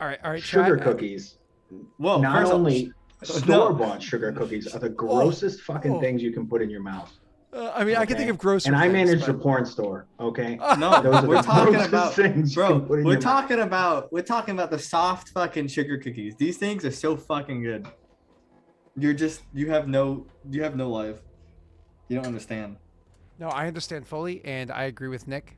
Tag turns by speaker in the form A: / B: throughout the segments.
A: All right.
B: Sugar cookies,
C: Well,
B: not
C: first
B: only
C: off,
B: store-bought sugar cookies, are the grossest fucking things you can put in your mouth.
A: I mean, I can think of grosser
B: And I
A: things,
B: managed
A: but...
B: a porn store. Okay.
C: no,
B: Those are
C: we're
B: the
C: talking
B: grossest
C: about,
B: things you
C: bro.
B: can put in
C: We're
B: your mouth.
C: talking about the soft fucking sugar cookies. These things are so fucking good. You have no life. You don't understand.
A: No, I understand fully, and I agree with Nick.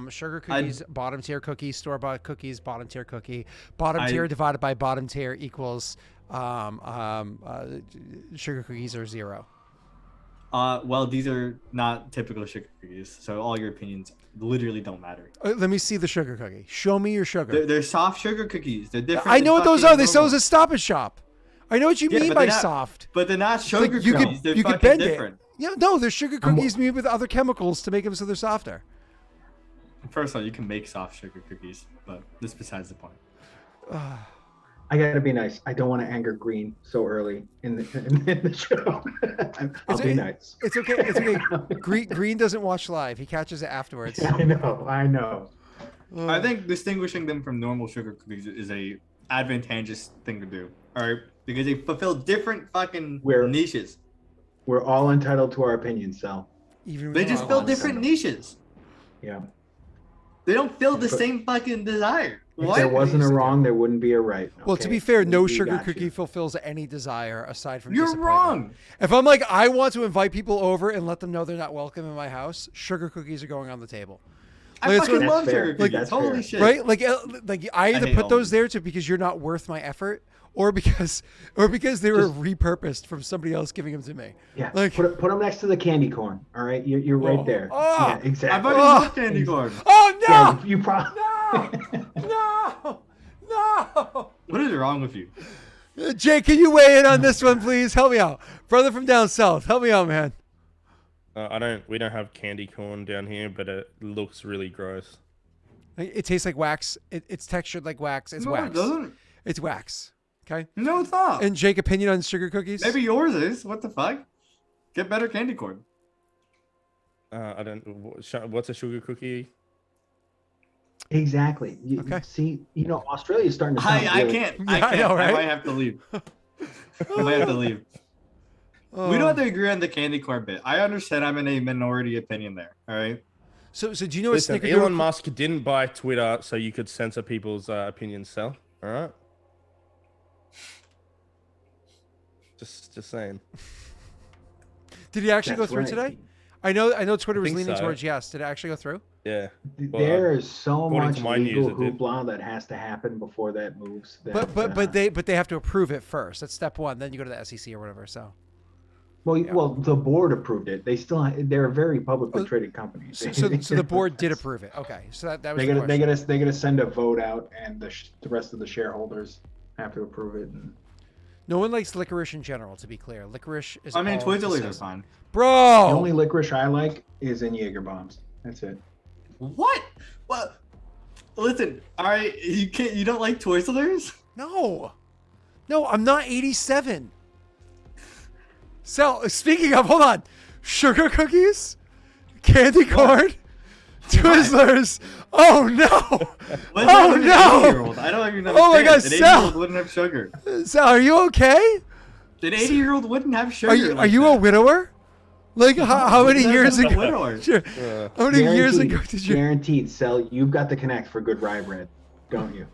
A: Sugar cookies, bottom tier cookies, store bought cookies, bottom tier cookie, bottom tier divided by bottom tier equals sugar cookies are 0.
C: Well, these are not typical sugar cookies, so all your opinions literally don't matter.
A: Let me see the sugar cookie. Show me your sugar.
C: They're soft sugar cookies. They're different.
A: I know what those are. They sell those at Stop and Shop. I know what you mean by soft.
C: But they're not sugar
A: you
C: cookies. They're
A: you
C: fucking
A: could bend
C: different.
A: it. Yeah, no, they're sugar cookies made with other chemicals to make them so they're softer.
C: First of all, you can make soft sugar cookies, but this besides the point.
B: I gotta be nice. I don't want to anger Green so early in the show. I'll be nice.
A: It's okay. It's okay. Green doesn't watch live. He catches it afterwards.
B: I know.
C: I think distinguishing them from normal sugar cookies is a advantageous thing to do. All right, because they fulfill different fucking niches.
B: We're all entitled to our opinions, Sal.
C: They just fill different niches.
B: Yeah.
C: They don't fill the same fucking desire.
B: If there wasn't a wrong, there wouldn't be a right. Okay?
A: Well, to be fair, no sugar cookie fulfills any desire aside from
C: You're wrong.
A: If I'm like, I want to invite people over and let them know they're not welcome in my house, sugar cookies are going on the table.
C: I fucking love sugar cookies.
B: That's
C: Holy
B: fair.
C: shit.
A: Right? Like I either put those there because you're not worth my effort, or because they were repurposed from somebody else giving them to me.
B: Yeah.
A: Like,
B: put them next to the candy corn. All right, you're right there.
A: Oh,
B: yeah, exactly.
C: I fucking love candy corn.
A: Oh no!
B: Yeah, you probably.
A: No!
C: What is wrong with you?
A: Jay, can you weigh in on this one, please? Help me out, brother from down south. Help me out, man.
D: We don't have candy corn down here, but it looks really gross.
A: It tastes like wax. It's textured like wax. It's wax.
C: It doesn't.
A: It's wax. Okay.
C: No, it's not.
A: And Jake, opinion on sugar cookies?
C: Maybe yours is. What the fuck? Get better candy corn.
D: I don't. What's a sugar cookie?
B: Exactly.
A: Okay.
B: See, Australia's starting to.
C: I can't.
A: I know, right?
C: I might have to leave. I might have to leave. We don't have to agree on the candy corn bit. I understand I'm in a minority opinion there. All right.
A: So do you know what
D: Listen,
A: Snickerdoodle?
D: Elon Musk didn't buy Twitter so you could censor people's opinions, Sal. All right. Just saying.
A: Did he actually go through today? I know Twitter was leaning
D: so.
A: towards yes. Did it actually go through?
D: Yeah.
B: There is so much
D: to my
B: legal
D: news, it did.
B: hoopla that has to happen before that moves.
A: But they have to approve it first. That's step one. Then you go to the SEC or whatever. So.
B: Well, the board approved it. They're a very publicly traded company.
A: So the board did approve it. Okay, so that was
B: they gotta send a vote out, and the rest of the shareholders have to approve it. And...
A: No one likes licorice in general. To be clear, licorice is.
C: Twizzlers are fine.
A: Bro,
B: the only licorice I like is in Jaeger bombs. That's it.
C: What? Listen, all right, you don't like Twizzlers?
A: No, I'm not 87. So, speaking of, hold on, sugar cookies, candy corn, Twizzlers. Oh no! Oh no!
C: I don't even know.
A: Oh my God,
C: an 80-year-old wouldn't have sugar.
A: Sal, are you okay?
C: An 80-year-old wouldn't have sugar.
A: Are you a widower? Like how many years ago? How many years ago did you?
B: Guaranteed, Sal. You've got the connect for good rye bread, don't you?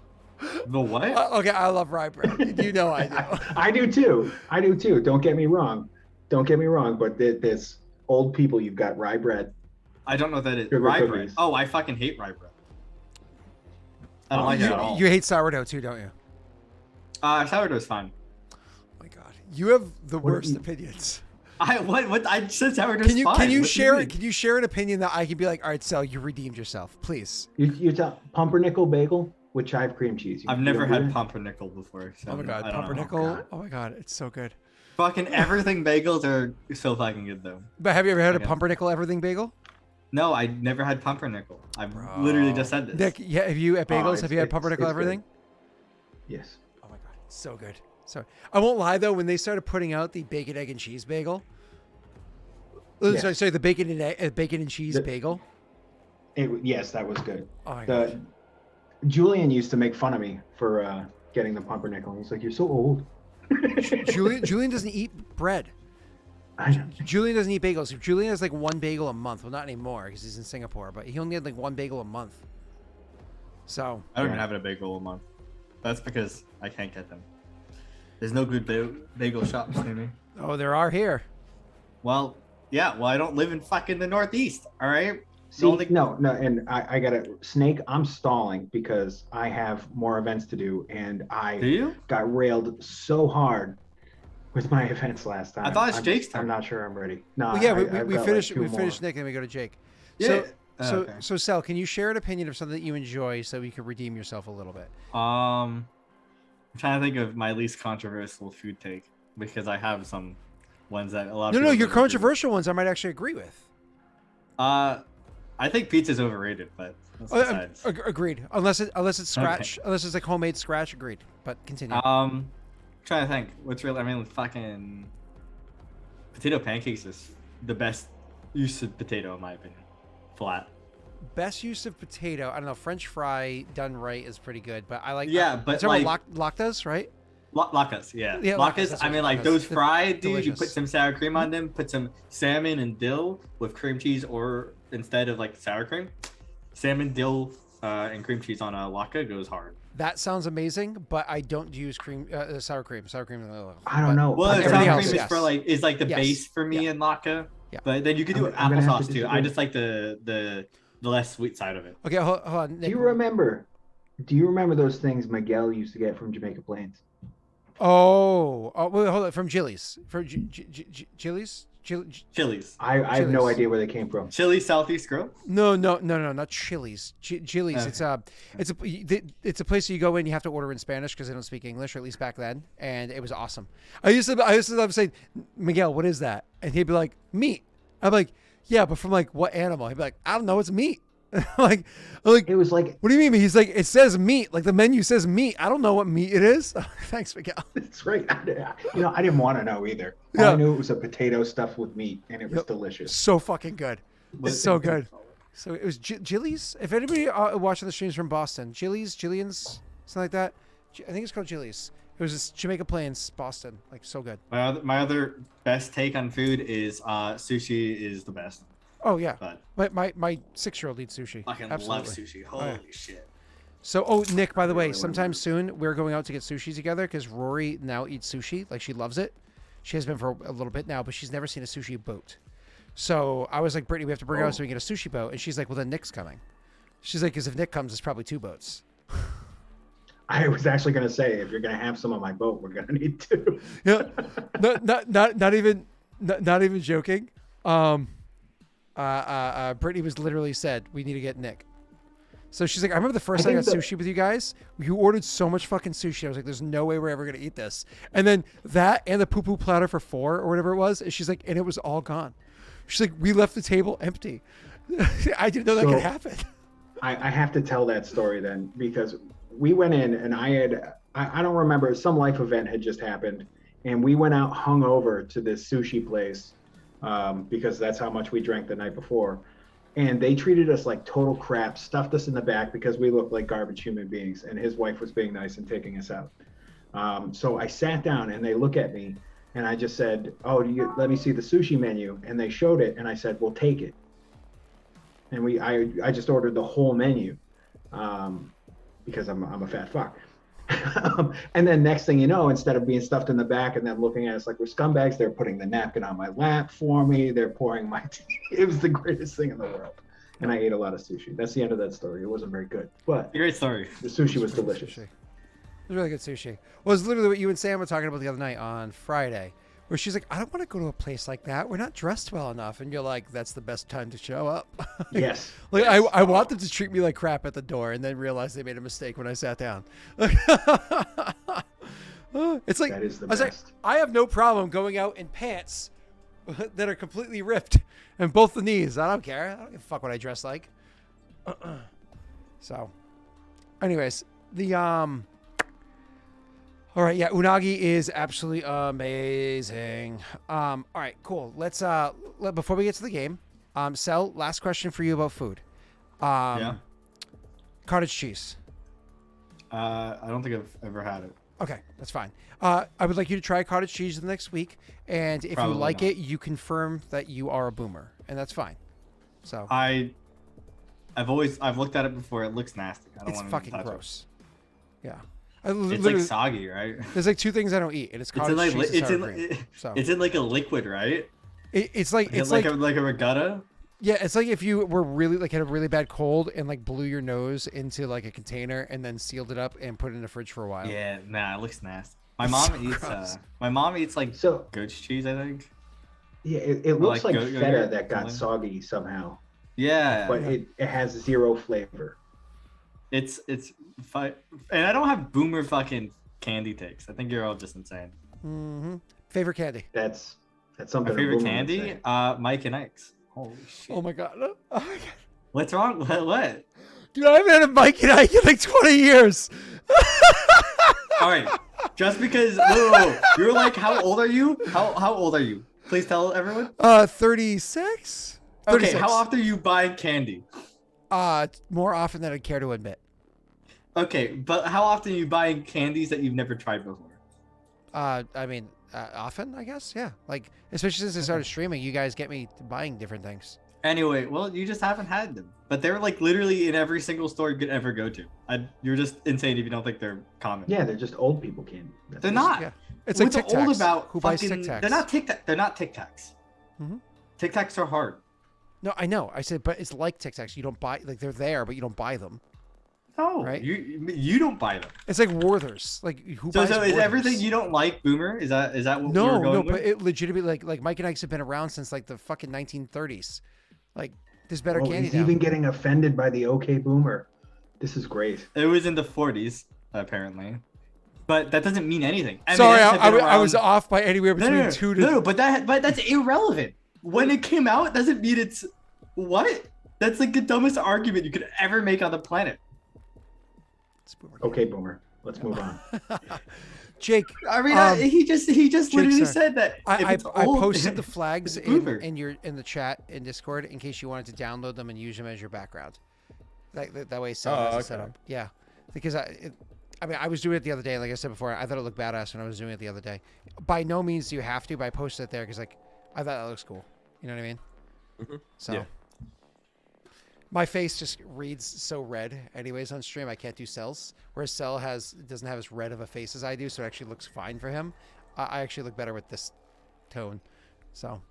C: The what?
A: Okay, I love rye bread. You know I do.
B: I do too. Don't get me wrong. But there's old people. You've got rye bread.
C: I don't know what that is. Rye bread. Oh, I fucking hate rye bread. I don't like it at all.
A: You hate sourdough too, don't you?
C: Sourdough's fine.
A: Oh my God, you have the worst opinions.
C: I said sourdough's fine.
A: Can you share an opinion that I can be like, all right, Sal, you redeemed yourself, please.
B: You tell pumpernickel bagel with chive cream cheese.
C: I've never had pumpernickel before. So
A: oh my God, pumpernickel. Oh my God, it's so good.
C: Fucking everything bagels are so fucking good though.
A: But have you ever had a pumpernickel everything bagel?
C: No, I never had pumpernickel. I've literally just said this.
A: Nick, yeah, have you at bagels? Have you had pumpernickel everything?
B: Good. Yes.
A: Oh my God, it's so good. So I won't lie though, when they started putting out the bacon, egg, and cheese bagel. Yes. Sorry, the bacon and cheese bagel.
B: Yes, that was good.
A: Oh my God.
B: Julian used to make fun of me for getting the pumpernickel. He's like, "You're so old."
A: Julian doesn't eat bread.
B: I know.
A: Julian doesn't eat bagels. Julian has like one bagel a month. Well, not anymore because he's in Singapore, but he only had like one bagel a month. So
C: I don't even have a bagel a month. That's because I can't get them. There's no good bagel shops near me.
A: oh, there are here.
C: Well, yeah. Well, I don't live in fucking the Northeast. All right.
B: See, no, and I got to Snake. I'm stalling because I have more events to do, and
C: Do
B: I
C: you?
B: got railed so hard with my events last time.
C: I thought it's Jake's turn.
B: I'm not sure I'm ready. No,
A: Well, yeah,
B: I've
A: we
B: got,
A: finished.
B: like,
A: We
B: two
A: finished
B: more.
A: Nick, and we go to Jake.
C: Yeah.
A: So, Sel, can you share an opinion of something that you enjoy so you can redeem yourself a little bit?
C: I'm trying to think of my least controversial food take because I have some ones that a lot of
A: No,
C: people
A: your
C: don't agree with.
A: controversial ones I might actually agree with.
C: I think pizza's overrated, but that's besides.
A: Agreed. Unless it's scratch, unless it's like homemade scratch. Agreed. But continue.
C: Trying to think. What's really? I mean, fucking potato pancakes is the best use of potato in my opinion. Flat.
A: Best use of potato. I don't know. French fry done right is pretty good, but I like.
C: Yeah, but
A: it's like
C: like
A: lactas, right?
C: Latkes, yeah.
A: Yeah,
C: Latkes.
A: latkes, that's
C: I
A: what
C: mean, like
A: latkes.
C: those
A: They're
C: fried, dude. You
A: delicious.
C: put some sour cream on them. Put some salmon and dill with cream cheese, or instead of like sour cream, salmon, dill, and cream cheese on a latke goes hard.
A: That sounds amazing, but I don't use sour cream. Sour cream.
B: I don't know.
C: Well,
A: Everything
C: sour cream
A: else,
C: is
A: yes.
C: for like the
A: Yes.
C: base for me
A: Yeah.
C: in latke.
A: Yeah.
C: But then you could do
B: I'm gonna have
C: applesauce
B: to
C: too. I
B: disagree.
C: just like the less sweet side of it.
A: Okay, hold on.
B: Do
A: Nick.
B: you remember? Do you remember those things Miguel used to get from Jamaica Plains?
A: Oh, wait, hold on. From Chili's. From Chili's?
C: Chili's.
B: I have no
A: Chili's.
B: idea where they came from.
C: Chili Southeast Grill.
A: No, not Chili's. Chili's.
C: Okay.
A: It's a place that you go in. You have to order in Spanish because they don't speak English, or at least back then. And it was awesome. I used to love saying, Miguel, what is that? And he'd be like, meat. I'm like, yeah, but from like what animal? He'd be like, I don't know. It's meat. I'm like,
B: It was like,
A: what do you mean? He's like, it says meat. Like the menu says meat. I don't know what meat it is. Thanks, Miguel.
B: it's right. I didn't want to know either. All
A: Yeah.
B: I knew it was a potato stuffed with meat, and it was
A: Yep.
B: delicious.
A: So fucking good.
C: What-
A: It's so good. So it was Jilly's. If anybody watching the streams from Boston, Jillian's, something like that. I think it's called Jilly's. It was just Jamaica Plains, Boston. Like so good.
C: My other best take on food is sushi is the best.
A: Oh yeah.
C: But
A: My 6-year-old eats sushi.
C: fucking
A: Absolutely.
C: love sushi. Holy
A: yeah.
C: shit.
A: So Nick, by the way,
B: really
A: sometime soon we're going out to get sushi together because Rory now eats sushi. Like she loves it. She has been for a little bit now, but she's never seen a sushi boat. So I was like, Brittany, we have to bring her out so we can get a sushi boat. And she's like, well, then Nick's coming. She's like, because if Nick comes, it's probably 2 boats.
B: I was actually going to say, if you're going to have some on my boat, we're going to need two.
A: Yeah, not even joking. Brittany was literally said, we need to get Nick. So she's like, I remember the first time I got sushi with you guys. You ordered so much fucking sushi. I was like, there's no way we're ever gonna eat this. And then that and the poo poo platter for 4 or whatever it was. And she's like, and it was all gone. She's like, we left the table empty. I didn't know that could happen.
B: I have to tell that story then, because we went in and I don't remember, some life event had just happened, and we went out hungover to this sushi place because that's how much we drank the night before. And they treated us like total crap, stuffed us in the back because we looked like garbage human beings, and his wife was being nice and taking us out. So I sat down and they look at me and I just said, oh, let me see the sushi menu. And they showed it and I said, well, take it. And I just ordered the whole menu because I'm a fat fuck. And then next thing you know, instead of being stuffed in the back and then looking at us like we're scumbags, they're putting the napkin on my lap for me. They're pouring my tea. It was the greatest thing in the world. And I ate a lot of sushi. That's the end of that story. It wasn't very good, but
C: Great story.
B: the sushi was delicious.
A: Sushi. It was really good sushi. Well, it was literally what you and Sam were talking about the other night on Friday, where she's like, I don't want to go to a place like that. We're not dressed well enough. And you're like, that's the best time to show up.
B: Yes.
A: Like I want them to treat me like crap at the door and then realize they made a mistake when I sat down. It's like,
B: That is the
A: I was like,
B: best.
A: I have no problem going out in pants that are completely ripped and both the knees. I don't care. I don't give a fuck what I dress like. So, anyways, all right, yeah, unagi is absolutely amazing. All right, cool. Let's before we get to the game, Sel, last question for you about food.
C: Yeah.
A: Cottage cheese.
C: I don't think I've ever had it.
A: Okay, that's fine. I would like you to try cottage cheese the next week, and if
C: Probably
A: you like
C: not.
A: it, you confirm that you are a boomer, and that's fine. So
C: I've looked at it before. It looks nasty. I don't
A: it's
C: want to
A: fucking
C: touch
A: gross. Yeah, I
C: It. It's like
A: literally,
C: soggy, right?
A: there's like two things I don't eat, and it's
C: It's
A: cottage
C: in like
A: cheese and sour cream. So
C: it's in like a liquid, right?
A: it's like
C: Like a regatta.
A: yeah, it's like if you were really like had a really bad cold and like blew your nose into like a container and then sealed it up and put it in the fridge for a while.
C: Yeah, nah, it looks nasty. My
A: It's
C: mom
A: so
C: eats
A: gross.
C: my mom eats like
B: So
C: goat's cheese, I think.
B: yeah, it looks like
C: goat
B: feta
C: yogurt,
B: that got
C: something.
B: soggy somehow,
C: Yeah,
B: but it has zero flavor.
C: it's and I don't have boomer fucking candy takes. I think you're all just insane.
A: Mm-hmm. Favorite candy?
B: That's
C: My
B: something. a
C: favorite
B: boomer would
C: candy,
B: say.
C: Mike and Ike's. Holy shit.
A: Oh my god! Oh my god!
C: What's wrong? What?
A: Dude, I haven't had a Mike and Ike in like 20 years.
C: All right. Just because whoa, you're like, how old are you? How old are you? Please tell everyone.
A: 36.
C: Okay,
A: 36.
C: how often are you buying candy?
A: More often than I'd care to admit.
C: Okay, but how often are you buying candies that you've never tried before?
A: I mean, often, I guess. Yeah. Like, especially since I started streaming, you guys get me to buying different things.
C: Anyway, well, you just haven't had them. But they're like literally in every single store you could ever go to. You're just insane if you don't think they're common.
B: Yeah, they're just old people candy. That's
C: They're
B: it.
C: not.
A: Yeah. It's like
C: What's
A: Tic
C: old
A: Tacs.
C: about
A: Who buys
C: fucking-
A: Tic Tacs?
C: They're not Tic Tacs. They're not Tic Tacs.
A: Mhm.
C: Tic Tacs are hard.
A: No, I know. I said, but it's like Tic Tacs. You don't buy, like, they're there, but you don't buy them.
C: No,
A: Right?
C: You don't buy them.
A: It's like Werther's. Like, who
C: So
A: buys
C: is
A: Werther's?
C: everything you don't like boomer? Is that what you were
A: No,
C: going
A: no,
C: with?
A: but it legitimately, like Mike and Ike's have been around since like the fucking 1930s. Like, there's better
B: Oh,
A: candy
B: he's
A: now.
B: even getting offended by the OK Boomer. This is great.
C: It was in the 40s apparently, but that doesn't mean anything.
A: Sorry,
C: M&Ms have been
A: I was
C: around-
A: off by anywhere between
C: no,
A: two to.
C: no, but that's irrelevant. When it came out, doesn't mean it's what? That's like the dumbest argument you could ever make on the planet.
A: It's boomer
B: OK Boomer. Let's move on.
A: candy. Jake,
C: I mean,
A: Um,
C: he just literally
A: sorry.
C: said that. if
A: I
C: it's
A: I
C: old-
A: posted the flags
C: it's boomer.
A: in the chat in Discord in case you wanted to download them and use them as your background. That way, Sal has it set
D: okay.
A: up. Yeah, because I mean, I was doing it the other day. Like I said before, I thought it looked badass when I was doing it the other day. By no means do you have to, but I posted it there because like I thought that looks cool. You know what I mean?
D: Mhm.
A: So.
D: Yeah.
A: My face just reads so red. Anyways, on stream, I can't do Cell's. Whereas Cell doesn't have as red of a face as I do, so it actually looks fine for him. I actually look better with this tone. So,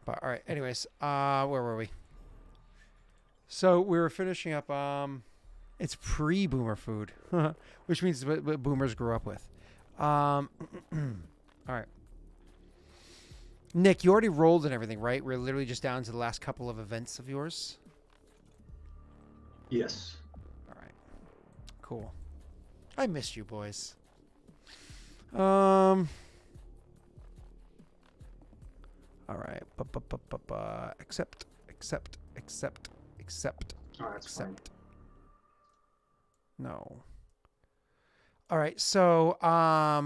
A: but all right. Anyways, where were we? So we were finishing up. It's pre-boomer food, which means what boomers grew up with. All right. Nick, you already rolled and everything, right? We're literally just down to the last couple of events of yours.
B: Yes.
A: All right. Cool. I missed you, boys. All right. Accept.
B: Oh, that's fine.
A: No. All right. So, I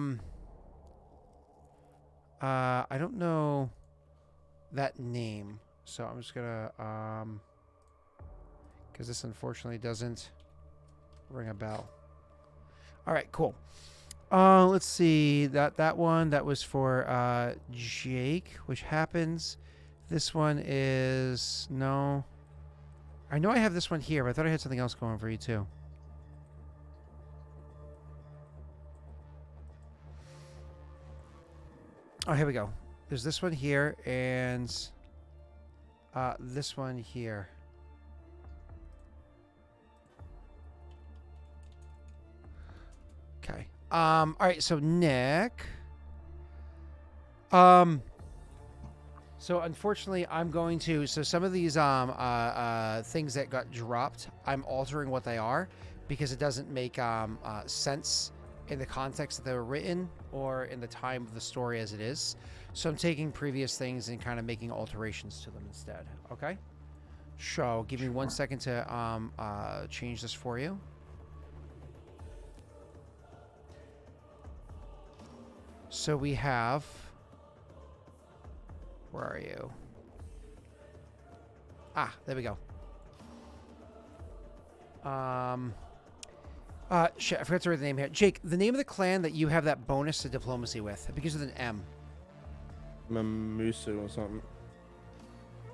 A: don't know that name, so I'm just gonna because this unfortunately doesn't ring a bell. All right, cool. Let's see that one that was for Jake, which happens. This one is no. I know I have this one here, but I thought I had something else going for you too. Oh, here we go. There's this one here and this one here. Okay. All right. So Nick. So unfortunately, I'm going to. So some of these things that got dropped, I'm altering what they are because it doesn't make sense in the context that they were written or in the time of the story as it is. So I'm taking previous things and kind of making alterations to them instead. Okay. So give me 1 second to change this for you. So we have. Where are you? Ah, there we go. Shit, I forgot to write the name here. Jake, the name of the clan that you have that bonus to diplomacy with, it begins with an M.
D: Mamusu or something.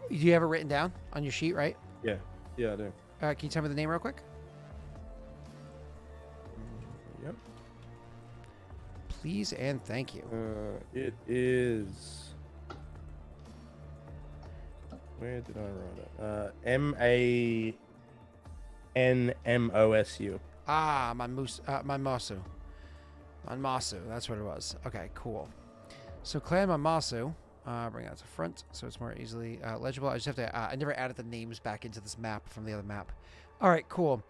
A: Do you have it written down on your sheet, right?
D: Yeah. Yeah, I do.
A: Can you tell me the name real quick?
D: Yep.
A: Please and thank you.
D: It is. Where did I write it? Manmosu.
A: Ah, Manmasu. Manmasu, that's what it was. Okay, cool. So Clan Manmasu, bring that to front so it's more easily legible. I just have to, I never added the names back into this map from the other map. All right, cool.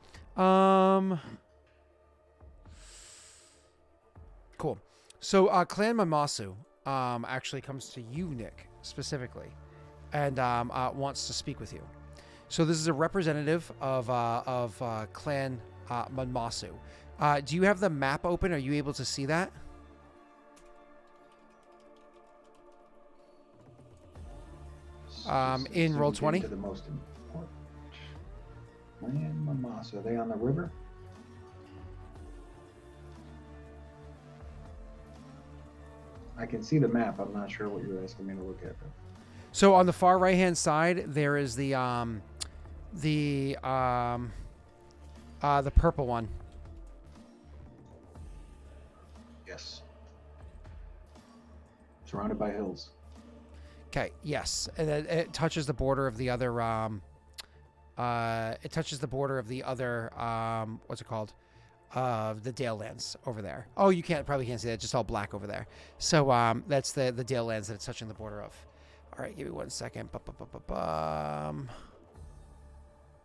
A: Cool. So Clan Manmasu actually comes to you, Nick, specifically, and wants to speak with you. So this is a representative of Clan Manmasu. Do you have the map open? Are you able to see that? In roll 20.
B: To the most important. Clan Manmasu. Are they on the river? I can see the map. I'm not sure what you're asking me to look at.
A: So on the far right hand side, there is the purple one.
B: Yes. Surrounded by hills.
A: Okay. Yes, and it touches the border of the other. It touches the border of the other. What's it called? The Dale lands over there. Oh, you probably can't see that. It's just all black over there. So that's the Dale lands that it's touching the border of. All right, give me 1 second.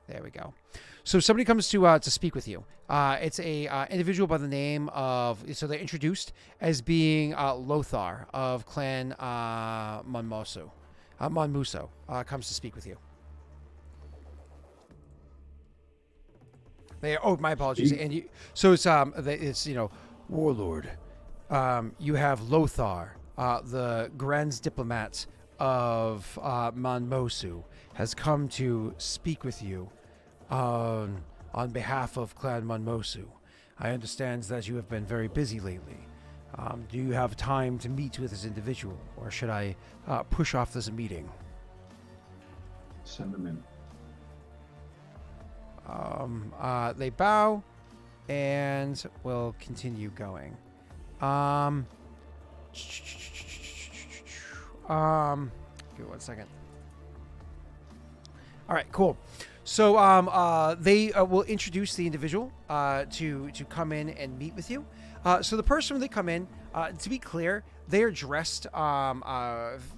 A: There we go. So somebody comes to speak with you. It's a individual by the name of. So they're introduced as being Lothar of Clan Monmuso. Monmuso comes to speak with you. My apologies. And you. So it's Warlord. You have Lothar, the Grand Diplomat of Monmosu, has come to speak with you on behalf of Clan Monmosu. I understand that you have been very busy lately. Do you have time to meet with this individual, or should I push off this meeting?
B: Send them in.
A: They bow and will continue going. Give me 1 second. All right, cool. So they will introduce the individual to come in and meet with you. So the person when they come in, to be clear, they are dressed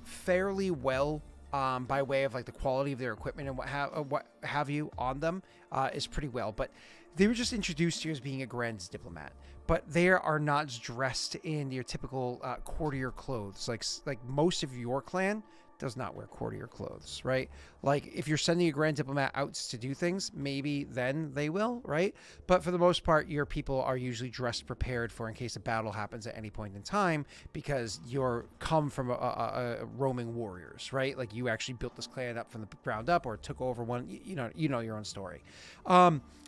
A: fairly well by way of like the quality of their equipment and what have you on them is pretty well. But they were just introduced to you as being a Grand Diplomat. But they are not dressed in your typical courtier clothes. Like most of your clan does not wear courtier clothes, right? Like if you're sending a Grand Diplomat out to do things, maybe then they will, right? But for the most part, your people are usually dressed prepared for in case a battle happens at any point in time, because you're come from a roaming warriors, right? Like you actually built this clan up from the ground up or took over one, you know your own story.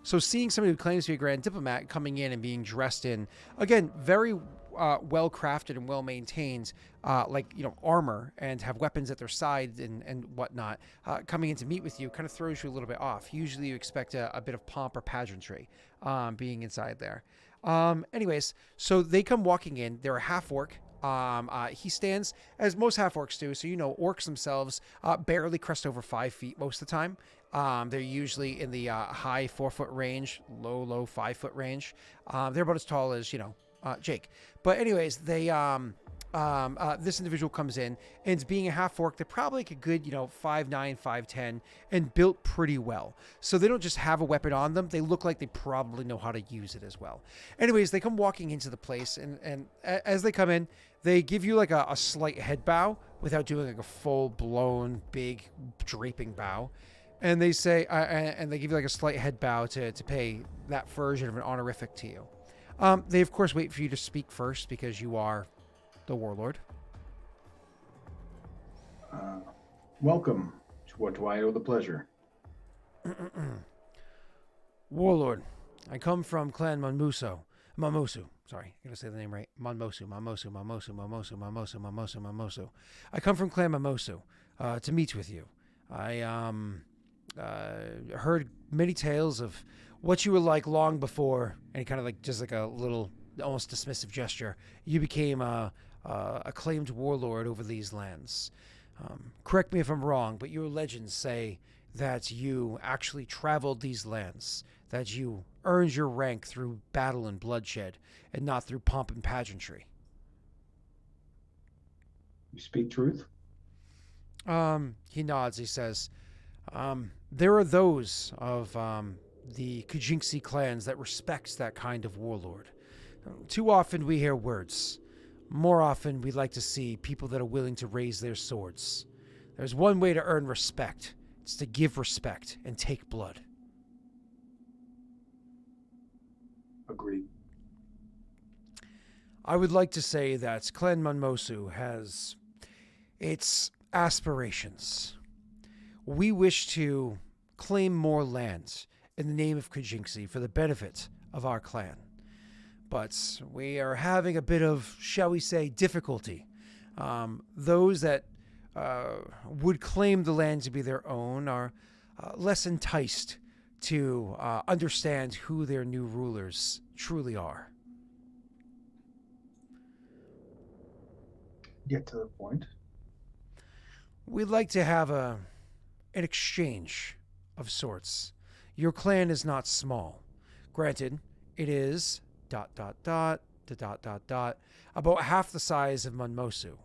A: So seeing somebody who claims to be a Grand Diplomat coming in and being dressed in, again, very well crafted and well maintained, armor, and have weapons at their side and whatnot, coming in to meet with you kind of throws you a little bit off. Usually you expect a bit of pomp or pageantry being inside there. Anyways, so they come walking in. They're a half orc. He stands as most half orcs do. So, orcs themselves barely crest over 5 feet most of the time. They're usually in the high 4 foot range, low 5 foot range. They're about as tall as, Jake. But anyways, they this individual comes in, and being a half orc, they're probably like a good 5'9", 5'10", and built pretty well. So they don't just have a weapon on them; they look like they probably know how to use it as well. Anyways, they come walking into the place, and as they come in, they give you like a slight head bow without doing like a full blown big draping bow. And they say, and they give you like a slight head bow to pay that version of an honorific to you. They of course wait for you to speak first because you are the warlord.
B: Welcome to what do I owe the pleasure?
A: Warlord, I come from Clan Mamosu. Sorry, I gotta say the name right. Mamosu. I come from Clan Mamosu to meet with you. I heard many tales of what you were like long before, and kind of like just like a little almost dismissive gesture. You became a acclaimed warlord over these lands. Correct me if I'm wrong, but your legends say that you actually traveled these lands, that you earned your rank through battle and bloodshed, and not through pomp and pageantry.
B: You speak truth?
A: He nods. He says, there are those of the Kujinksi clans that respect that kind of warlord. Too often we hear words. More often we'd like to see people that are willing to raise their swords. There's one way to earn respect. It's to give respect and take blood.
B: Agreed.
A: I would like to say that Clan Manmosu has its aspirations. We wish to claim more land in the name of Kujinksi for the benefit of our clan. But we are having a bit of, shall we say, difficulty. Those that would claim the land to be their own are less enticed to understand who their new rulers truly are.
B: Get to the point.
A: We'd like to have an exchange of sorts. Your clan is not small. Granted, it is ... about half the size of Monmosu.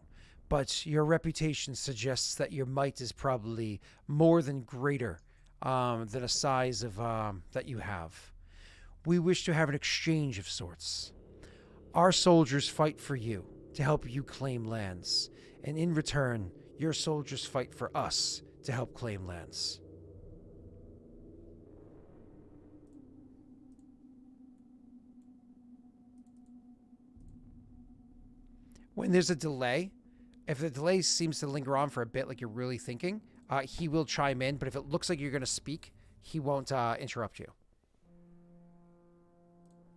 A: But your reputation suggests that your might is probably more than greater than a size of that you have. We wish to have an exchange of sorts. Our soldiers fight for you to help you claim lands, and in return, your soldiers fight for us to help claim lands. When there's a delay, if the delay seems to linger on for a bit, like you're really thinking, he will chime in. But if it looks like you're going to speak, he won't interrupt you.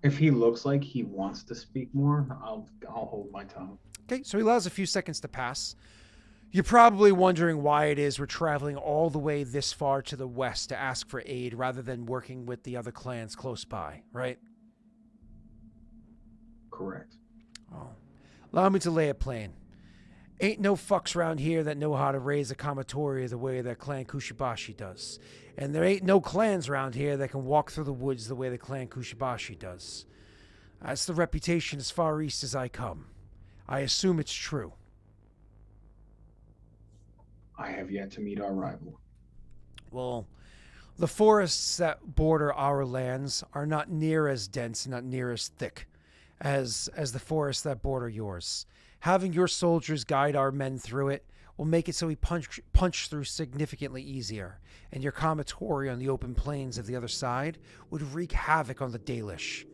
B: If he looks like he wants to speak more, I'll hold my tongue.
A: Okay, so he allows a few seconds to pass. You're probably wondering why it is we're traveling all the way this far to the west to ask for aid rather than working with the other clans close by, right?
B: Correct.
A: Oh. Allow me to lay it plain. Ain't no fucks around here that know how to raise a Kamatori the way that Clan Kushibashi does. And there ain't no clans around here that can walk through the woods the way the Clan Kushibashi does. That's the reputation as far east as I come. I assume it's true.
B: I have yet to meet our rival.
A: Well, the forests that border our lands are not near as dense and not near as thick as the forests that border yours. Having your soldiers guide our men through it will make it so we punch through significantly easier, and your Kamatori on the open plains of the other side would wreak havoc on the Daelish.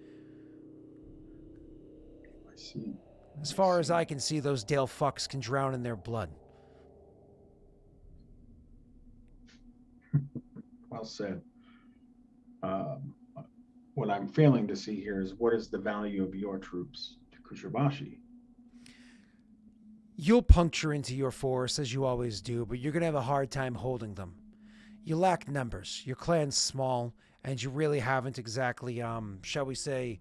B: I see.
A: As far as I can see, those Dale fucks can drown in their blood.
B: Well said. What I'm failing to see here is what is the value of your troops to Kushibashi?
A: You'll puncture into your force as you always do, but you're going to have a hard time holding them. You lack numbers. Your clan's small, and you really haven't exactly, shall we say,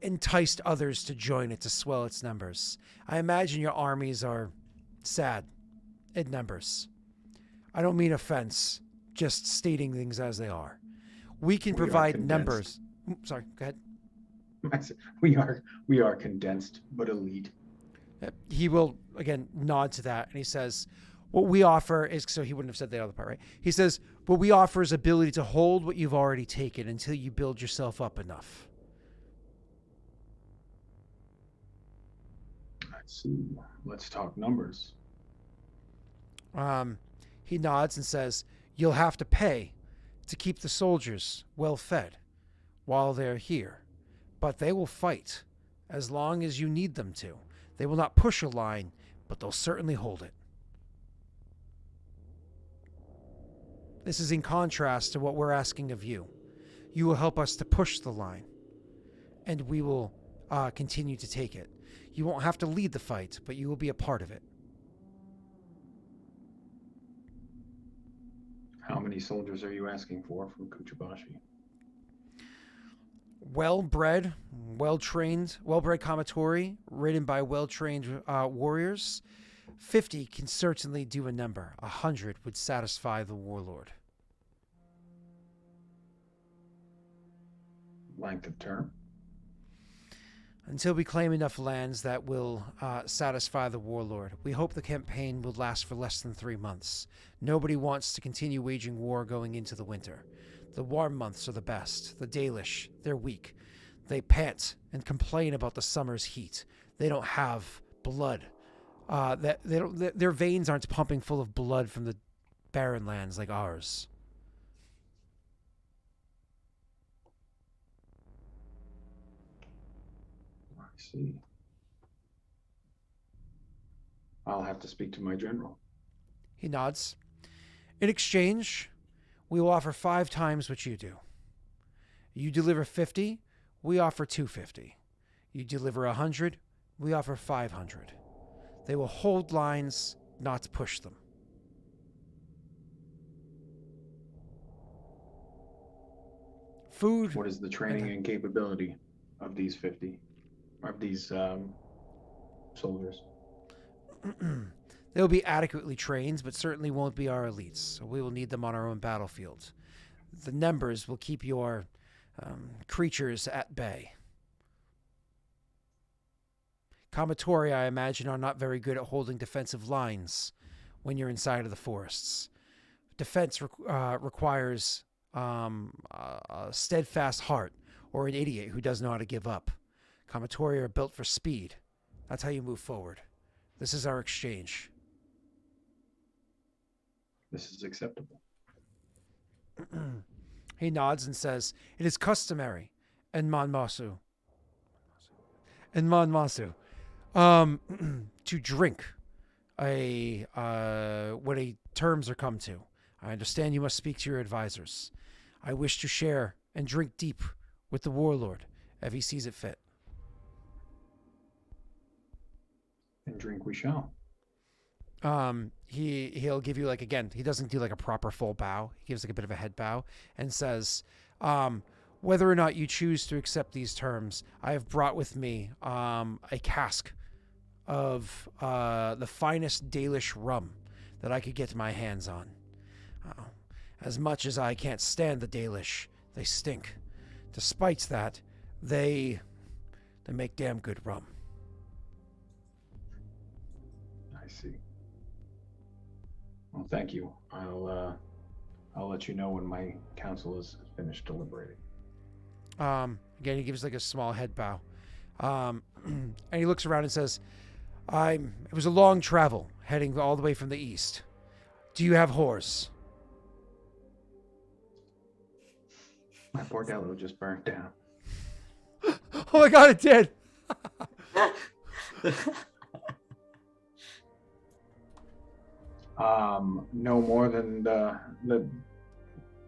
A: enticed others to join it to swell its numbers. I imagine your armies are sad in numbers. I don't mean offense, just stating things as they are. We can provide numbers. Sorry, go ahead.
B: We are condensed but elite.
A: He will again nod to that, and he says, "What we offer is," so he wouldn't have said the other part, right? He says, "What we offer is ability to hold what you've already taken until you build yourself up enough."
B: Let's see. Let's talk numbers.
A: He nods and says, "You'll have to pay to keep the soldiers well fed while they're here, but they will fight as long as you need them to. They will not push a line, but they'll certainly hold it." This is in contrast to what we're asking of you. You will help us to push the line, and we will continue to take it. You won't have to lead the fight, but you will be a part of it.
B: How many soldiers are you asking for from Kuchibashi?
A: Well-bred, well-bred Kamatori, ridden by well-trained warriors. 50 can certainly do a number. 100 would satisfy the warlord.
B: Length of term?
A: Until we claim enough lands that will satisfy the warlord. We hope the campaign will last for less than 3 months. Nobody wants to continue waging war going into the winter. The warm months are the best. The Daelish, they're weak. They pant and complain about the summer's heat. They don't have blood. Their veins aren't pumping full of blood from the barren lands like ours.
B: I see. I'll have to speak to my general.
A: He nods. In exchange, we will offer 5 times what you do. You deliver 50, we offer 250. You deliver 100, we offer 500. They will hold lines, not push them. Food.
B: What is the training and capability of these 50? Of these soldiers?
A: They'll be adequately trained, but certainly won't be our elites, so we will need them on our own battlefield. The numbers will keep your creatures at bay. Kamatori, I imagine, are not very good at holding defensive lines when you're inside of the forests. Defense requires a steadfast heart or an idiot who doesn't know how to give up. Kamatori are built for speed. That's how you move forward. This is our exchange.
B: This is acceptable.
A: He nods and says, "It is customary in Manmasu to drink when terms are come to. I understand you must speak to your advisors. I wish to share and drink deep with the warlord if he sees it fit."
B: And drink we shall.
A: He'll give you, like, again, he doesn't do like a proper full bow. He gives like a bit of a head bow and says, whether or not you choose to accept these terms, I have brought with me a cask of the finest Daelish rum that I could get my hands on. As much as I can't stand the Daelish, they stink. Despite that, they make damn good rum.
B: I see. Well, thank you. I'll let you know when my council is finished deliberating.
A: Again, he gives like a small head bow. And he looks around and says, it was a long travel heading all the way from the east. Do you have whores?
B: My bordello just burnt down.
A: Oh my god, it did!
B: No more than the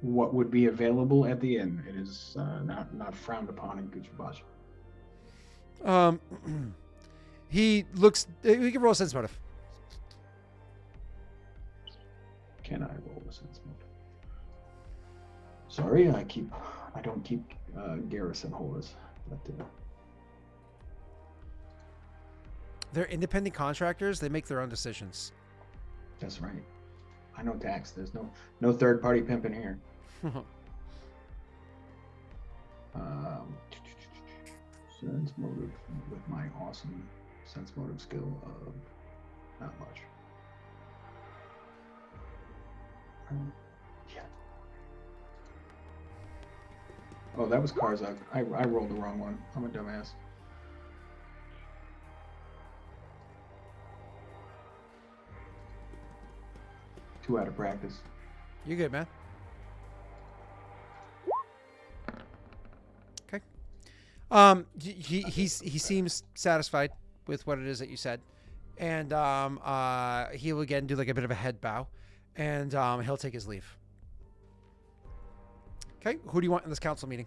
B: what would be available at the inn. It is not frowned upon in Kuchibashi.
A: He looks. We can roll a sense motive.
B: Can I roll a sense motive? Sorry, I don't keep garrison whores. But,
A: They're independent contractors. They make their own decisions.
B: that's right. I know tax. There's no third party pimping here. Sense motive with my awesome sense motive skill of not much. Yeah. Oh, that was Karzak. I rolled the wrong one. I'm a dumbass. Two out of practice.
A: You're good, man. Okay. He seems satisfied with what it is that you said, and he'll again do like a bit of a head bow, and he'll take his leave. Okay, who do you want in this council meeting?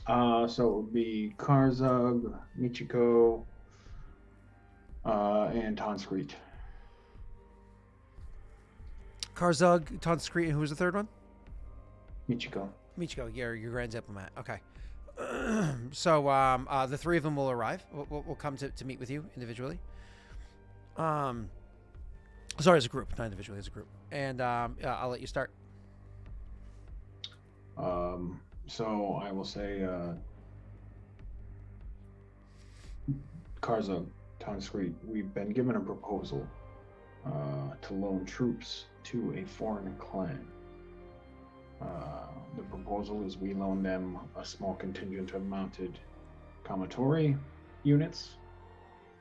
B: So it would be Karzug, Michiko, and Tonscreet.
A: Karzug, Tonscreet, and who was the third one?
B: Michiko.
A: Michiko, your grand diplomat. Okay. So the three of them will arrive. We'll come to meet with you individually. Sorry, as a group, not individually, as a group. And I'll let you start.
B: So I will say, Karzug, Tonscreet, we've been given a proposal to loan troops to a foreign clan. The proposal is we loan them a small contingent of mounted Kamatori units,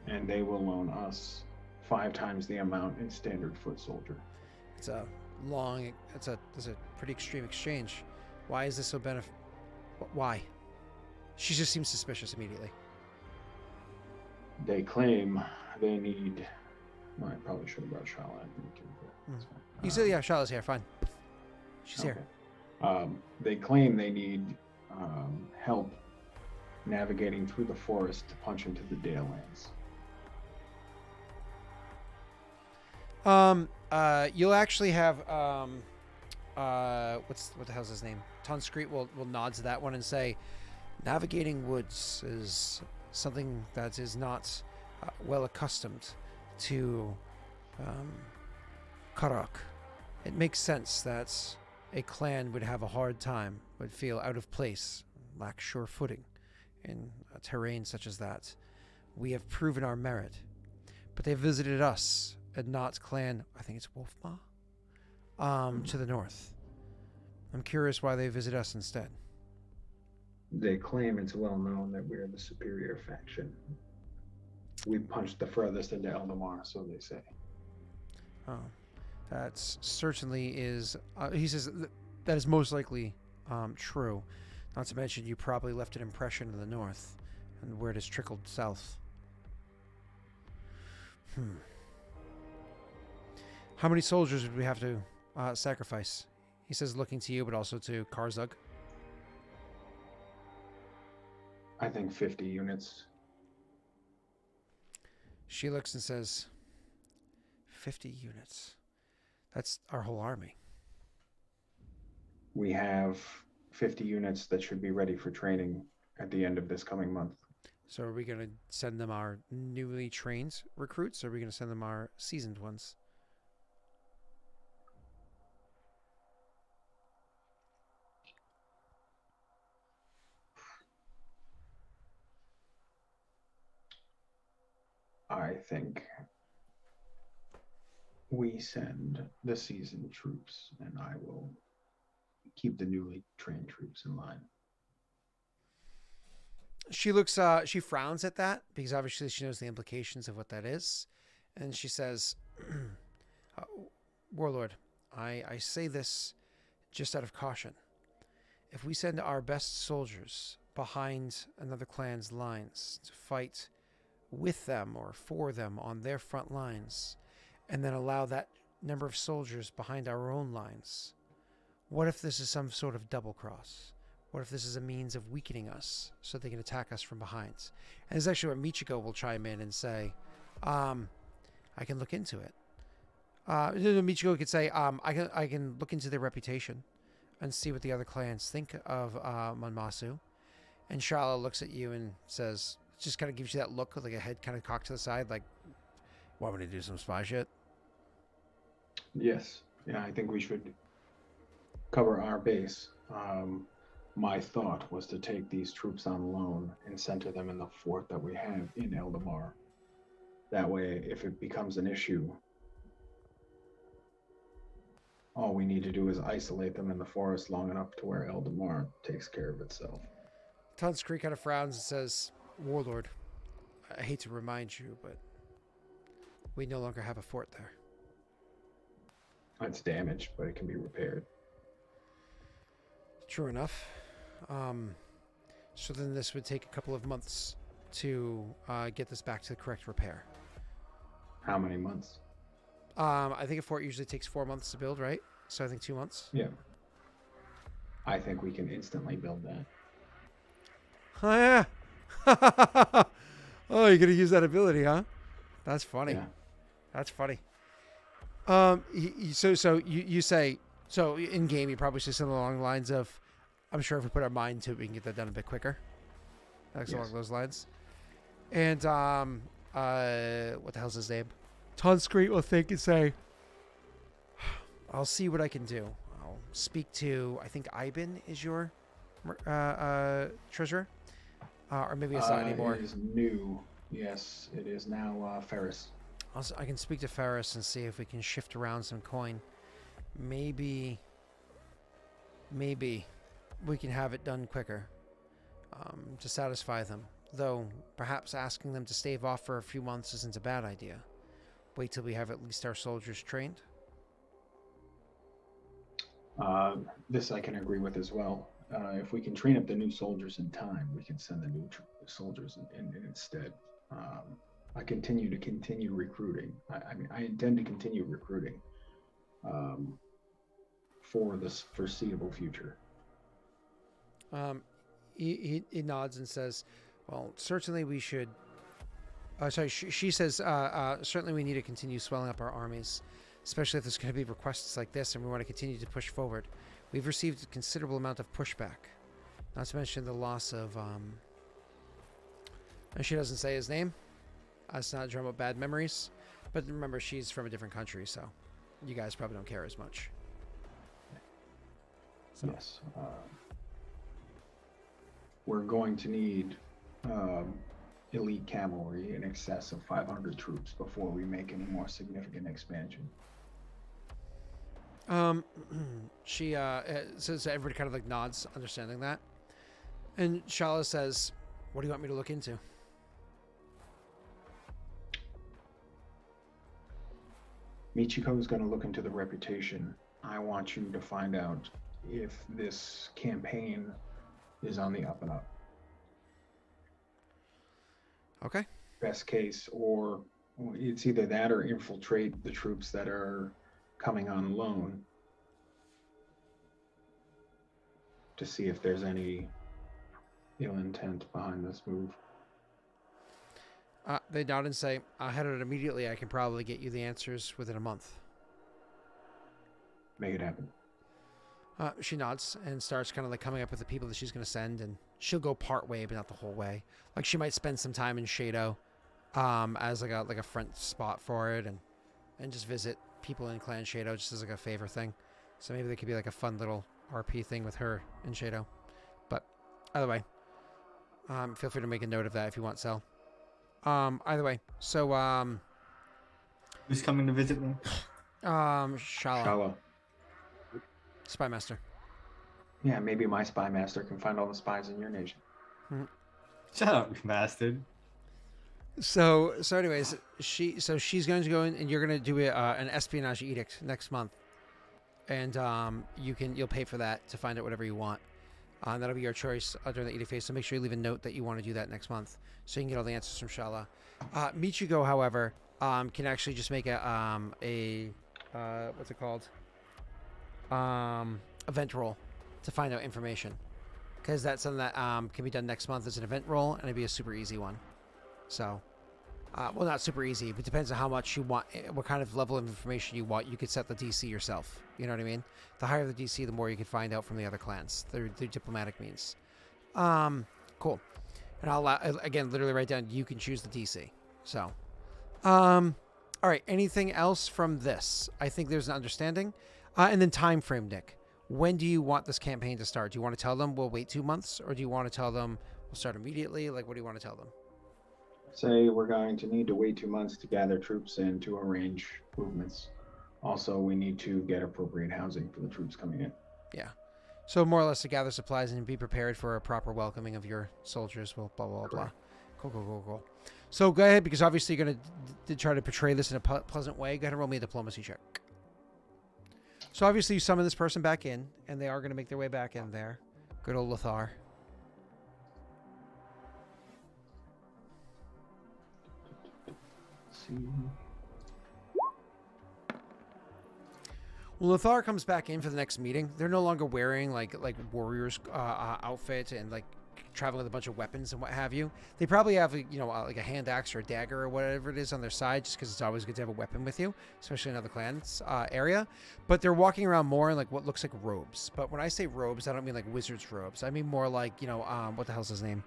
B: and they will loan us 5 times the amount in standard foot soldier.
A: It's a pretty extreme exchange. Why is this so Why? She just seems suspicious immediately.
B: They claim they need. Well, I probably should have brought Charlotte.
A: You said, yeah, Charlotte's here. Fine. She's here.
B: They claim they need help navigating through the forest to punch into the Dalelands.
A: You'll actually have what the hell's his name? Tonscreet will nod to that one and say, navigating woods is something that is not well accustomed to Karak. It makes sense that a clan would have a hard time, would feel out of place, lack sure footing in a terrain such as that. We have proven our merit, but they visited us and not clan, I think it's Wolfma, to the north. I'm curious why they visit us instead.
B: They claim it's well known that we're the superior faction. We punched the furthest into Eldamar, so they say.
A: Oh, that certainly is. He says that is most likely true. Not to mention, you probably left an impression in the north, and where it has trickled south. How many soldiers would we have to sacrifice? He says, looking to you, but also to Karzug.
B: I think 50 units.
A: She looks and says, 50 units. That's our whole army.
B: We have 50 units that should be ready for training at the end of this coming month.
A: So are we going to send them our newly trained recruits, or are we going to send them our seasoned ones?
B: I think we send the seasoned troops, and I will keep the newly trained troops in line.
A: She looks, she frowns at that because obviously she knows the implications of what that is. And she says, Warlord, I say this just out of caution. If we send our best soldiers behind another clan's lines to fight with them or for them on their front lines, and then allow that number of soldiers behind our own lines, what if this is some sort of double cross? What if this is a means of weakening us so they can attack us from behind? And it's actually where Michiko will chime in and say, I can look into it. Michiko could say, I can look into their reputation and see what the other clans think of Monmasu. And Charlotte looks at you and says, just kind of gives you that look with like a head kind of cocked to the side, like, want me to do some spy shit?
B: Yes. Yeah, I think we should cover our base. My thought was to take these troops on loan and center them in the fort that we have in Eldamar. That way, if it becomes an issue, all we need to do is isolate them in the forest long enough to where Eldamar takes care of itself.
A: Tonscreet kind of frowns and says, Warlord, I hate to remind you, but we no longer have a fort there.
B: It's damaged, but it can be repaired.
A: True enough. So then this would take a couple of months to get this back to the correct repair.
B: How many months?
A: I think a fort usually takes 4 months to build, right? So I think 2 months.
B: Yeah. I think we can instantly build that.
A: Oh, yeah. Oh, you're gonna use that ability, huh? That's funny.
B: Yeah.
A: That's funny. So you say so in game you probably say something along the lines of, I'm sure if we put our mind to it, we can get that done a bit quicker. That's along those lines. And what the hell's his name? Tonscrete will think and say, I'll see what I can do. I'll speak to, I think Iben is your treasurer, or maybe it's not anymore.
B: It is new. Yes, it is now Ferris.
A: I can speak to Ferris and see if we can shift around some coin. Maybe we can have it done quicker to satisfy them. Though perhaps asking them to stave off for a few months isn't a bad idea. Wait till we have at least our soldiers trained.
B: This I can agree with as well. If we can train up the new soldiers in time, we can send the new soldiers in instead. I continue recruiting. I intend to continue recruiting for this foreseeable future.
A: He nods and says, well, certainly we should... she says, certainly we need to continue swelling up our armies, especially if there's going to be requests like this and we want to continue to push forward. We've received a considerable amount of pushback, not to mention the loss of... and she doesn't say his name. Let's not drum up bad memories. But remember, she's from a different country, so you guys probably don't care as much. So.
B: Yes. We're going to need elite cavalry in excess of 500 troops before we make any more significant expansion.
A: She says everybody kind of like nods, understanding that. And Shala says, what do you want me to look into?
B: Michiko is going to look into the reputation. I want you to find out if this campaign is on the up and up.
A: Okay.
B: Best case, or it's either that or infiltrate the troops that are coming on loan to see if there's any ill intent behind this move.
A: They nod and say, I'll head it immediately. I can probably get you the answers within a month.
B: Make it happen.
A: She nods and starts kind of like coming up with the people that she's going to send, and she'll go part way, but not the whole way. Like she might spend some time in Shado as like a front spot for it, and just visit people in Clan Shado just as like a favor thing. So maybe there could be like a fun little RP thing with her in Shado. But either way, feel free to make a note of that if you want, Sel. Either way, so
C: Who's coming to visit me?
A: Shala. Spy Master.
B: Yeah, maybe my spy master can find all the spies in your nation.
C: Shut up, you bastard.
A: So anyways, she's going to go in, and you're going to do an espionage edict next month, and you'll pay for that to find out whatever you want. That'll be your choice during the edict phase. So make sure you leave a note that you want to do that next month, so you can get all the answers from Shala. Michigo, however, can actually just make a what's it called? Event roll to find out information, because that's something that can be done next month as an event roll, and it'd be a super easy one. So, well, not super easy, but it depends on how much you want, what kind of level of information you want. You could set the DC yourself. You know what I mean? The higher the DC, the more you can find out from the other clans through diplomatic means. Cool. And I'll again literally write down you can choose the DC. So, all right. Anything else from this? I think there's an understanding. And then time frame, Nick. When do you want this campaign to start? Do you want to tell them we'll wait 2 months, or do you want to tell them we'll start immediately? Like, what do you want to tell them?
B: Say we're going to need to wait 2 months to gather troops and to arrange movements. Also, we need to get appropriate housing for the troops coming in.
A: Yeah. So more or less to gather supplies and be prepared for a proper welcoming of your soldiers. Well, blah, blah, blah. Cool. So go ahead, because obviously you're going to try to portray this in a pleasant way. Go ahead and roll me a diplomacy check. So obviously you summon this person back in, and they are going to make their way back in there. Good old Lothar. When Lothar comes back in for the next meeting, they're no longer wearing like warriors outfit and like traveling with a bunch of weapons and what have you. They probably have like a hand axe or a dagger or whatever it is on their side, just because it's always good to have a weapon with you, especially in other clans area. But they're walking around more in like what looks like robes. But when I say robes, I don't mean like wizard's robes. I mean more like what the hell's his name?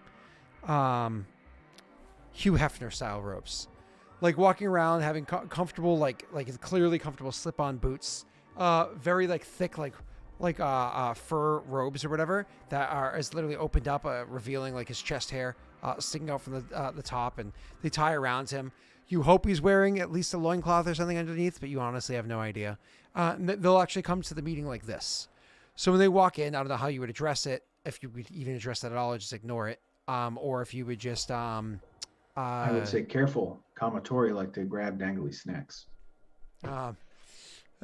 A: Hugh Hefner style robes. Like walking around having comfortable like clearly comfortable slip-on boots, very like thick like fur robes or whatever that is literally opened up, revealing like his chest hair sticking out from the top, and they tie around him. You hope he's wearing at least a loincloth or something underneath, but you honestly have no idea. They'll actually come to the meeting like this. So when they walk in, I don't know how you would address it, if you would even address it at all, or just ignore it, or if you would just
B: I would say careful. Kamatori like to grab dangly snacks.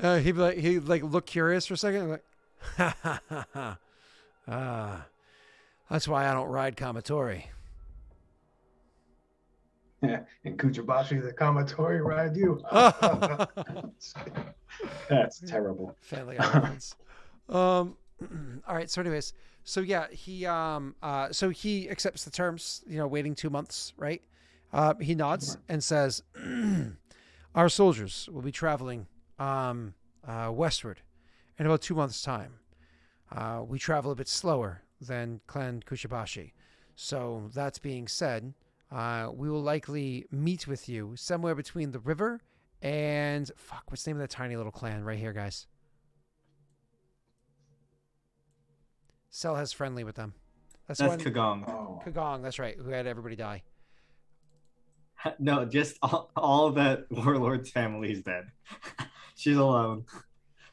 A: He'd look curious for a second, like, ha ha ha ha. That's why I don't ride Kamatori.
B: Yeah, and Kuchibashi the Kamatori ride you. That's terrible.
A: Family Guy reference. All right. So, anyways, so yeah, he accepts the terms. Waiting 2 months, right? He nods and says, "Our soldiers will be traveling westward in about 2 months' time. We travel a bit slower than Clan Kushibashi. So that being said, we will likely meet with you somewhere between the river and what's the name of that tiny little clan right here, guys? Cell has friendly with them.
C: That's Kagong.
B: Oh.
A: Kagong, that's right, who had everybody die.
C: No, just all that warlord's family is dead. She's alone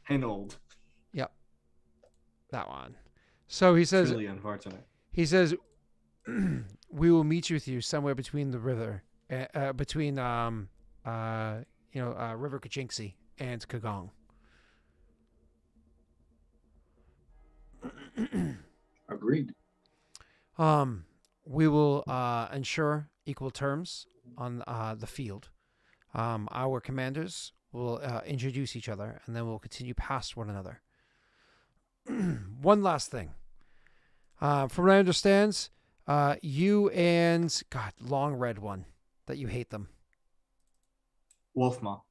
C: and old.
A: Yep, that one. So he says,
C: really unfortunate.
A: He says, we will meet with you somewhere between the river, between River Kajinksi and Kagong.
B: Agreed.
A: We will ensure equal terms on the field. Our commanders will introduce each other, and then we'll continue past one another. One last thing. From what I understand, you and long red one that you hate them.
C: Wolfmaw.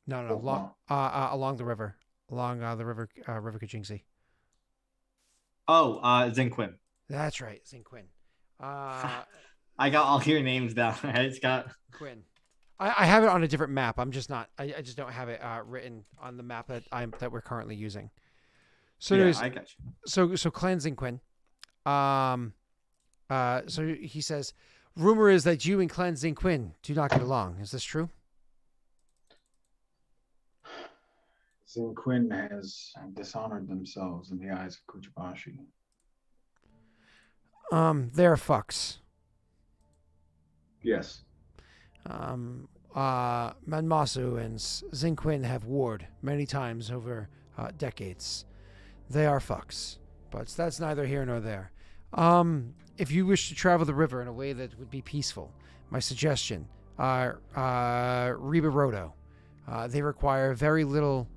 A: No, along the river, River Kajinksi.
C: Oh, Zinquin.
A: That's right, Zinquin.
C: I got all your names down. It's got
A: Quinn. I have it on a different map. I'm just not. I just don't have it written on the map that we're currently using. So
C: yeah, I got you.
A: So Clan Zinquin. So he says, rumor is that you and Clan Zinquin do not get along. Is this true?
B: Zinquin has dishonored themselves in the eyes of Kuchibashi.
A: They're fucks.
B: Yes.
A: Manmasu and Zinquin have warred many times over decades. They are fucks, but that's neither here nor there. If you wish to travel the river in a way that would be peaceful, my suggestion, Riba Rodo. They require very little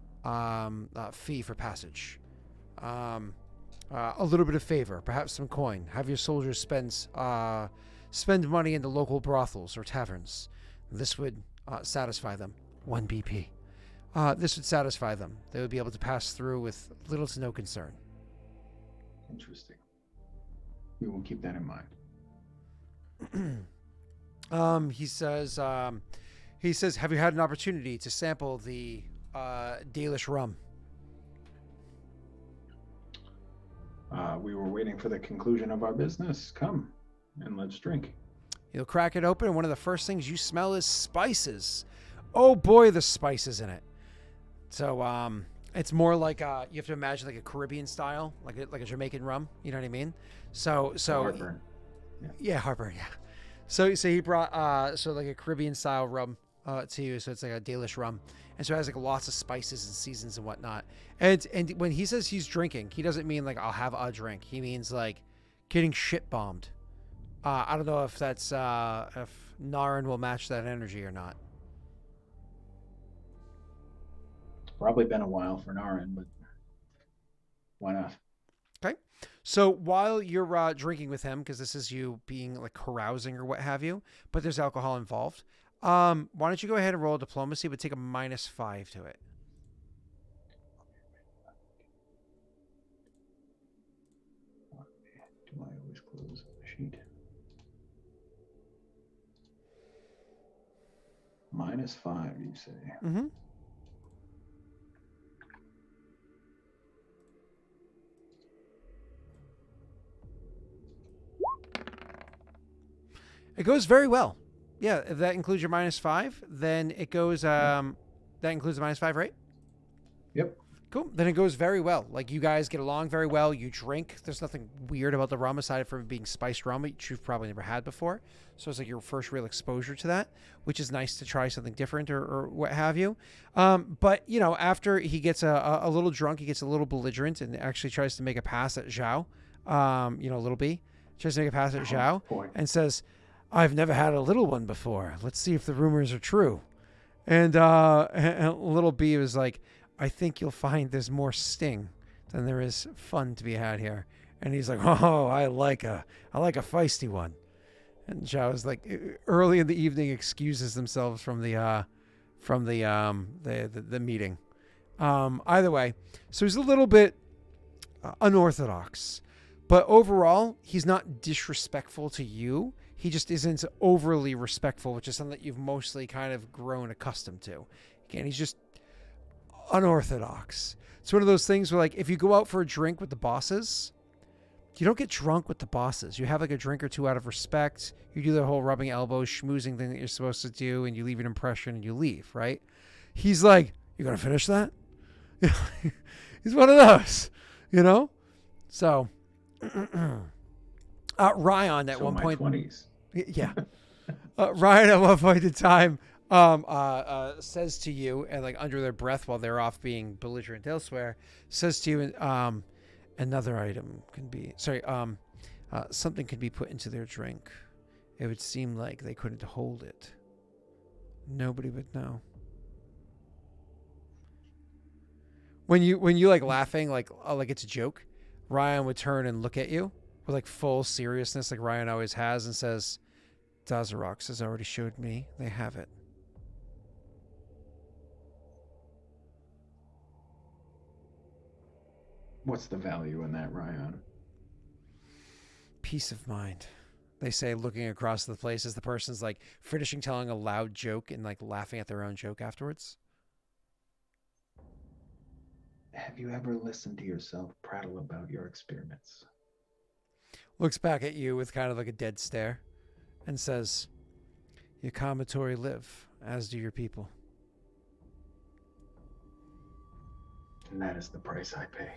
A: fee for passage. A little bit of favor, perhaps some coin. Have your soldiers spend money in the local brothels or taverns. This would satisfy them. 1 BP. This would satisfy them. They would be able to pass through with little to no concern.
B: Interesting. We will keep that in
A: mind. He says, have you had an opportunity to sample the Daelish rum?
B: We were waiting for the conclusion of our business. Come and let's drink.
A: You'll crack it open, and one of the first things you smell is spices. Oh boy, the spices in it. So it's more like you have to imagine like a Caribbean style, like a Jamaican rum. You know what I mean? So
B: Heartburn.
A: Yeah, heartburn. Yeah. So he brought like a Caribbean style rum to you. So it's like a Daelish rum, and so it has like lots of spices and seasons and whatnot. And when he says he's drinking, he doesn't mean like I'll have a drink. He means like getting shit bombed. I don't know if that's if Naren will match that energy or not.
B: Probably been a while for Narin, but why not?
A: Okay. So while you're drinking with him, because this is you being like carousing or what have you, but there's alcohol involved. Why don't you go ahead and roll diplomacy, but take a -5 to it.
B: Do I always close the sheet? -5, you say?
A: Mm-hmm. It goes very well. Yeah, if that includes your -5, then it goes. That includes the -5, right?
B: Yep.
A: Cool. Then it goes very well. Like you guys get along very well. You drink. There's nothing weird about the rum aside from being spiced rum, which you've probably never had before. So it's like your first real exposure to that, which is nice to try something different or what have you. But you know, after he gets a little drunk, he gets a little belligerent and actually tries to make a pass at Zhao. You know, little B tries to make a pass at Zhao and says, "I've never had a little one before. Let's see if the rumors are true." And little B was like, "I think you'll find there's more sting than there is fun to be had here." And he's like, "Oh, I like a feisty one." And Zhao is like, early in the evening, excuses themselves from the meeting. Either way, so he's a little bit unorthodox, but overall, he's not disrespectful to you. He just isn't overly respectful, which is something that you've mostly kind of grown accustomed to. Again, he's just unorthodox. It's one of those things where, like, if you go out for a drink with the bosses, you don't get drunk with the bosses. You have like a drink or two out of respect. You do the whole rubbing elbows, schmoozing thing that you're supposed to do, and you leave an impression and you leave, right? He's like, "You gonna finish that?" He's one of those, you know? So, Ryan at one
B: my
A: point,
B: 20s.
A: yeah. Ryan at one point in time says to you, and like under their breath while they're off being belligerent elsewhere, says to you, another item can be, something can be put into their drink. It would seem like they couldn't hold it. Nobody would know. When you like laughing, like it's a joke, Ryan would turn and look at you with like full seriousness, like Ryan always has, and says, "Daelric has already showed me they have it."
B: What's the value in that, Ryan?
A: Peace of mind, they say, looking across the place as the person's like finishing telling a loud joke and like laughing at their own joke afterwards.
B: Have you ever listened to yourself prattle about your experiments?
A: Looks back at you with kind of like a dead stare and says, "Your commatory live, as do your people."
B: And that is the price I pay.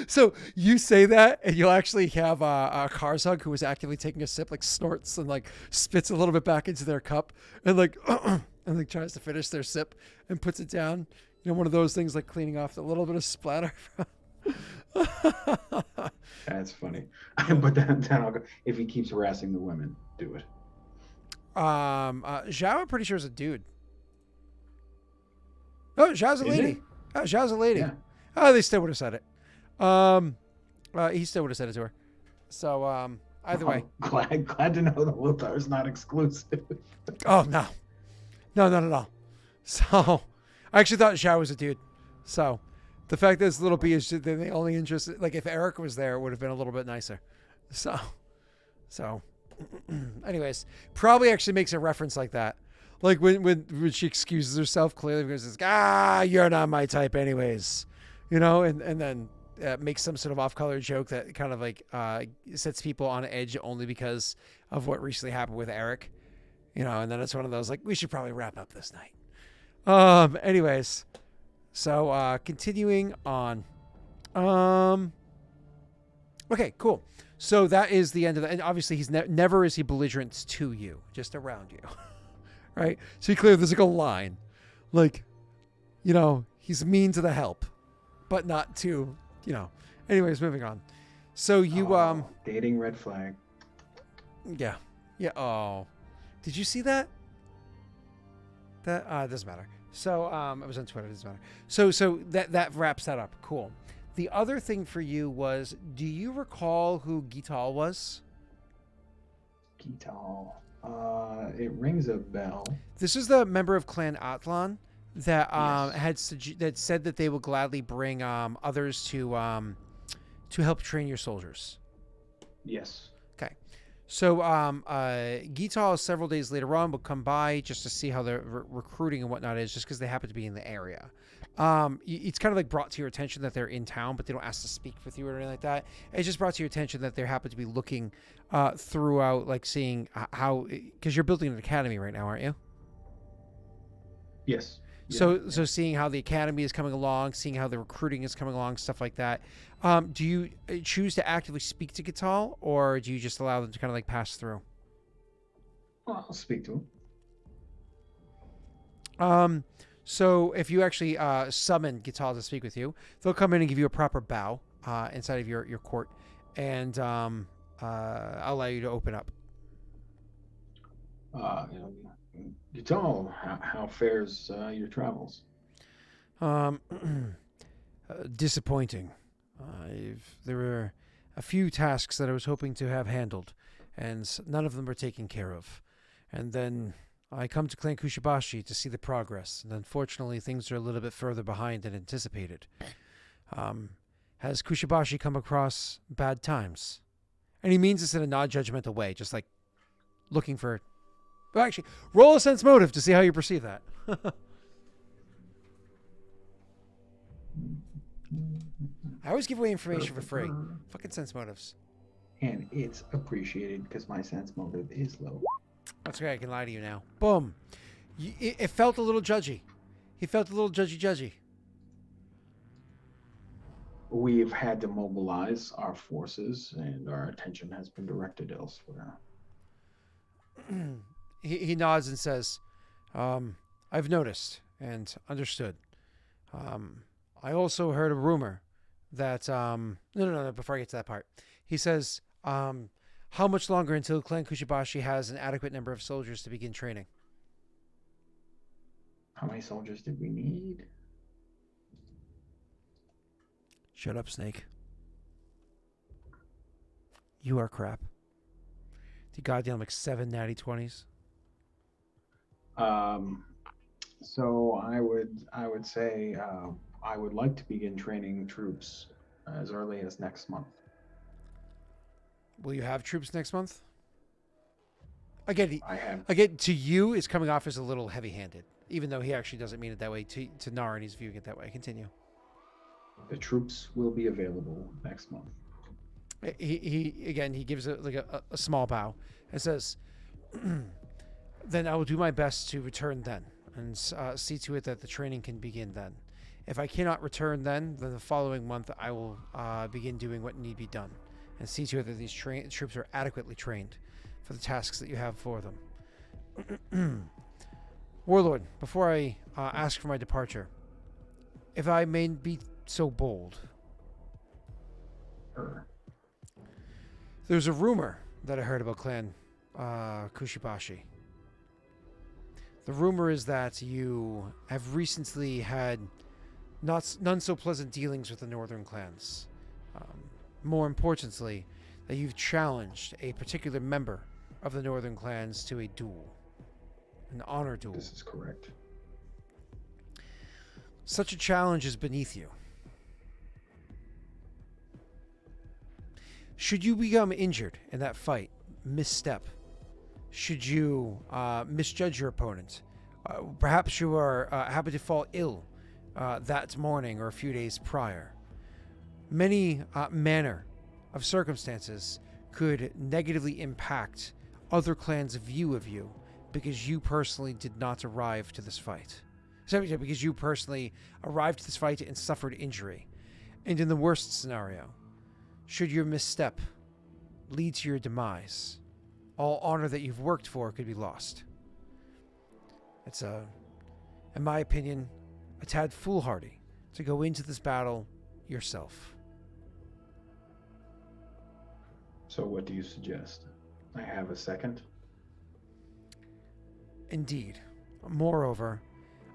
A: So you say that, and you'll actually have a Karzug who is actively taking a sip, like snorts and like spits a little bit back into their cup, and like and like tries to finish their sip and puts it down. You know, one of those things like cleaning off a little bit of splatter.
B: That's funny. But then I'll go, if he keeps harassing the women, do it.
A: Zhao, I'm pretty sure is a dude. Oh, Zhao's a
B: Is
A: lady.
B: it?
A: Oh, Zhao's a lady.
B: Yeah.
A: Oh, they still would have said it. He still would have said it to her. So, either way.
B: Glad to know that Lothar is not exclusive.
A: Oh, no. No, not at all. So, I actually thought Zhao was a dude. So, the fact that this little B is the only interest, like if Eric was there, it would have been a little bit nicer. So, anyways, probably actually makes a reference like that. Like when she excuses herself clearly because it's like, "You're not my type anyways," you know, and then makes some sort of off-color joke that kind of like sets people on edge only because of what recently happened with Eric, you know, and then it's one of those like, we should probably wrap up this night. Anyways, so continuing on. Okay, cool. So that is the end of that. And obviously he's never is he belligerent to you, just around you. Right? So you clearly there's like a line. Like, you know, he's mean to the help, but not to, you know. Anyways, moving on. So you
B: dating red flag.
A: Yeah. Yeah. Oh. Did you see that? That doesn't matter. So it was on Twitter. It doesn't matter. So that wraps that up. Cool. The other thing for you was, do you recall who Gital was?
B: Gital. It rings a bell.
A: This is the member of Clan Atlan that
B: Yes.
A: that said that they will gladly bring others to help train your soldiers.
B: Yes.
A: Okay. So Gital several days later on will come by just to see how the recruiting and whatnot is, just because they happen to be in the area. It's kind of like brought to your attention that they're in town, but they don't ask to speak with you or anything like that. It's just brought to your attention that they happen to be looking throughout, like seeing how, because you're building an academy right now, aren't you?
B: Yes.
A: So seeing how the academy is coming along, seeing how the recruiting is coming along, stuff like that. Do you choose to actively speak to Gital, or do you just allow them to kind of like pass through?
B: Well, I'll speak to him.
A: So if you actually summon Gital to speak with you, they'll come in and give you a proper bow inside of your court, and I'll allow you to open up.
B: Gital, how fares your travels?
A: Disappointing. There were a few tasks that I was hoping to have handled, and none of them were taken care of. And then I come to Clan Kushibashi to see the progress, and unfortunately things are a little bit further behind than anticipated. Has Kushibashi come across bad times? And he means this in a non-judgmental way, just like looking for... Well, actually, roll a sense motive to see how you perceive that. I always give away information for free. Fucking sense motives.
B: And it's appreciated because my sense motive is low.
A: That's okay, I can lie to you now. Boom. It felt a little judgy. He felt a little judgy.
B: We've had to mobilize our forces, and our attention has been directed elsewhere.
A: He nods and says, I've noticed and understood. I also heard a rumor that... No, before I get to that part. He says, how much longer until Clan Kushibashi has an adequate number of soldiers to begin training?
B: How many soldiers did we need?
A: Shut up, Snake. You are crap. The goddamn like 7 natty 20s.
B: So I would say I would like to begin training troops as early as next month.
A: Will you have troops next month? Again,
B: I have.
A: Again, to you, it's coming off as a little heavy-handed, even though he actually doesn't mean it that way. To Naran, he's viewing it that way. Continue.
B: The troops will be available next month.
A: He gives a small bow and says, then I will do my best to return then and see to it that the training can begin then. If I cannot return then the following month I will begin doing what need be done and see to it that these troops are adequately trained for the tasks that you have for them. Warlord, before I ask for my departure, if I may be so bold, there's a rumor that I heard about Clan Kushibashi. The rumor is that you have recently had none so pleasant dealings with the northern clans. More importantly, that you've challenged a particular member of the northern clans to a duel, an honor duel.
B: This is correct.
A: Such a challenge is beneath you. Should you become injured in that fight, misstep, should you misjudge your opponent, perhaps you are happen to fall ill that morning or a few days prior, many manner of circumstances could negatively impact other clans' view of you because you personally did not arrive to this fight. So because you personally arrived to this fight and suffered injury. And in the worst scenario, should your misstep lead to your demise, all honor that you've worked for could be lost. It's in my opinion, a tad foolhardy to go into this battle yourself.
B: So what do you suggest? I have a second?
A: Indeed. Moreover,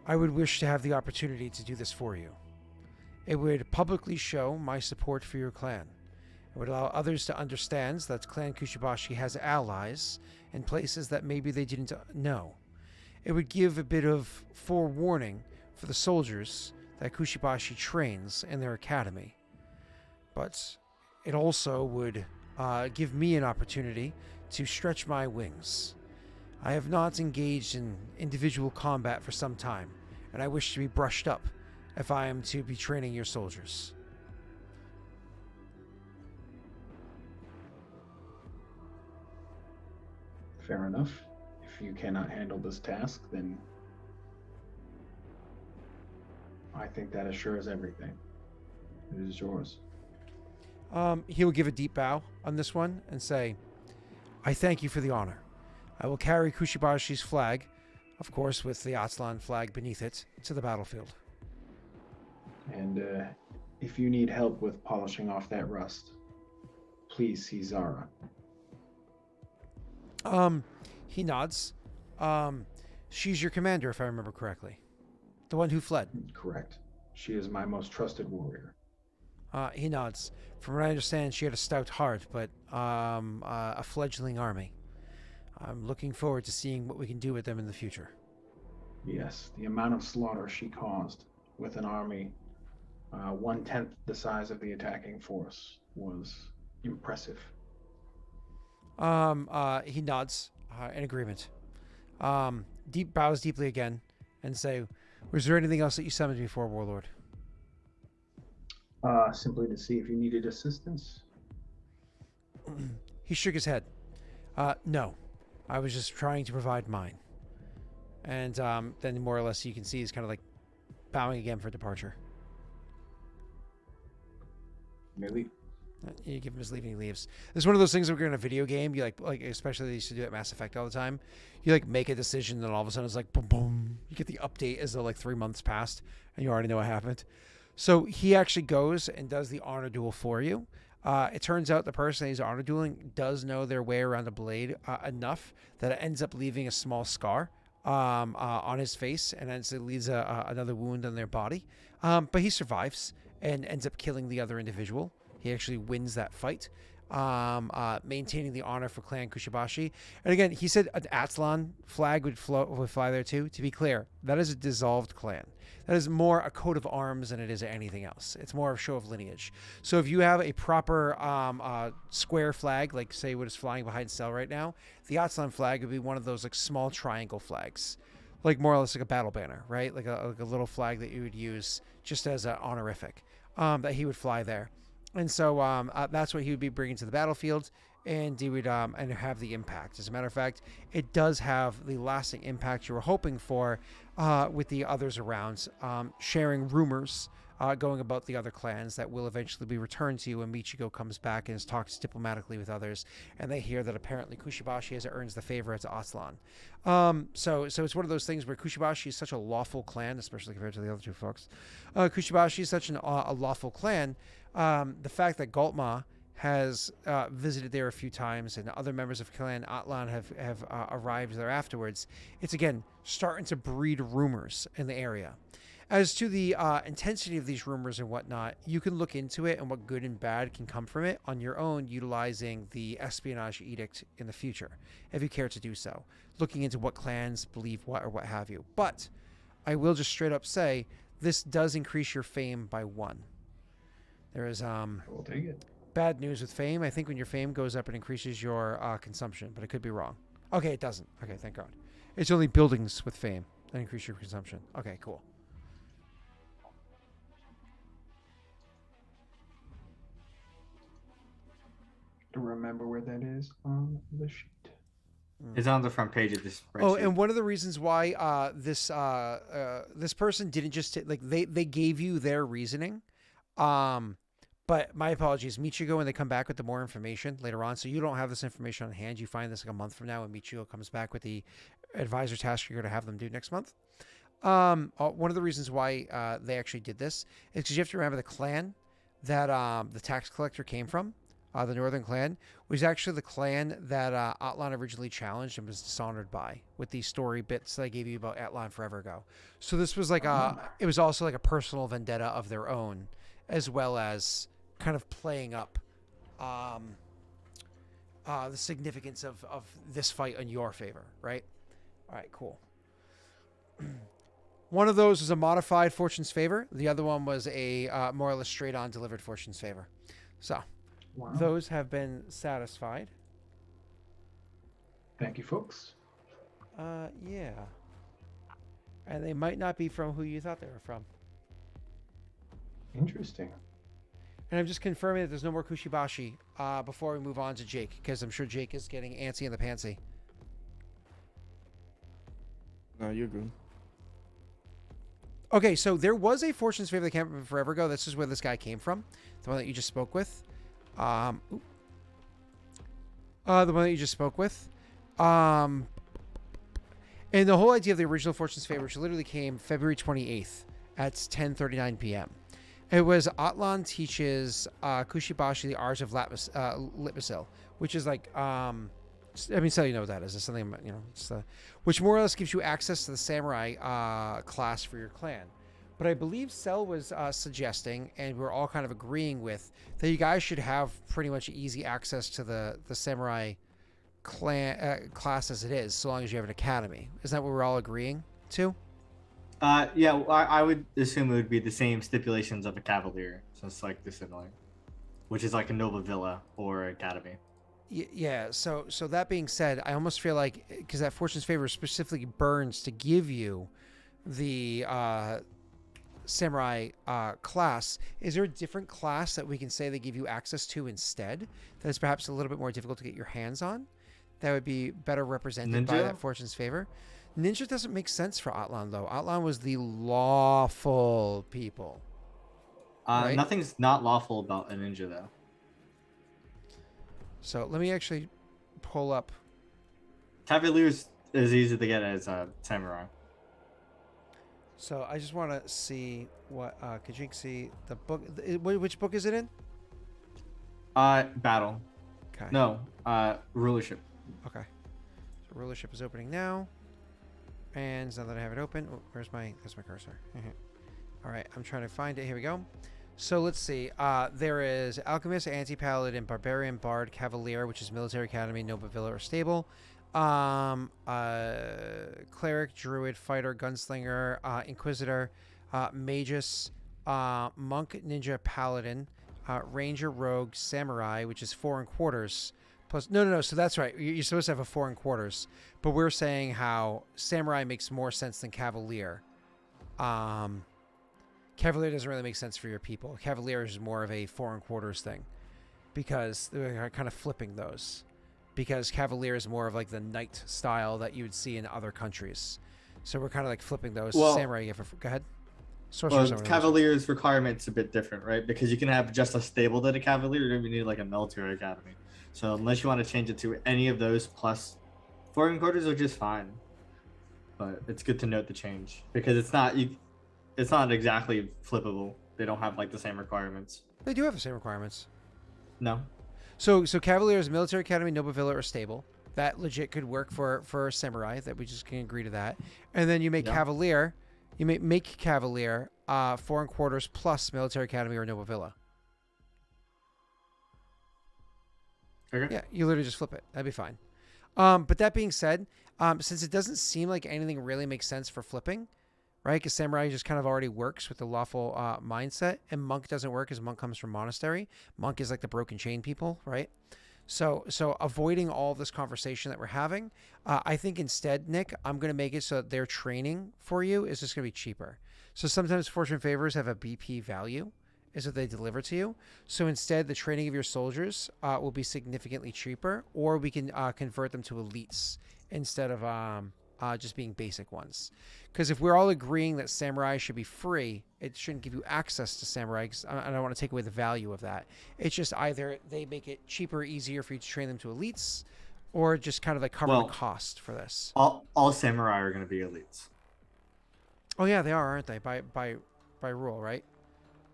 A: I would wish to have the opportunity to do this for you. It would publicly show my support for your clan. It would allow others to understand that Clan Kushibashi has allies in places that maybe they didn't know. It would give a bit of forewarning for the soldiers that Kushibashi trains in their academy. But it also would give me an opportunity to stretch my wings. I have not engaged in individual combat for some time, and I wish to be brushed up if I am to be training your soldiers.
B: Fair enough. If you cannot handle this task, then I think that assures everything. It is yours.
A: He will give a deep bow on this one and say, I thank you for the honor. I will carry Kushibashi's flag, of course with the Atlan flag beneath it, to the battlefield.
B: And if you need help with polishing off that rust, please see Zara.
A: He nods. She's your commander, if I remember correctly. The one who fled.
B: Correct. She is my most trusted warrior.
A: He nods. From what I understand, she had a stout heart, but a fledgling army. I'm looking forward to seeing what we can do with them in the future.
B: Yes, the amount of slaughter she caused with an army 1/10 the size of the attacking force was impressive.
A: He nods in agreement. Bows deeply again and say, was there anything else that you summoned me for, Warlord?
B: Simply to see if you needed assistance.
A: He shook his head. No. I was just trying to provide mine. And then more or less you can see he's kind of like bowing again for departure.
B: Maybe.
A: You give him his leave and he leaves. It's one of those things that we're in a video game. You like especially they used to do it at Mass Effect all the time. You like make a decision, and then all of a sudden it's like boom, boom. You get the update as though like 3 months passed, and you already know what happened. So he actually goes and does the honor duel for you. It turns out the person that he's honor dueling does know their way around a blade enough that it ends up leaving a small scar on his face, and then it leaves another wound on their body. But he survives and ends up killing the other individual. He actually wins that fight, maintaining the honor for Clan Kushibashi. And again, he said an Atlan flag would fly there too. To be clear, that is a dissolved clan. That is more a coat of arms than it is anything else. It's more of a show of lineage. So if you have a proper square flag, like say what is flying behind Cell right now, the Atlan flag would be one of those like small triangle flags, like more or less like a battle banner, right? Like a little flag that you would use just as an honorific that he would fly there. And so that's what he would be bringing to the battlefield, and he would and have the impact. As a matter of fact, it does have the lasting impact you were hoping for with the others around, sharing rumors going about the other clans that will eventually be returned to you when Michiko comes back and has talked diplomatically with others, and they hear that apparently Kushibashi has earns the favor at Aslan. So it's one of those things where Kushibashi is such a lawful clan, especially compared to the other two folks. Kushibashi is such a lawful clan. The fact that Galtma has visited there a few times and other members of Clan Atlan have arrived there afterwards, it's again starting to breed rumors in the area. As to the intensity of these rumors and whatnot, you can look into it and what good and bad can come from it on your own, utilizing the espionage edict in the future, if you care to do so. Looking into what clans believe what or what have you. But I will just straight up say, this does increase your fame by 1. There is
B: We'll take it.
A: bad news with fame. I think when your fame goes up, it increases your consumption, but I could be wrong. Okay, it doesn't. Okay, thank God. It's only buildings with fame that increase your consumption. Okay, cool.
B: To remember where that is on the sheet.
C: It's on the front page of this spreadsheet.
A: Oh, and one of the reasons why this person didn't just like they gave you their reasoning, but my apologies, Michiko, when they come back with the more information later on, so you don't have this information on hand. You find this like a month from now when Michiko comes back with the advisor task you're going to have them do next month. One of the reasons why they actually did this is because you have to remember the clan that the tax collector came from the Northern Clan, was actually the clan that Atlan originally challenged and was dishonored by, with the story bits that I gave you about Atlan forever ago. So this was like it was also like a personal vendetta of their own, as well as kind of playing up the significance of this fight in your favor, right? All right, cool. One of those was a modified Fortune's Favor. The other one was a more or less straight-on delivered Fortune's Favor. So
B: Wow.
A: those have been satisfied.
B: Thank you, folks.
A: Yeah. And they might not be from who you thought they were from.
B: Interesting.
A: And I'm just confirming that there's no more Kushibashi before we move on to Jake, because I'm sure Jake is getting antsy in the pantsy.
D: No, you're good.
A: Okay, so there was a Fortune's Favor that came from forever ago. This is where this guy came from. The one that you just spoke with. The one that you just spoke with. And the whole idea of the original Fortune's Favor, which literally came February 28th at 10:39 p.m. It was Atlan teaches Kushibashi the art of Litmasil, which is like, I mean, so you know what that is. It's something, you know, it's which more or less gives you access to the samurai class for your clan. But I believe Cell was suggesting, and we're all kind of agreeing with, that you guys should have pretty much easy access to the samurai clan class as it is, so long as you have an academy. Isn't that what we're all agreeing to?
C: Yeah, I would assume it would be the same stipulations of a cavalier, so it's like dissimilar, which is like a noble villa or academy.
A: Yeah. So that being said, I almost feel like, because that Fortune's Favor specifically burns to give you the samurai class, is there a different class that we can say they give you access to instead that is perhaps a little bit more difficult to get your hands on, that would be better represented by that Fortune's Favor? Ninja doesn't make sense for Atlan, though. Atlan was the lawful people. Right?
C: Nothing's not lawful about a ninja, though.
A: So let me actually pull up.
C: Cavaliers is easy to get as a samurai.
A: So I just want to see what Kajinksi, the book. Which book is it in?
C: Battle.
A: Okay.
C: No, rulership.
A: Okay. So rulership is opening now. And now that I have it open, there's my cursor. All right, I'm trying to find it. Here we go. So let's see. There is Alchemist, Anti-Paladin, Barbarian, Bard, Cavalier, which is Military Academy, Noble Villa, or Stable. Cleric, Druid, Fighter, Gunslinger, Inquisitor, Magus, Monk, Ninja, Paladin, Ranger, Rogue, Samurai, which is 4 1/4. Plus, no. So that's right. You're supposed to have a 4 1/4, but we're saying how Samurai makes more sense than Cavalier. Cavalier doesn't really make sense for your people. Cavalier is more of a 4 1/4 thing, because they're kind of flipping those. Because Cavalier is more of like the knight style that you would see in other countries. So we're kind of like flipping those.
C: Well,
A: Samurai, go ahead.
C: Cavalier's requirement's a bit different, right? Because you can have just a stable that a Cavalier, you don't even need like a military academy. So unless you want to change it to any of those plus 4 1/4 are just fine. But it's good to note the change because it's not exactly flippable. They don't have like the same requirements.
A: They do have the same requirements.
C: No.
A: So Cavalier is Military Academy, Noble Villa, or Stable. That legit could work for Samurai. That we just can agree to that. And then you make Cavalier. You make Cavalier 4 1/4 plus Military Academy or Noble Villa.
C: Okay.
A: Yeah, you literally just flip it. That'd be fine. But that being said, since it doesn't seem like anything really makes sense for flipping, right? Because Samurai just kind of already works with the lawful mindset, and Monk doesn't work because Monk comes from Monastery. Monk is like the broken chain people, right? So avoiding all this conversation that we're having, I think instead, Nick, I'm going to make it so that their training for you is just going to be cheaper. So sometimes Fortune Favors have a BP value, is what they deliver to you. So instead, the training of your soldiers will be significantly cheaper, or we can convert them to elites instead of just being basic ones. Because if we're all agreeing that Samurai should be free, it shouldn't give you access to Samurai. Cause I don't want to take away the value of that. It's just either they make it cheaper, easier for you to train them to elites, or just kind of like cover the cost for this.
C: All Samurai are going to be elites.
A: Oh yeah, they are, aren't they? By rule, right?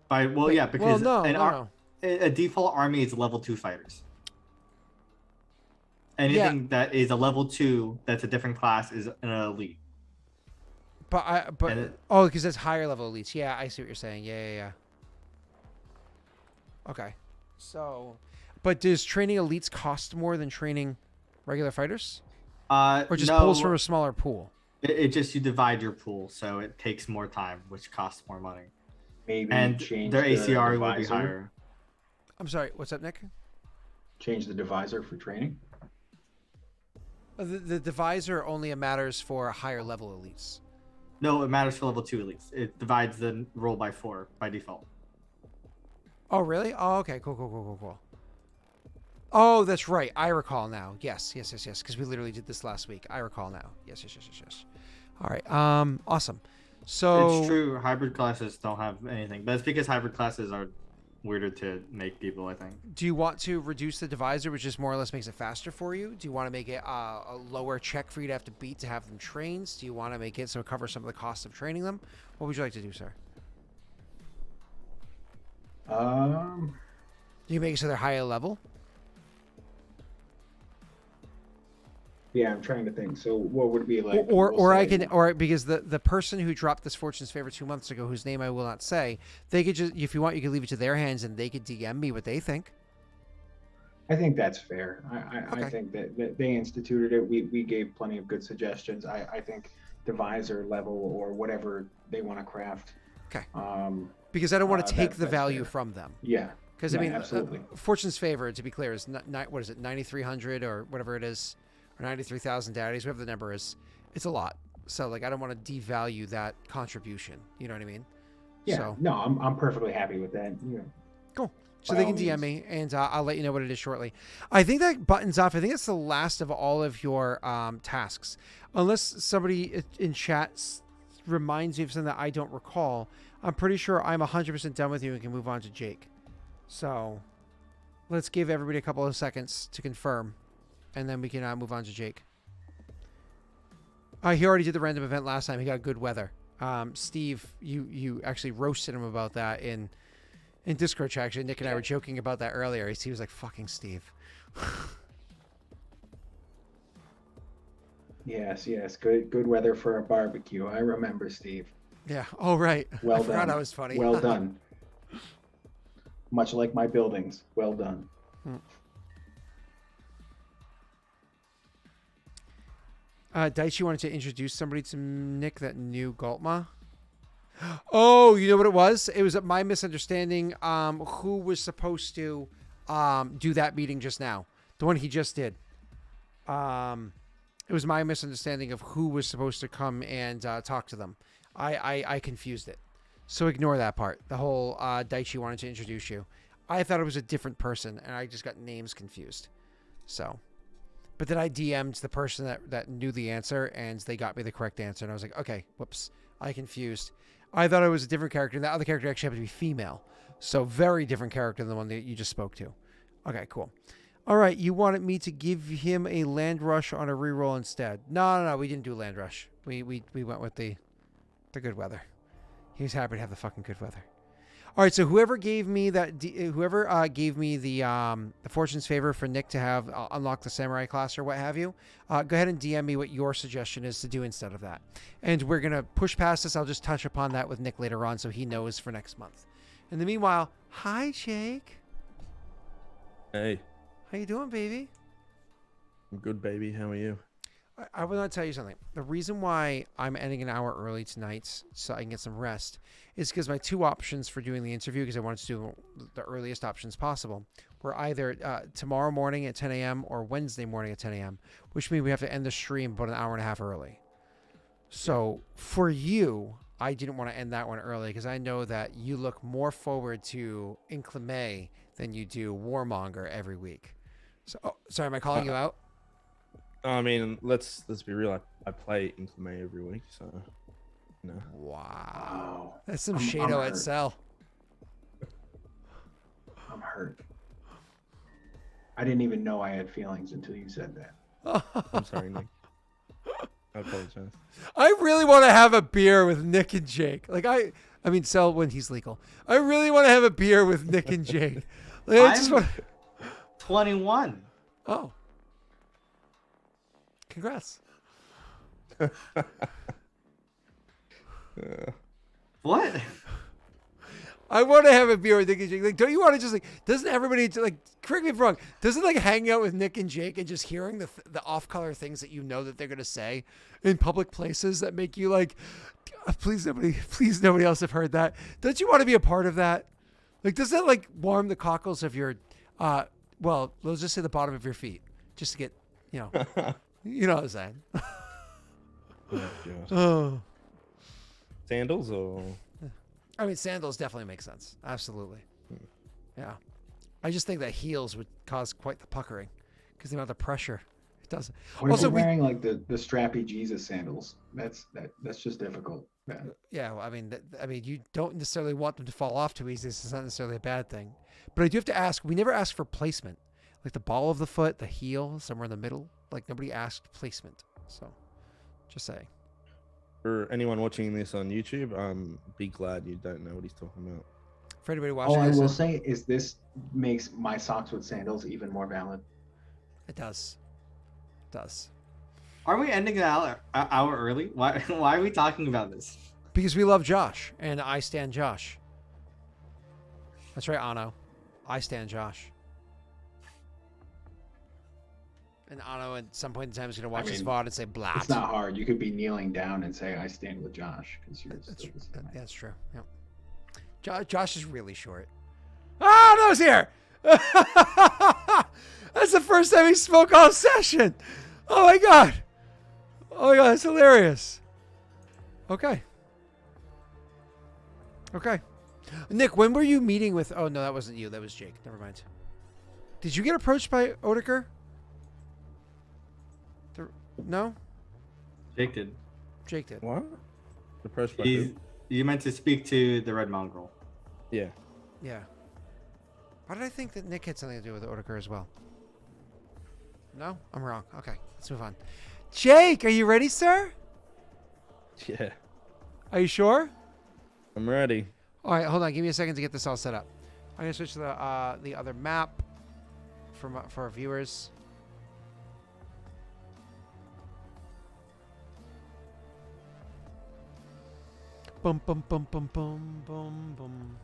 C: Because
A: no.
C: a default army is level 2 fighters. Anything that is a level 2 that's a different class is an elite.
A: Because that's higher level elites. Yeah, I see what you're saying. Yeah. Okay. So, but does training elites cost more than training regular fighters? Or just
C: no,
A: pulls from a smaller pool?
C: It just, you divide your pool, so it takes more time, which costs more money.
B: Maybe
C: And
B: change
C: their
B: the
C: ACR will be
B: divisor.
C: higher.
A: I'm sorry. What's up, Nick?
B: Change the divisor for training.
A: The divisor only matters for higher level elites.
C: No, it matters for level 2 elites. It divides the roll by 4 by default.
A: Oh, really? Oh, okay. Cool. Oh, that's right. I recall now. Yes. Because we literally did this last week. I recall now. Yes. All right. Awesome. So
C: It's true. Hybrid classes don't have anything, but it's because hybrid classes are weirder to make people, I think.
A: do you want to reduce the divisor, which just more or less makes it faster for you? Do you want to make it a lower check for you to have to beat to have them trained? Do you want to make it so it covers some of the costs of training them? What would you like to do, sir? Do you make it so they're higher level?
B: Yeah, I'm trying to think. So what would it be like?
A: Or because the person who dropped this Fortune's Favor 2 months ago, whose name I will not say, they could just, if you want, you could leave it to their hands and they could DM me what they think.
B: I think that's fair. I
A: Okay.
B: think that they instituted it. We gave plenty of good suggestions. I think divisor level or whatever they want to craft.
A: Okay. Because I don't want to take the
B: that's
A: value
B: fair.
A: from them.
B: Yeah.
A: Because
B: Yeah,
A: I mean,
B: absolutely.
A: Fortune's Favor, to be clear, is what is it, 9,300 or whatever it is, or 93,000 daddies, whatever the number is. It's a lot. So like, I don't want to devalue that contribution. You know what I mean?
B: Yeah.
A: So,
B: No, I'm perfectly happy with that. You know.
A: cool. So
B: By
A: they
B: all
A: can DM
B: means.
A: me, and I'll let you know what it is shortly. I think that buttons off. I think that's the last of all of your tasks, unless somebody in chat reminds me of something that I don't recall. I'm pretty sure I'm 100% done with you and can move on to Jake. So let's give everybody a couple of seconds to confirm, and then we can move on to Jake. He already did the random event last time. He got good weather. Steve, you actually roasted him about that in Discord chat. Actually, Nick and I were joking about that earlier. He was like, fucking Steve.
B: Yes. Good weather for a barbecue. I remember, Steve.
A: Yeah. Oh, right.
B: Well
A: I forgot
B: done.
A: that was funny.
B: Well done. Much like my buildings. Well done.
A: Daichi wanted to introduce somebody to Nick that knew Galtma. Oh, you know what it was? It was my misunderstanding. Who was supposed to do that meeting just now? The one he just did. It was my misunderstanding of who was supposed to come and talk to them. I confused it. So ignore that part. The whole Daichi wanted to introduce you. I thought it was a different person, and I just got names confused. So, but then I DM'd the person that knew the answer, and they got me the correct answer. And I was like, okay, whoops, I confused. I thought it was a different character, and that other character actually happened to be female. So very different character than the one that you just spoke to. Okay, cool. All right, you wanted me to give him a land rush on a reroll instead. No, we didn't do land rush. We went with the good weather. He was happy to have the fucking good weather. All right, so whoever gave me that, gave me the Fortune's Favor for Nick to have unlock the Samurai class or what have you, go ahead and DM me what your suggestion is to do instead of that. And we're gonna push past this. I'll just touch upon that with Nick later on, so he knows for next month. In the meanwhile, hi Jake.
D: Hey,
A: How you doing, baby?
D: I'm good, baby. How are you?
A: I will not tell you something. The reason why I'm ending an hour early tonight so I can get some rest is because my two options for doing the interview, because I wanted to do the earliest options possible, were either tomorrow morning at 10 a.m. or Wednesday morning at 10 a.m., which means we have to end the stream about an hour and a half early. So for you, I didn't want to end that one early because I know that you look more forward to Inclame than you do Warmonger every week. So, sorry, am I calling you out?
D: I mean, let's be real. I play Inclame every week, so no.
A: Wow. That's some
B: I'm
A: Shado
B: hurt.
A: at Cell.
B: I'm hurt. I didn't even know I had feelings until you said that.
D: I'm sorry, Nick. I apologize.
A: I really want to have a beer with Nick and Jake. Like I mean, sell when he's legal. I really want to have a beer with Nick and Jake. Like, I just
C: I'm
A: want.
C: 21.
A: Oh, congrats.
C: What?
A: I want to have a beer with Nick and Jake. Like, don't you want to just like? Doesn't everybody like? Correct me if I'm wrong. Doesn't like hanging out with Nick and Jake and just hearing the off-color things that you know that they're gonna say in public places that make you like, please nobody else have heard that. Don't you want to be a part of that? Like, does that like warm the cockles of your, well, let's just say the bottom of your feet, just to get, you know what I'm saying?
D: Oh, God.
A: Oh.
D: Sandals or
A: I mean, sandals definitely make sense. Absolutely. Yeah. I just think that heels would cause quite the puckering because the amount of pressure it does.
B: What
A: Also,
B: if you're wearing like the strappy Jesus sandals? That's just difficult.
A: Yeah. Well, I mean, you don't necessarily want them to fall off too easy. It's not necessarily a bad thing. But I do have to ask. We never ask for placement, like the ball of the foot, the heel, somewhere in the middle. Like nobody asked placement. So, just saying.
D: for anyone watching this on YouTube, be glad you don't know what he's talking about.
A: For anybody watching
B: All I
A: this,
B: will say is this makes my socks with sandals even more valid.
A: it does. It does.
C: Are we ending an hour early? Why are we talking about this?
A: Because we love Josh, and I stand Josh. That's right, Ano. I stand Josh. And Ano at some point in time is going to watch this VOD and say, blah.
B: It's not hard. You could be kneeling down and say, I stand with Josh.
A: That's true. Yep. Josh is really short. Oh, no, he's here. That's the first time he spoke all session. Oh, my God. Oh, my God. That's hilarious. Okay. Nick, when were you meeting with... Oh, no, that wasn't you. That was Jake. Never mind. Did you get approached by Odeker? No?
C: Jake did.
A: Jake did.
D: What? The press button.
C: You meant to speak to the Red Mongrel.
D: Yeah.
A: Yeah. Why did I think that Nick had something to do with Odeker as well? No? I'm wrong. Okay, let's move on. Jake, are you ready, sir?
D: Yeah.
A: Are you sure?
D: I'm ready.
A: All right, hold on. Give me a second to get this all set up. I'm going to switch to the other map for our viewers. Bum, bum, bum, bum, bum, bum, bum.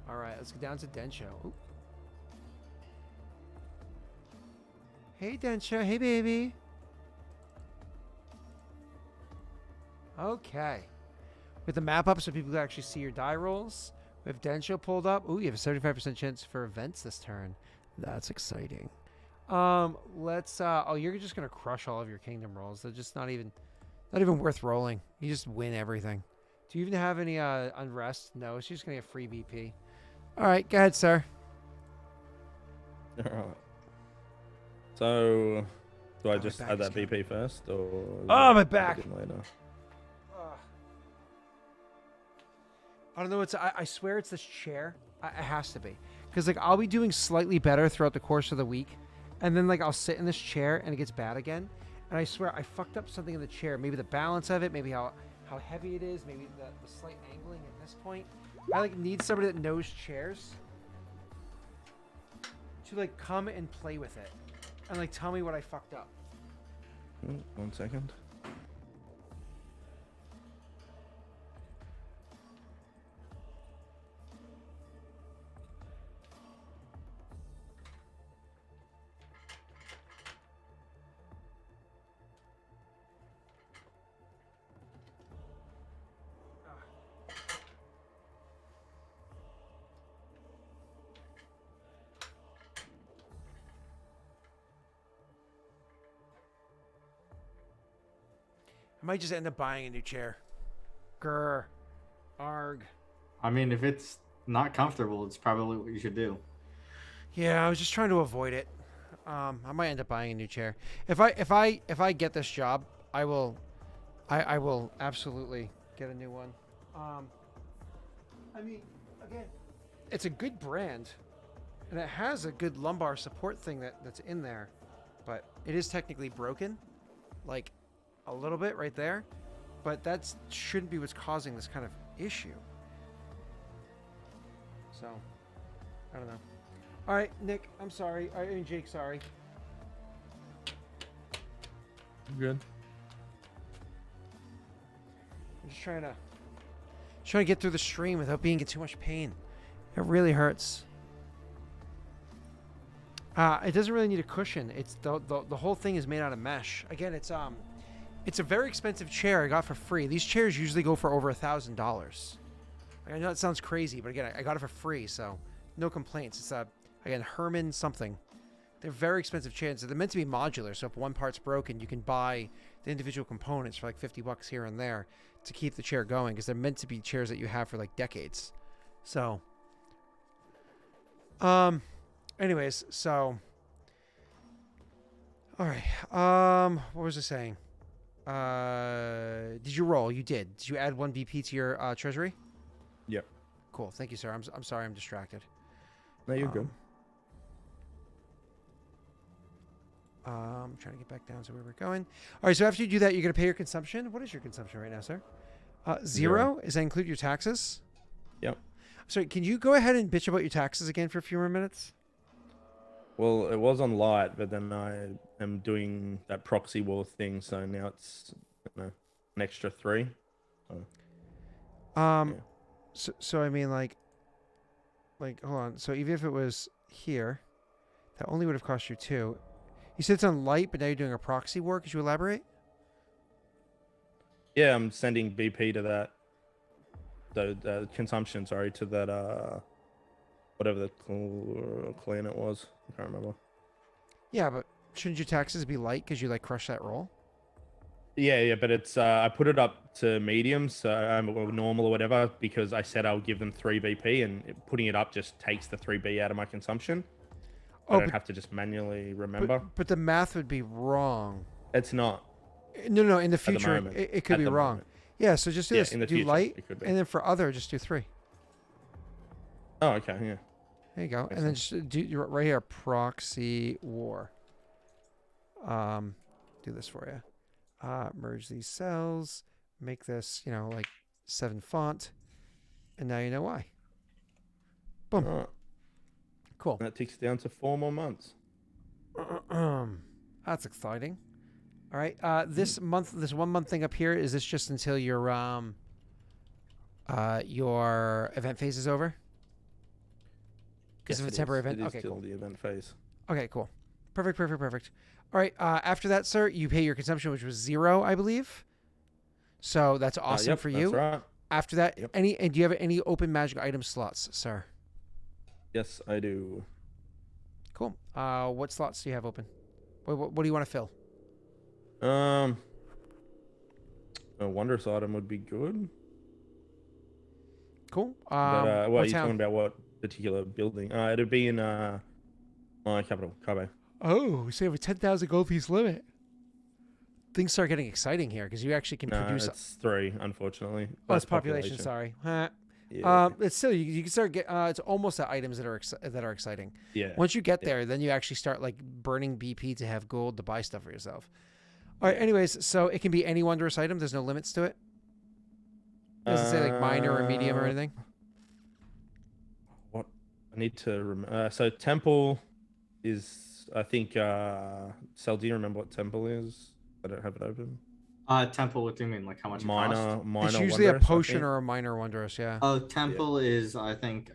A: All right, let's go down to Densho. Ooh. Hey, Densho. Hey, baby. Okay. With the map up so people can actually see your die rolls. We have Densho pulled up. Ooh, you have a 75% chance for events this turn. That's exciting. Let's oh, you're just gonna crush all of your kingdom rolls. They're just not even worth rolling. You just win everything. Do you even have any unrest? No, she's just gonna get free BP. All right, go ahead, sir.
D: All right. So, do I
A: my
D: just
A: back
D: add
A: is
D: that
A: killing
D: BP first, or?
A: Oh, my back.
D: Later?
A: I don't know. I swear it's this chair. It has to be, because like I'll be doing slightly better throughout the course of the week, and then like I'll sit in this chair and it gets bad again, and I swear I fucked up something in the chair. Maybe the balance of it, maybe how heavy it is, maybe the slight angling at this point. I like need somebody that knows chairs to like come and play with it and like tell me what I fucked up.
D: 1 second.
A: I might just end up buying a new chair. Grr. Arg.
C: I mean, if it's not comfortable, it's probably what you should do.
A: Yeah, I was just trying to avoid it. I might end up buying a new chair. If I get this job, I will absolutely get a new one. I mean, again, it's a good brand, and it has a good lumbar support thing that's in there. but it is technically broken, like a little bit right there. But that shouldn't be what's causing this kind of issue. So, I don't know. All right, Nick, I'm sorry. I mean, Jake, sorry.
D: Good.
A: I'm just trying to get through the stream without being in too much pain. It really hurts. It doesn't really need a cushion. It's the whole thing is made out of mesh. Again, it's a very expensive chair I got for free. These chairs usually go for over $1,000. I know it sounds crazy, but again, I got it for free, so no complaints. It's again, Herman something. They're very expensive chairs. They're meant to be modular, so if one part's broken, you can buy the individual components for like $50 here and there to keep the chair going, because they're meant to be chairs that you have for like decades. So, anyways, so, all right. What was I saying? Did you roll? You did. Did you add 1 BP to your treasury?
D: Yep.
A: Cool. Thank you, sir. I'm sorry. I'm distracted.
D: No, you're good.
A: I'm trying to get back down to where we're going. All right. So after you do that, you're going to pay your consumption. What is your consumption right now, sir? 0. Does that include your taxes?
D: Yep.
A: Sorry. Can you go ahead and bitch about your taxes again for a few more minutes?
D: Well, it was on light, but then I am doing that proxy war thing, so now it's an extra 3.
A: Yeah. So I mean, like, hold on. So even if it was here, that only would have cost you 2. You said it's on light, but now you're doing a proxy war. Could you elaborate?
D: Yeah, I'm sending BP to that. The consumption, sorry, to that whatever the clan it was. I can't remember.
A: Yeah, but shouldn't your taxes be light because you like crush that roll?
D: Yeah, but it's I put it up to medium, so or normal or whatever, because I said I'll give them 3 BP, and putting it up just takes the 3B out of my consumption. I don't have to just manually remember.
A: But the math would be wrong.
D: It's not.
A: No. In the future, it could be wrong.
D: Moment.
A: Yeah, so just do this.
D: In the
A: do
D: future,
A: light,
D: it could be.
A: and then for other, just do 3.
D: Oh, okay, yeah.
A: There you go.
D: Makes
A: and then just do right here, proxy war. Do this for you. Merge these cells. Make this, like 7 font. And now you know why. Boom.
D: All right.
A: Cool.
D: That ticks down to 4 more months.
A: That's exciting. All right. This 1 month thing up here, is this just until your event phase is over? Because
D: Yes,
A: of a temporary event.
D: It is
A: Okay,
D: till
A: cool.
D: the event phase.
A: Okay, cool. Perfect. All right. After that, sir, you pay your consumption, which was 0, I believe. So that's awesome for you.
D: That's right.
A: After that,
D: Yep.
A: do you have any open magic item slots, sir?
D: Yes, I do.
A: Cool. What slots do you have open? What do you want to fill?
D: A wondrous item would be good.
A: Cool.
D: But, what are
A: what
D: you
A: town?
D: talking about? What particular building? It'd be in my capital, Kabe.
A: Oh, so you have a 10,000 gold piece limit. Things start getting exciting here because you actually can
D: No,
A: produce.
D: it's 3, unfortunately.
A: Oh, it's population. Sorry.
D: Yeah.
A: It's still you can start get. It's almost at items that are exciting.
D: Yeah.
A: Once you get there, then you actually start like burning BP to have gold to buy stuff for yourself. All right. Anyways, so it can be any wondrous item. There's no limits to it. It doesn't say like minor or medium or anything.
D: What I need to remember. So temple is, I think. Sal, do you remember what temple is? I don't have it open.
C: Temple, what do you mean? Like how much it
D: Minor,
C: costs?
D: minor.
A: It's usually
D: wondrous,
A: a potion or a minor wondrous. Yeah.
C: Oh, temple is, I think,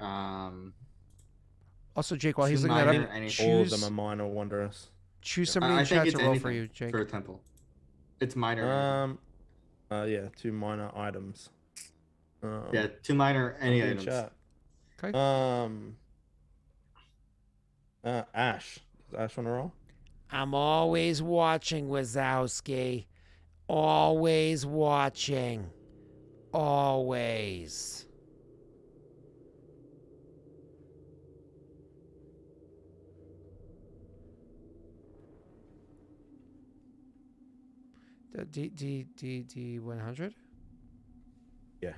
A: Also, Jake, while he's
C: two
A: looking that
C: minor,
A: up,
C: anything.
D: all of
A: choose
D: them are minor wondrous.
A: somebody
C: I
A: in
C: think
A: chat
C: it's
A: to roll for
C: anything
A: you, Jake.
C: for a temple. It's minor.
D: Yeah, 2 minor items.
C: Yeah, 2 minor any
D: in
C: items.
D: chat.
A: Okay.
D: Ash. Does Ash want to roll?
A: I'm always watching, Wazowski. Always watching. Always. D 100.
D: Yeah.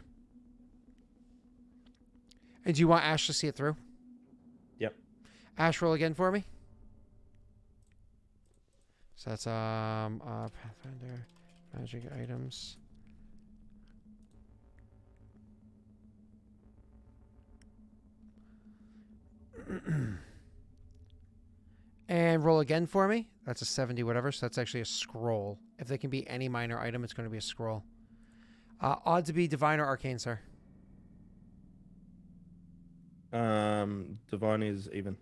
A: And do you want Ash to see it through?
D: Yep.
A: Ash, roll again for me. So that's Pathfinder, magic items. And roll again for me. That's a 70 whatever, so that's actually a scroll. If they can be any minor item, it's going to be a scroll. Odd to be divine or arcane, sir?
D: Divine is even.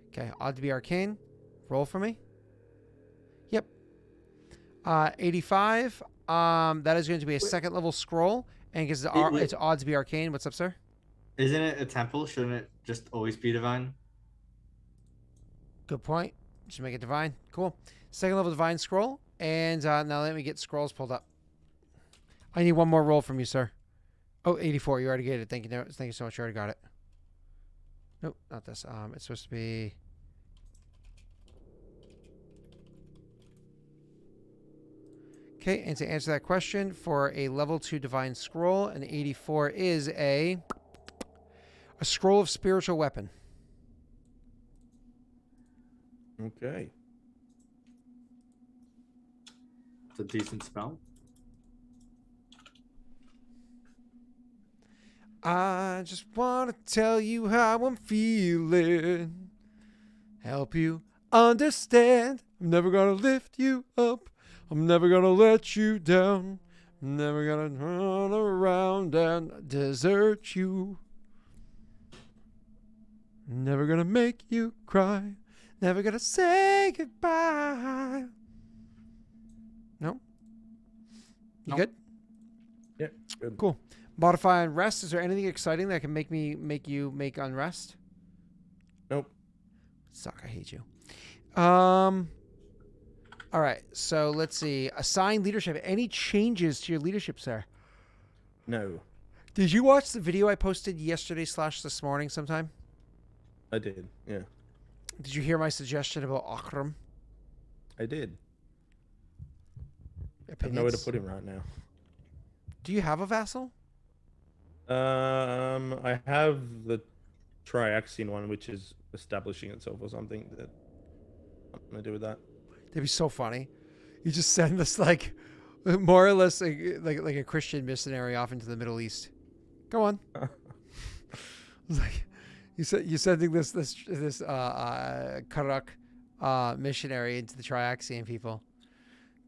A: Okay, odd to be arcane. Roll for me. Yep. 85. That is going to be a second level scroll, and because it's odd to be arcane. What's up, sir?
C: Isn't it a temple? Shouldn't it just always be divine?
A: Good point. Just make it divine. Cool. Second level divine scroll, and now let me get scrolls pulled up. I need one more roll from you, sir. Oh, 84. You already get it. Thank you. Thank you so much. You already got it. Nope, not this. It's supposed to be. Okay, and to answer that question, for a level 2 divine scroll, an 84 is a scroll of spiritual weapon.
D: Okay.
C: It's a decent spell.
A: I just want to tell you how I'm feeling. Help you understand. I'm never going to lift you up. I'm never going to let you down. I'm never going to run around and desert you. Never going to make you cry. Never going to say goodbye. No? You good?
D: Yeah, good.
A: Cool. Modify unrest. Is there anything exciting that can make you make unrest?
D: Nope.
A: Suck. I hate you. All right. So let's see. Assign leadership. Any changes to your leadership, sir?
D: No.
A: Did you watch the video I posted yesterday / this morning sometime?
D: I did. Yeah.
A: Did you hear my suggestion about Aurorum?
D: I did. I have
A: Opinions?
D: nowhere to put him right now.
A: Do you have a vassal?
D: I have the Triaxian one, which is establishing itself or something. That I'm gonna do with that.
A: That'd be so funny. You just send this like more or less like a Christian missionary off into the Middle East. Go on. It's like you're sending this Karak missionary into the Triaxian people,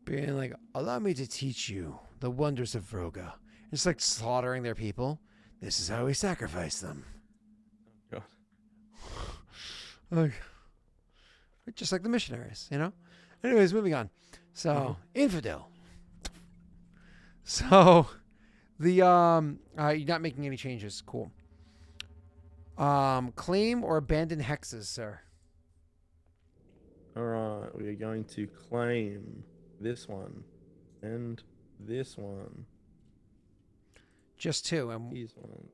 A: being like, allow me to teach you the wonders of Vroga. It's like slaughtering their people. This is how we sacrifice them.
D: God.
A: Like, just like the missionaries, you know? Anyways, moving on. So, infidel. So, the you're not making any changes. Cool. Claim or abandon hexes, sir?
D: All right, we are going to claim this one and this one.
A: Just 2, and
D: These ones.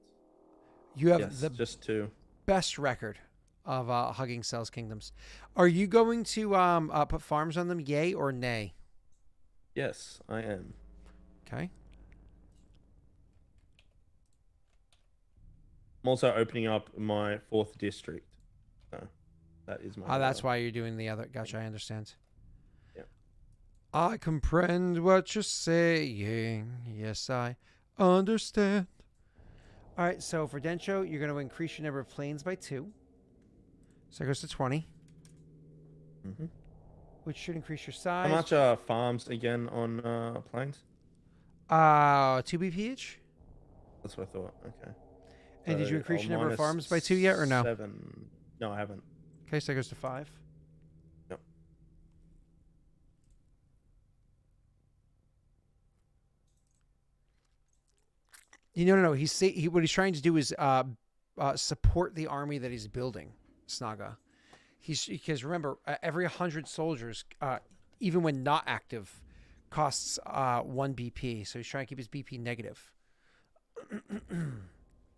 A: you have
D: Yes,
A: the
D: just 2.
A: best record of hugging Cells Kingdoms. Are you going to put farms on them, yay or nay?
D: Yes, I am.
A: Okay.
D: I'm also opening up my 4th district. So that is my.
A: That's why you're doing the other. Gotcha, I understand.
D: Yeah.
A: I comprehend what you're saying. Yes, I understand. All right, so for Densho, you're going to increase your number of planes by 2. So it goes to 20.
D: Mm-hmm.
A: Which should increase your size.
D: How much farms again on planes?
A: 2 BP each.
D: That's what I thought. Okay.
A: And did you
D: So
A: increase your
D: I'll
A: number of
D: minus
A: farms by 2 yet, or no?
D: 7. No, I haven't.
A: Okay, so that goes to 5.
D: Yep.
A: No. What he's trying to do is support the army that he's building, Snaga. Because remember, every 100 soldiers, even when not active, costs 1 BP. So he's trying to keep his BP negative.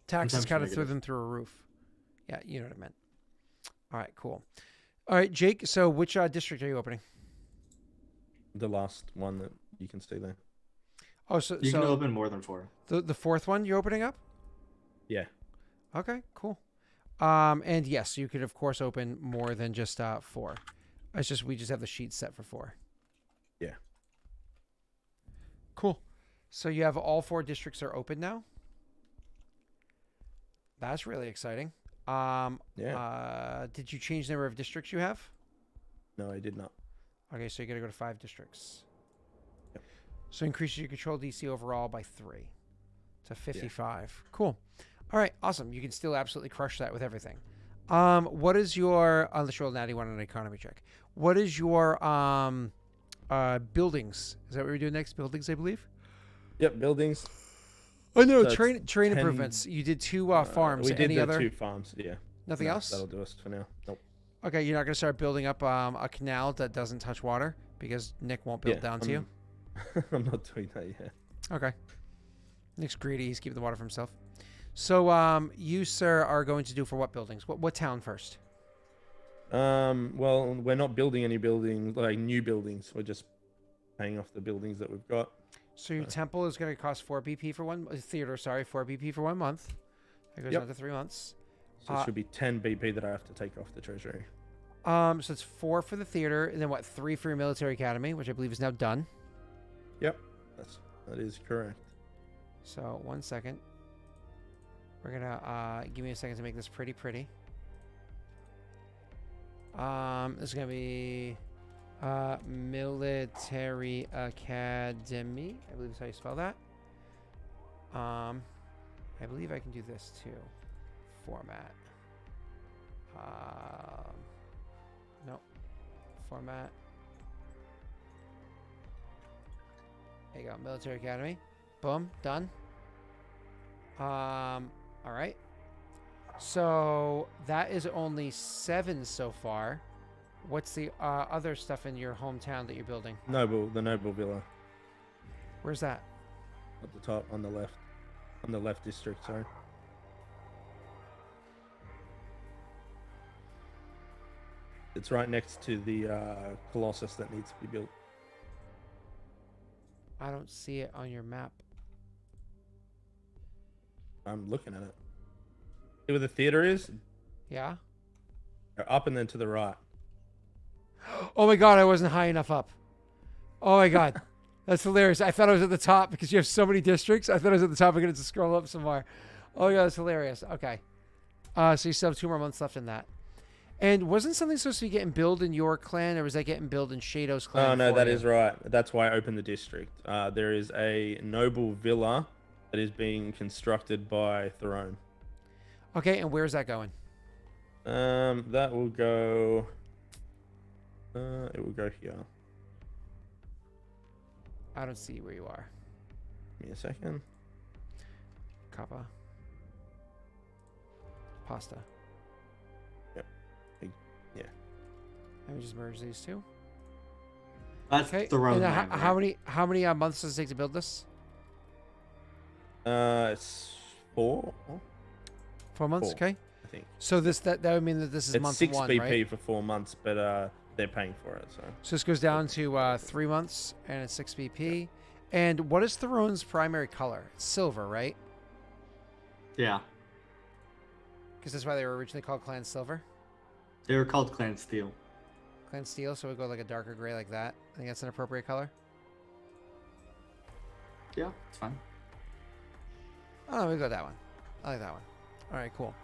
A: Taxes kind of threw them through a roof. Yeah, you know what I meant. All right, cool. All right, Jake. So which district are you opening?
D: The last one that you can see there.
A: Oh, so
C: You can open more than 4.
A: the 4th one you're opening up?
D: Yeah.
A: Okay, cool. And yes, you could of course open more than just 4. It's just we just have the sheet set for 4.
D: Yeah.
A: Cool. So you have all 4 districts are open now. That's really exciting. Did you change the number of districts you have?
D: No, I did not.
A: Okay, so you got to go to 5 districts.
D: Yep.
A: So increases your control DC overall by 3 to 55. Yeah. Cool. All right, awesome. You can still absolutely crush that with everything. What is your unless you roll natty 1 on an economy check? What is your buildings? Is that what we're doing next? Buildings, I believe.
D: Yep, buildings.
A: Oh no,
D: So
A: terrain improvements. You did 2 farms.
D: We did
A: Any
D: the
A: other?
D: 2 farms. Yeah.
A: Nothing else?
D: That'll do us for now. Nope.
A: Okay, you're not going to start building up a canal that doesn't touch water because Nick won't build down to you?
D: I'm not doing that yet.
A: Okay. Nick's greedy. He's keeping the water for himself. So you, sir, are going to do for what buildings? What town first?
D: Well, we're not building any buildings, like new buildings. We're just paying off the buildings that we've got.
A: So your temple is going to cost 4 BP for 4 BP for 1 month. It goes on to 3 months.
D: So it should be 10 BP that I have to take off the treasury.
A: So it's 4 for the theater, and then 3 for your military academy, which I believe is now done.
D: Yep, that is correct.
A: So 1 second. We're gonna give me a second to make this pretty. This is gonna be military academy. I believe is how you spell that. I believe I can do this too. Format. No. Format. There you go. Military academy. Boom. Done. All right. So that is only 7 so far. What's the other stuff in your hometown that you're building?
D: The Noble Villa.
A: Where's that?
D: At the top, on the left district, sorry. It's right next to the Colossus that needs to be built.
A: I don't see it on your map.
D: I'm looking at it. See where the theater is?
A: Yeah?
D: Up and then to the right.
A: Oh my god, I wasn't high enough up. Oh my god. That's hilarious. I thought I was at the top because you have so many districts. I thought I was at the top. I'm going to scroll up some more. Oh my god, that's hilarious. Okay. So you still have 2 more months left in that. And wasn't something supposed to be getting built in your clan, or was that getting built in Shadow's clan?
D: Oh, no, that is right. That's why I opened the district. There is a noble villa that is being constructed by Throne.
A: Okay, and where's that going?
D: That will go... it will go here.
A: I don't see where you are.
D: Give me a second.
A: Kappa. Pasta.
D: Yeah.
A: Let me just merge these 2.
C: That's
A: Okay.
C: the road.
A: And how many months does it take to build this?
D: It's 4.
A: 4 months.
D: 4,
A: Okay.
D: I think.
A: So that would mean that this is
D: It's
A: month
D: 6
A: 1,
D: BP
A: right?
D: for 4 months, but they're paying for it.
A: So this goes down to 3 months, and it's 6 BP. Yeah. And what is Theron's primary color? It's silver, right?
C: Yeah.
A: Because that's why they were originally called Clan Silver.
C: They were called Clan Steel.
A: Clan Steel, so we go like a darker gray like that. I think that's an appropriate color.
C: Yeah, it's fine.
A: Oh, we go that one. I like that one. All right, cool.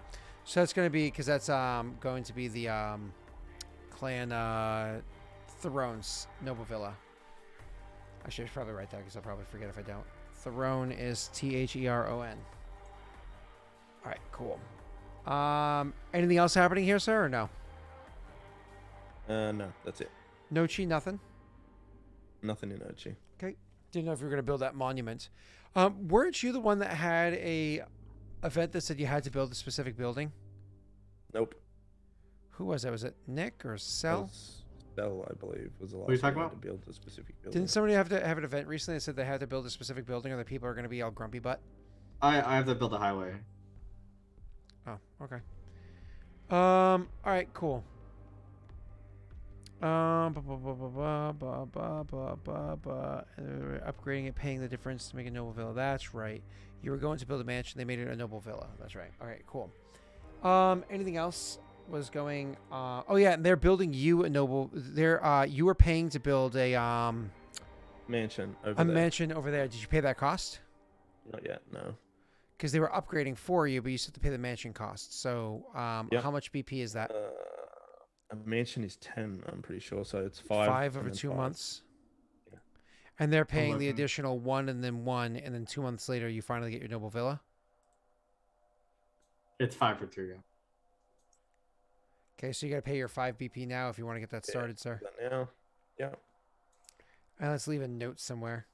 A: So that's going to be, because that's going to be the Clan Theron's Noble Villa. I should probably write that because I'll probably forget if I don't. Throne is Theron. All right, cool. Anything else happening here, sir, or no?
D: No, that's it.
A: No chi, nothing?
D: Nothing in Ochi.
A: Okay. Didn't know if you were going to build that monument. Weren't you the one that had a event that said you had to build a specific building?
D: Nope.
A: Who was that? Was it Nick or Cell?
D: Cell, I believe, was the last
C: What are you talking
D: one
C: about?
D: to build a specific building.
A: Didn't somebody have to have an event recently that said they had to build a specific building or the people are going to be all grumpy butt?
C: I have to build a highway.
A: Oh, okay. All right, cool. Upgrading it, paying the difference to make a noble villa. That's right. You were going to build a mansion. They made it a noble villa. That's right. All right, cool. Anything else was going? Oh yeah, and they're building you a noble. You were paying to build a
D: mansion over
A: A
D: there.
A: mansion over there. Did you pay that cost?
D: Not yet, no.
A: Because they were upgrading for you, but you still have to pay the mansion cost. So,
D: Yep.
A: how much BP is that?
D: A mansion is 10, I'm pretty sure. So it's 5.
A: 5
D: and
A: over
D: then
A: 2
D: 5.
A: months.
D: Yeah.
A: And they're paying the
C: 11.
A: additional 1 and then 1, and then 2 months later you finally get your noble villa.
C: It's 5 for 3. Yeah.
A: Okay, so you got to pay your 5 BP now if you want to get that started, sir.
D: That now. Yeah.
A: And let's leave a note somewhere.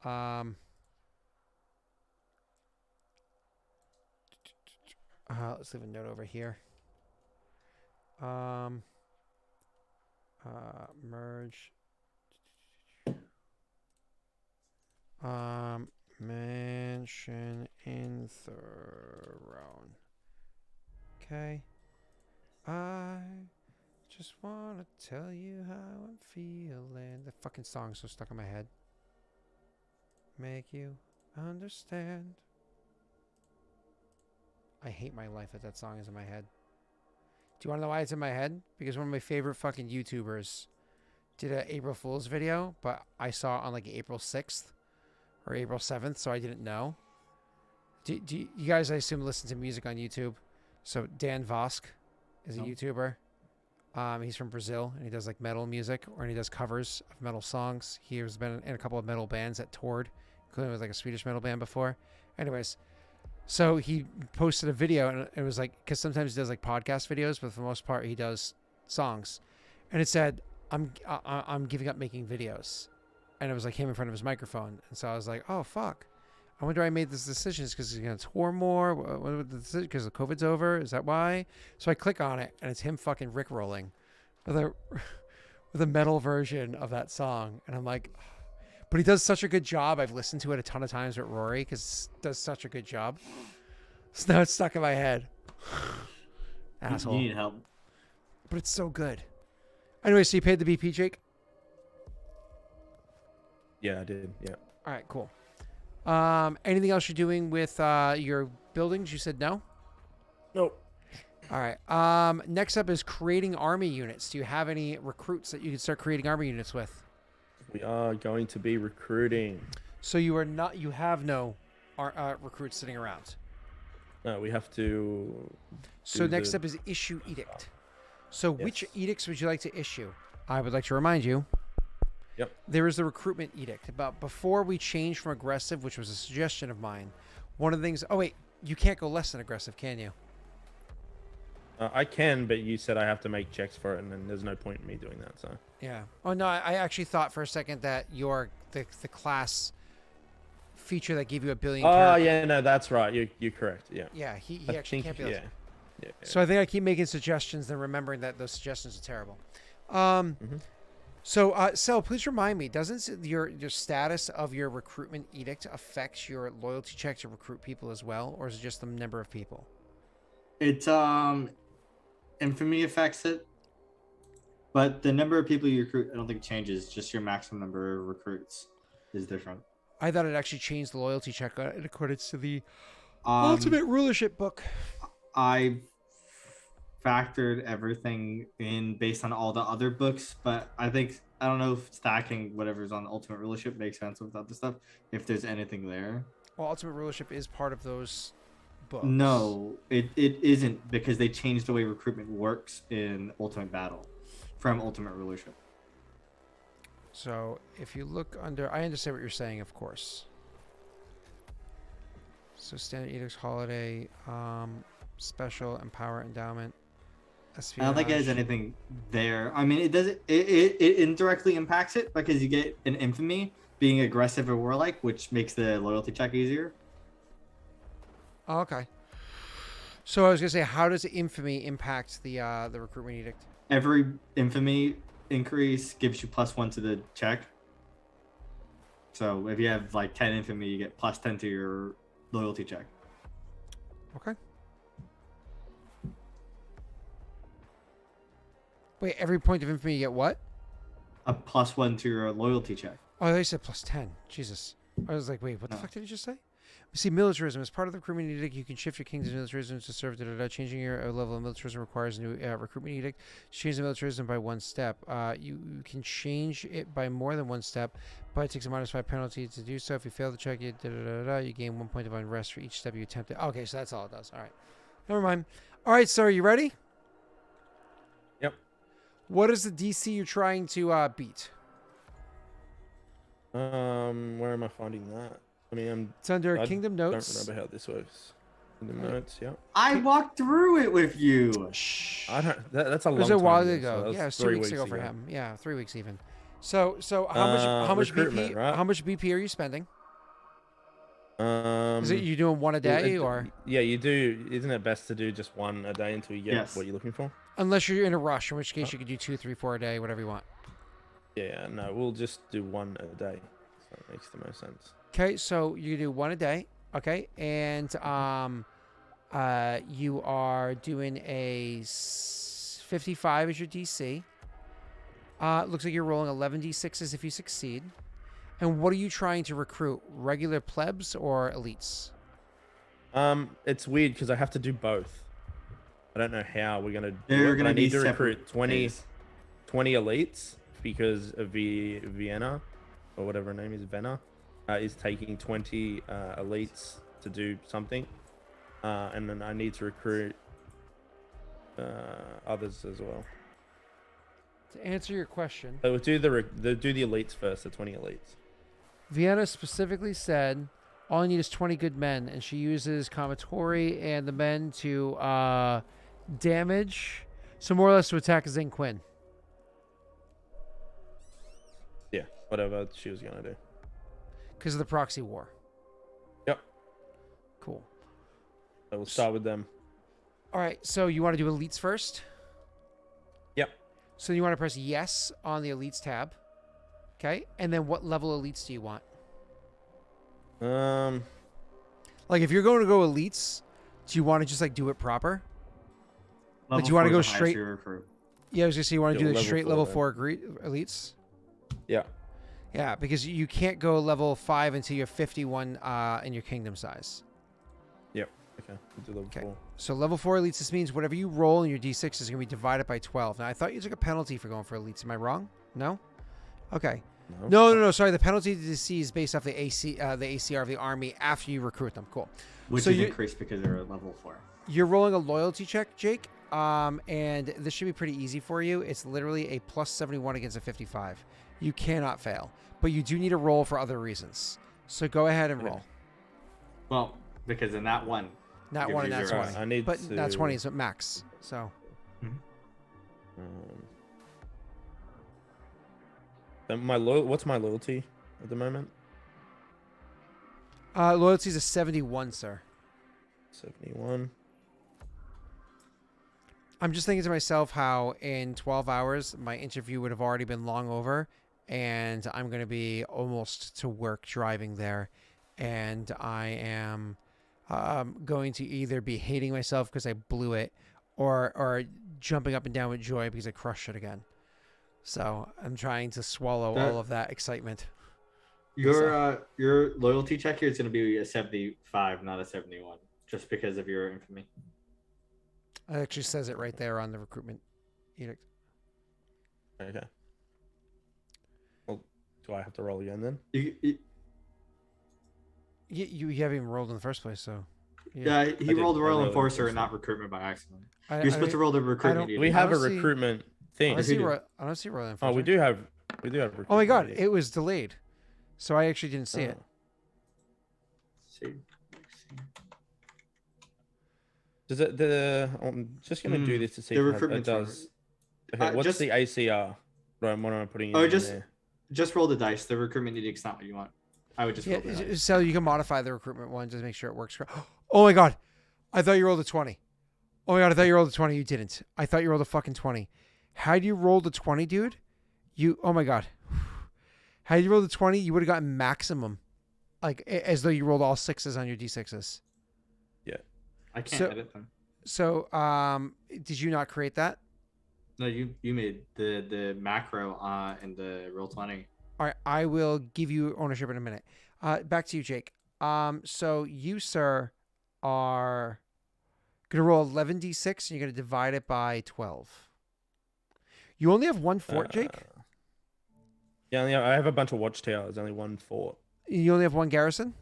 A: Let's leave a note over here. Merge. Mansion in Throne. Okay. I just want to tell you how I'm feeling. The fucking song's so stuck in my head. Make you understand. I hate my life that song is in my head. Do you want to know why it's in my head? Because one of my favorite fucking YouTubers did an April Fool's video, but I saw it on like April 6th or April 7th, so I didn't know. Do you guys, I assume, listen to music on YouTube? So Dan Vosk is a YouTuber. He's from Brazil, and he does like metal music, or he does covers of metal songs. He has been in a couple of metal bands that toured, including with like a Swedish metal band before. Anyways, so he posted a video, and it was like, because sometimes he does like podcast videos, but for the most part he does songs, and it said, I'm giving up making videos, and it was like him in front of his microphone, and so I was like, oh fuck, I wonder why I made this decision. Is because he's gonna tour more? Because the COVID's over? Is that why? So I click on it, and it's him fucking rickrolling with a metal version of that song, and I'm like, but he does such a good job. I've listened to it a ton of times with Rory because he does such a good job. So now it's stuck in my head. Asshole.
C: You need help.
A: But it's so good. Anyway, so you paid the BP, Jake?
D: Yeah, I did. Yeah.
A: All right, cool. Anything else you're doing with your buildings? You said no?
D: Nope.
A: All right. Next up is creating army units. Do you have any recruits that you can start creating army units with?
D: We are going to be recruiting.
A: So you have no recruits sitting around.
D: No, we have to.
A: So next up is issue edict. So which edicts would you like to issue? I would like to remind you.
D: Yep.
A: There is the recruitment edict. But before we change from aggressive, which was a suggestion of mine, one of the things. Oh wait, you can't go less than aggressive, can you?
D: I can, but you said I have to make checks for it, and then there's no point in me doing that. So.
A: Yeah. Oh no, I actually thought for a second that the class feature that gave you a billion.
D: Oh yeah, no, that's right. You're correct. Yeah.
A: Yeah, he
D: I
A: actually
D: think,
A: can't be.
D: Yeah. Yeah.
A: So I think I keep making suggestions and remembering that those suggestions are terrible. So, Sel, please remind me, doesn't your status of your recruitment edict affect your loyalty check to recruit people as well, or is it just the number of people?
C: It's infamy affects it, but the number of people you recruit, I don't think it changes. Just your maximum number of recruits is different.
A: I thought it actually changed the loyalty check in accordance to the Ultimate Rulership book.
C: I factored everything in based on all the other books, but I don't know if stacking whatever's on Ultimate Rulership makes sense without the stuff, if there's anything there.
A: Well, Ultimate Rulership is part of those books.
C: No, it isn't, because they changed the way recruitment works in Ultimate Battle from Ultimate Rulership.
A: So if you look under, I understand what you're saying, of course. So standard edicts, holiday, special, empower, endowment.
C: I don't think there's anything there. I mean, it indirectly impacts it because you get an infamy being aggressive or warlike, which makes the loyalty check easier.
A: Oh, okay. So I was gonna say, how does infamy impact the recruitment edict?
C: Every infamy increase gives you +1 to the check. So if you have like 10 infamy, you get +10 to your loyalty check.
A: Okay. Wait, every point of infamy you get what?
C: A +1 to your loyalty check.
A: Oh, they said +10. Jesus. I was like, wait, what the fuck did you just say? See, militarism. As part of the recruitment edict, you can shift your kingdom's militarism to serve. Changing your level of militarism requires a new recruitment edict. Change the militarism by one step. You can change it by more than one step, but it takes a -5 penalty to do so. If you fail the check, you gain 1 point of unrest for each step you attempt it. Okay, so that's all it does. All right. Never mind. All right, so are you ready?
D: Yep.
A: What is the DC you're trying to beat?
D: Where am I finding that? I mean,
A: It's under
D: I
A: Kingdom Notes.
D: don't remember how this works. In the notes, yeah.
C: I walked through it with you.
A: Shh.
D: I don't. That's a
A: It
D: long
A: was
D: time
A: a while
D: ago.
A: ago.
D: So
A: Yeah, it was 2 weeks ago for him. Yeah, 3 weeks even. So how much
D: recruitment,
A: BP?
D: right?
A: How much BP are you spending?
D: Is
A: Is it you doing one a day or?
D: Yeah, you do. Isn't it best to do just one a day until you get
C: Yes.
D: what you're looking for?
A: Unless you're in a rush, in which case you could do 2, 3, 4 a day, whatever you want.
D: Yeah, no, we'll just do one a day. So it makes the most sense.
A: Okay, so you do one a day. Okay, and you are doing a 55 as your DC. Looks like you're rolling 11 d6s if you succeed. And what are you trying to recruit? Regular plebs or elites?
D: It's weird because I have to do both. I don't know how we're gonna do
C: They're
D: it.
C: gonna
D: I need
C: be
D: to
C: separate
D: recruit 20
C: days.
D: elites because of Vienna or whatever her name is, Venna, is taking 20 elites to do something, and then I need to recruit others as well.
A: To answer your question,
D: So we'll do the elites first, the 20 elites.
A: Vienna specifically said all you need is 20 good men, and she uses Comatori and the men to damage, so more or less to attack Zing Quinn.
D: Yeah, whatever she was gonna do.
A: Because of the proxy war.
D: Yep.
A: Cool.
D: So we'll start with them.
A: All right, so you want to do elites first?
D: Yep.
A: So you want to press yes on the elites tab. Okay, and then what level elites do you want? Like if you're going to go elites, do you want to just like do it proper? Like do you want to go straight? Yeah, I was gonna say you want to do the
D: level
A: straight
D: 4
A: level
D: then.
A: 4 elites.
D: Yeah.
A: Yeah, because you can't go level 5 until you're 51 in your kingdom size.
D: Yep. Okay. We'll do level
A: Okay.
D: 4.
A: So level 4 elites, this means whatever you roll in your d6 is going to be divided by 12. Now, I thought you took a penalty for going for elites. Am I wrong? No? Okay. No. Sorry, the penalty to DC is based off the ACR of the army after you recruit them. Cool.
C: Which
A: So
C: is
A: you-
C: increased because they're at level 4.
A: You're rolling a loyalty check, Jake. And this should be pretty easy for you. It's literally a plus 71 against a 55. You cannot fail. But you do need a roll for other reasons. So go ahead and
C: Okay.
A: roll.
C: Well, because in that one,
A: Not
C: Gives
A: 1
C: you
A: and not
C: 0.
A: 20.
D: I need
A: But
D: to...
A: not 20 is max. So
D: what's my loyalty at the moment?
A: loyalty is a 71, sir.
D: 71.
A: I'm just thinking to myself how in 12 hours my interview would have already been long over, and I'm going to be almost to work driving there, and I am going to either be hating myself because I blew it, or jumping up and down with joy because I crushed it again. So I'm trying to swallow all of that excitement.
C: your loyalty check here is going to be a 75, not a 71, just because of your infamy.
A: It actually says it right there on the recruitment edict.
D: Okay. Well, do I have to roll again then?
C: You
A: You haven't even rolled in the first place, so.
C: yeah, he
D: did.
C: rolled
D: I
C: Royal
D: rolled
C: Enforcer
D: first
C: and not
D: time.
C: recruitment by accident.
A: I
C: You're supposed to roll the recruitment.
A: don't-
D: We
C: unit.
D: have a
A: don't see-
D: recruitment
A: I
D: thing.
A: don't see,
C: do.
A: I don't see Royal
D: Oh,
A: Enforcer.
D: we do have recruitment.
A: Oh my god,
D: already.
A: it was delayed. So I actually didn't see it.
D: Oh.
C: See.
D: Does it I'm just gonna do this to see
C: The
D: if it
C: recruitment's
D: does. Okay, what's
C: just-
D: the ACR? Right, what am I putting
C: Oh,
D: in
C: just
D: there?
C: Just roll the dice. The recruitment edict's not what you want. I would just roll the
A: Yeah,
C: dice.
A: so you can modify the recruitment one just to make sure it works. Oh my god, I thought you rolled a 20. Oh my god, I thought you rolled a 20. You didn't. I thought you rolled a fucking 20. Had you rolled a 20, dude, oh my god. Had you rolled a 20, you would have gotten maximum, like as though you rolled all 6s on your d6s.
C: I can't
A: so-
C: edit them.
A: So, did you not create that?
C: No, you made the macro in the roll 20.
A: All right, I will give you ownership in a minute. Back to you, Jake. So you, sir, are gonna roll 11d6, and you're gonna divide it by 12. You only have one fort, Jake.
D: Yeah, I have a bunch of watchtowers. Only one fort.
A: You only have one garrison.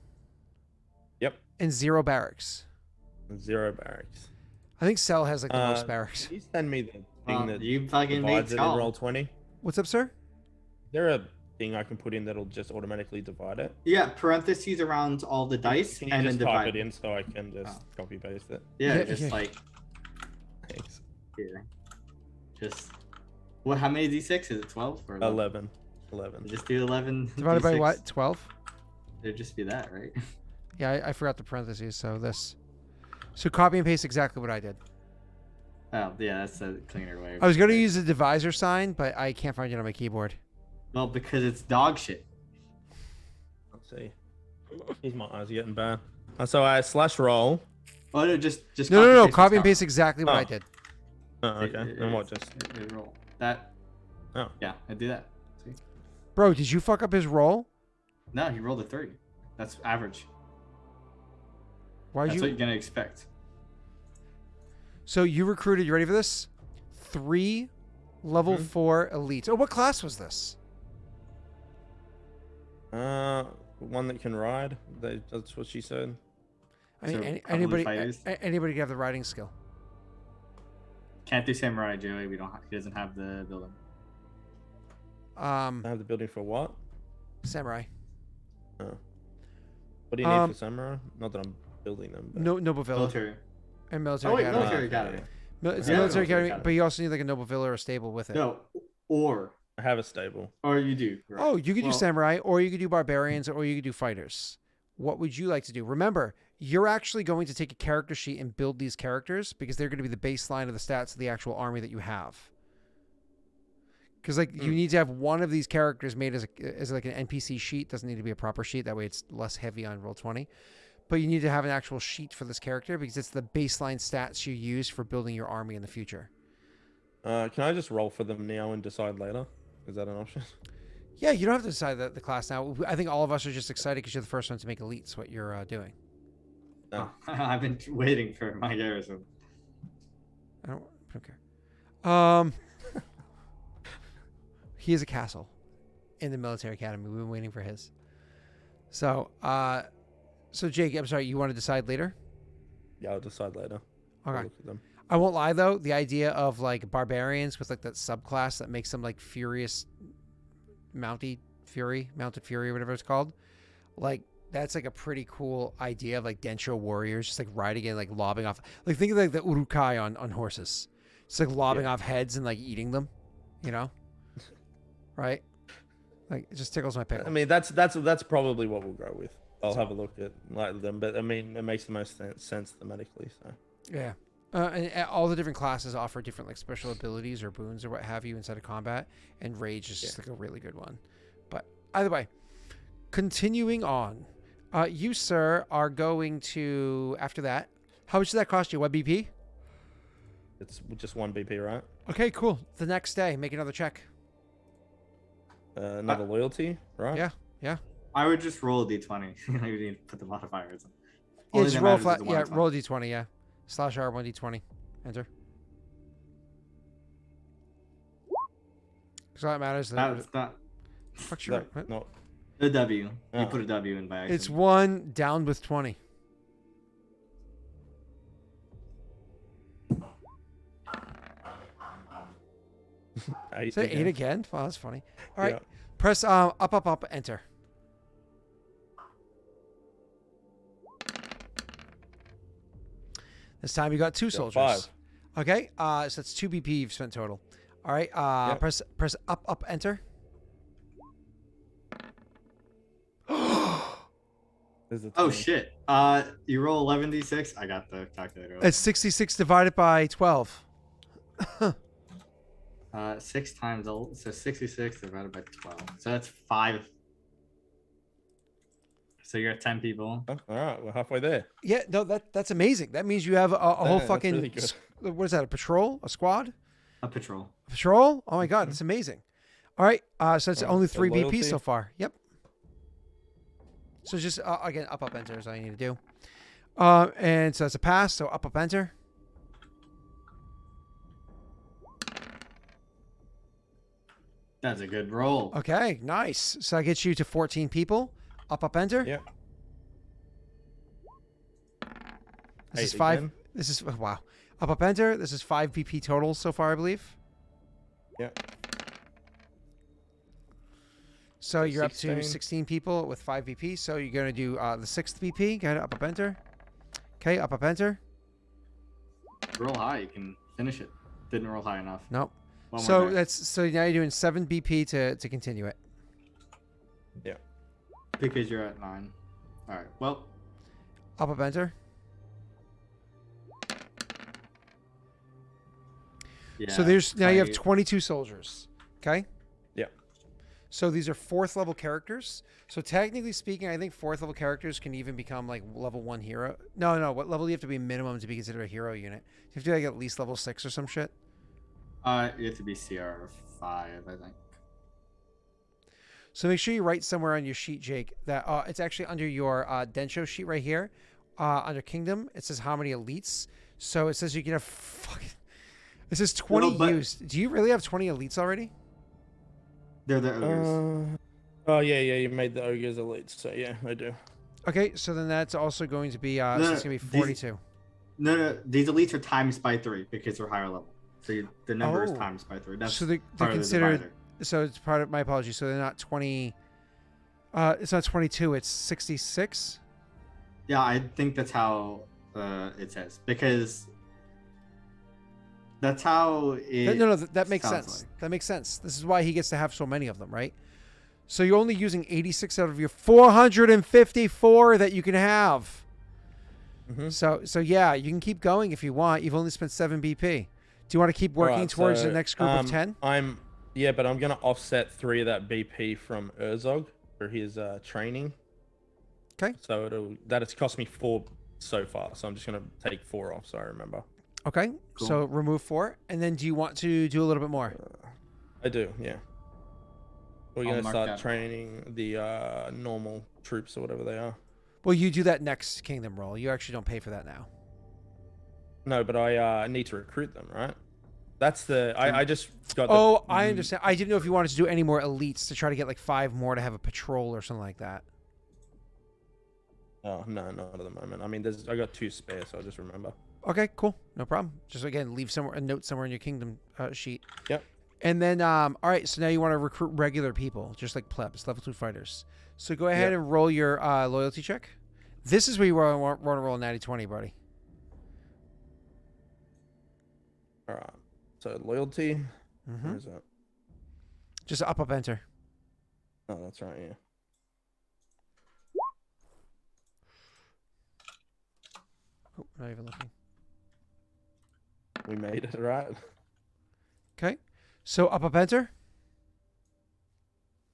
D: Yep.
A: And 0 barracks.
D: 0 barracks.
A: I think Cell has like the most barracks.
D: Can you send me the thing that
C: you fucking made
D: divides it in
C: Skull.
D: roll 20? Is
A: What's up, sir?
D: there a thing I can put in that'll just automatically divide it?
C: Yeah, parentheses around all the dice
D: Can you
C: and then
D: just type
C: divide
D: it in so I can just copy paste it?
C: Yeah,
A: Yeah,
C: just
A: yeah.
C: like
D: Thanks.
C: here. Just what? How many d6 is it? 12 or 11?
D: 11.
C: Just do 11
A: Divided by
C: d6.
A: what? 12.
C: It'd just be that, right?
A: Yeah, I forgot the parentheses. So this. So copy and paste exactly what I did.
C: Oh, yeah, that's a cleaner way.
A: I was gonna use the divisor sign, but I can't find it on my keyboard.
C: Well, because it's dog shit.
D: Let's see. Here's my eyes are getting bad. So I slash roll.
C: Oh no, just
A: No.
C: paste
A: Copy and
C: Skull.
A: paste exactly what I
D: Oh.
A: did.
D: Oh, okay. And what just?
C: roll that?
D: Oh.
C: Yeah, I do that. See?
A: Bro, did you fuck up his roll?
C: No, he rolled a 3. That's average.
A: Why'd
C: That's
A: you?
C: what you're gonna expect.
A: So you recruited. You ready for this? 3 level 4 elites. Oh, what class was this?
D: One that can ride. That's what she said.
A: I mean,
C: So, probably
A: anybody,
C: fighters?
A: anybody can have the riding skill.
C: Can't do samurai, Joey. He doesn't have the building.
D: I have the building for what?
A: Samurai.
D: Oh. What do you need for samurai? Not that I'm building them. But...
A: No, noble villa
C: Military.
A: and military
C: Oh wait,
A: academy.
C: military
D: okay.
C: academy.
A: It's
C: Yeah,
A: a military
C: military
A: academy,
C: academy.
A: but you also need like a noble villa or a stable with it.
C: No, or
D: I have a stable.
C: you do. Right.
A: Oh, you could do
C: Well,
A: samurai, or you could do barbarians, or you could do fighters. What would you like to do? Remember, you're actually going to take a character sheet and build these characters because they're going to be the baseline of the stats of the actual army that you have. Because like you need to have one of these characters made as like an NPC sheet. Doesn't need to be a proper sheet. That way it's less heavy on Roll20. But you need to have an actual sheet for this character because it's the baseline stats you use for building your army in the future.
D: Can I just roll for them now and decide later? Is that an option?
A: Yeah, you don't have to decide the class now. I think all of us are just excited because you're the first one to make elites. What you're doing.
D: No.
C: I've been waiting for my garrison.
A: I don't care. He is a castle in the military academy. We've been waiting for his. So Jake, I'm sorry, you want to decide later?
D: Yeah, I'll decide later. I'll
A: Okay.
D: look at them.
A: I won't lie though, the idea of like barbarians with like that subclass that makes them like furious mounted fury, or whatever it's called. Like that's like a pretty cool idea of like Densho warriors just like riding in, like lobbing off, like think of like the urukai on horses. It's like lobbing off heads and like eating them, you know? Right? Like it just tickles my pickle.
D: I mean, that's probably what we'll go with. I'll have a look at like them, but I mean, it makes the most sense thematically. So
A: Yeah. And all the different classes offer different like special abilities or boons or what have you inside of combat, and rage is just like a really good one. But either way, continuing on, you sir are going to after that. How much does that cost you? What BP?
D: it's just 1 BP, right?
A: Okay, cool. The next day, make another check.
D: Another loyalty, right?
A: Yeah.
C: I would just roll a d20. You need to put the modifiers in.
A: Yeah,
C: Only
A: just
C: that
A: roll
C: matters is
A: flat.
C: the
A: Yeah,
C: 120.
A: roll a d20. Yeah, /R 1d20. Enter. Because all that matters.
C: That's not
A: Fuck your.
D: No, no.
C: the W.
D: Oh.
C: You put a W in by accident.
A: It's 1 down with 20.
D: Eight
A: Say
D: again.
A: 8 again. Wow, that's funny. All right,
D: Yeah.
A: press up, enter. This time you got 2 soldiers.
D: 5.
A: Okay, so that's 2 BP you've spent total. All right,
D: Yep.
A: press up, enter.
D: There's a
C: Oh
D: 20.
C: shit. You roll 11d6. I got the calculator.
A: It's 66 divided by 12.
C: 6 times so 66 divided by 12. So that's 5. So you're at 10 people.
D: Oh, all right, we're halfway there.
A: Yeah, no, that's amazing. That means you have a whole
D: That's
A: fucking
D: really good.
A: what is that? A patrol? A squad?
C: A patrol.
A: A patrol? Oh my god, that's amazing. All right, so it's only 3 BP
D: loyalty?
A: so far. Yep. So just again, up, enter is all you need to do. And so that's a pass. So up, enter.
C: That's a good roll.
A: Okay, nice. So that gets you to 14 people. Up, enter.
D: Yeah.
A: This is
D: Eight
A: 5.
D: again.
A: This is wow. Up, enter. This is 5 BP total so far, I believe.
D: Yeah.
A: So you're up to
D: 16.
A: 16 people with 5 BP. So you're going to do the 6th BP. Go ahead, up, enter. Okay, up, enter.
C: Roll high, you can finish it. Didn't roll high enough.
A: Nope.
C: One more
A: So
C: die.
A: that's so now you're doing 7 BP to continue it.
D: Yeah.
C: Because you're at 9. All right. Well,
A: Up, enter.
C: yeah.
A: So there's now you have
C: I-
A: 22 soldiers. Okay.
D: Yeah.
A: So these are 4th level characters. So technically speaking, I think 4th level characters can even become like level 1 hero. No. What level do you have to be minimum to be considered a hero unit? You have to be like at least level 6 or some shit.
C: You have to be CR 5, I think.
A: So make sure you write somewhere on your sheet, Jake, that it's actually under your Densho sheet right here. Under Kingdom, it says how many elites. So it says you can have fucking. It says 20
C: No, but-
A: used. Do you really have 20 elites already?
C: They're the ogres.
D: Oh yeah, you made the ogres elite, so yeah, I do.
A: Okay, so then that's also going to be so
C: No,
A: it's gonna be
C: these-
A: 42.
C: No, these elites are times by 3 because they're higher level. So the number is
A: Oh.
C: times by 3. That's
A: So they're
C: part of the
A: considered.
C: divider.
A: So it's part of my apologies. So they're not 20. It's not 22. It's 66.
C: Yeah, I think that's how it says because that's how it.
A: No, that makes
C: sounds
A: sense.
C: like.
A: That makes sense. This is why he gets to have so many of them, right? So you're only using 86 out of your 454 that you can have.
D: Mhm.
A: So yeah, you can keep going if you want. You've only spent 7 BP. Do you want to keep working
D: Alright,
A: towards
D: so,
A: the next group of 10?
D: But I'm gonna offset 3 of that BP from Urzog for his training.
A: Okay.
D: So it's cost me 4 so far. So I'm just gonna take 4 off. So I remember.
A: Okay.
C: Cool.
A: So remove 4, and then do you want to do a little bit more?
D: I do, yeah. We're
C: I'll
D: gonna
C: mark
D: start
C: that.
D: training the normal troops or whatever they are.
A: Well, you do that next kingdom roll. You actually don't pay for that now.
D: No, but I need to recruit them, right? That's the I just got.
A: Oh, I understand. I didn't know if you wanted to do any more elites to try to get like 5 more to have a patrol or something like that.
D: Oh no, not at the moment. I mean, I got 2 spare, so I'll just remember.
A: Okay, cool. No problem. Just again, leave a note somewhere in your kingdom sheet.
D: Yep.
A: And then, all right, so now you want to recruit regular people, just like plebs, level 2 fighters. So go ahead and roll your loyalty check. This is where you want to roll a 90-20, buddy.
D: All right. So loyalty.
A: Mm-hmm.
D: Where is that?
A: Just up, enter.
D: Oh, that's right. Yeah.
A: Oh, not even looking.
D: We made it, right?
A: Okay. So up, enter.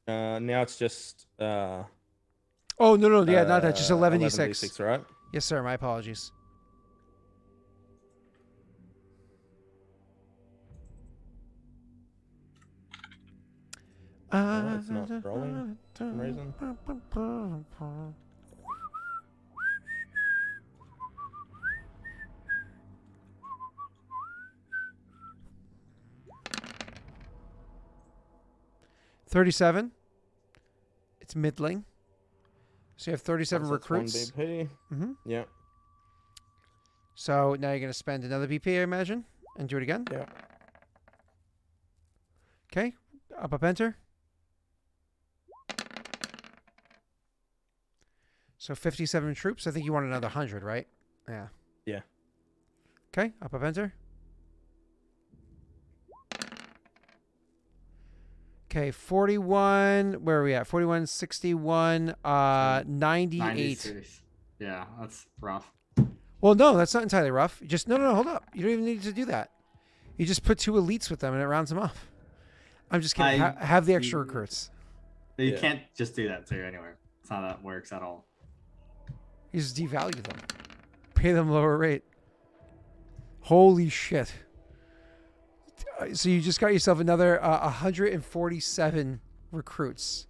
D: Now it's just.
A: Oh, no, yeah, not that. Just 11d6.
D: 11d6, right?
A: Yes, sir. My apologies.
D: It's not rolling for some reason.
A: $37. It's middling. So you have 37
D: So that's
A: recruits.
D: 1 BP.
A: Mm-hmm.
D: Yeah.
A: So now you're going to spend another BP, I imagine, and do it again.
D: Yeah.
A: Okay. Up, enter. So 57 troops. I think you want another 100, right? Yeah.
D: Yeah.
A: Okay. Up, enter. Okay. 41. Where are we at? 41, 61, 98.
C: 96. Yeah, that's rough.
A: Well, no, that's not entirely rough. You just no, hold up. You don't even need to do that. You just put 2 elites with them, and it rounds them off. I'm just kidding. Have the extra recruits.
C: You
D: Yeah.
C: can't just do that too anywhere. It's not how that works at all.
A: You just devalue them. Pay them lower rate. Holy shit. So you just got yourself another 147 recruits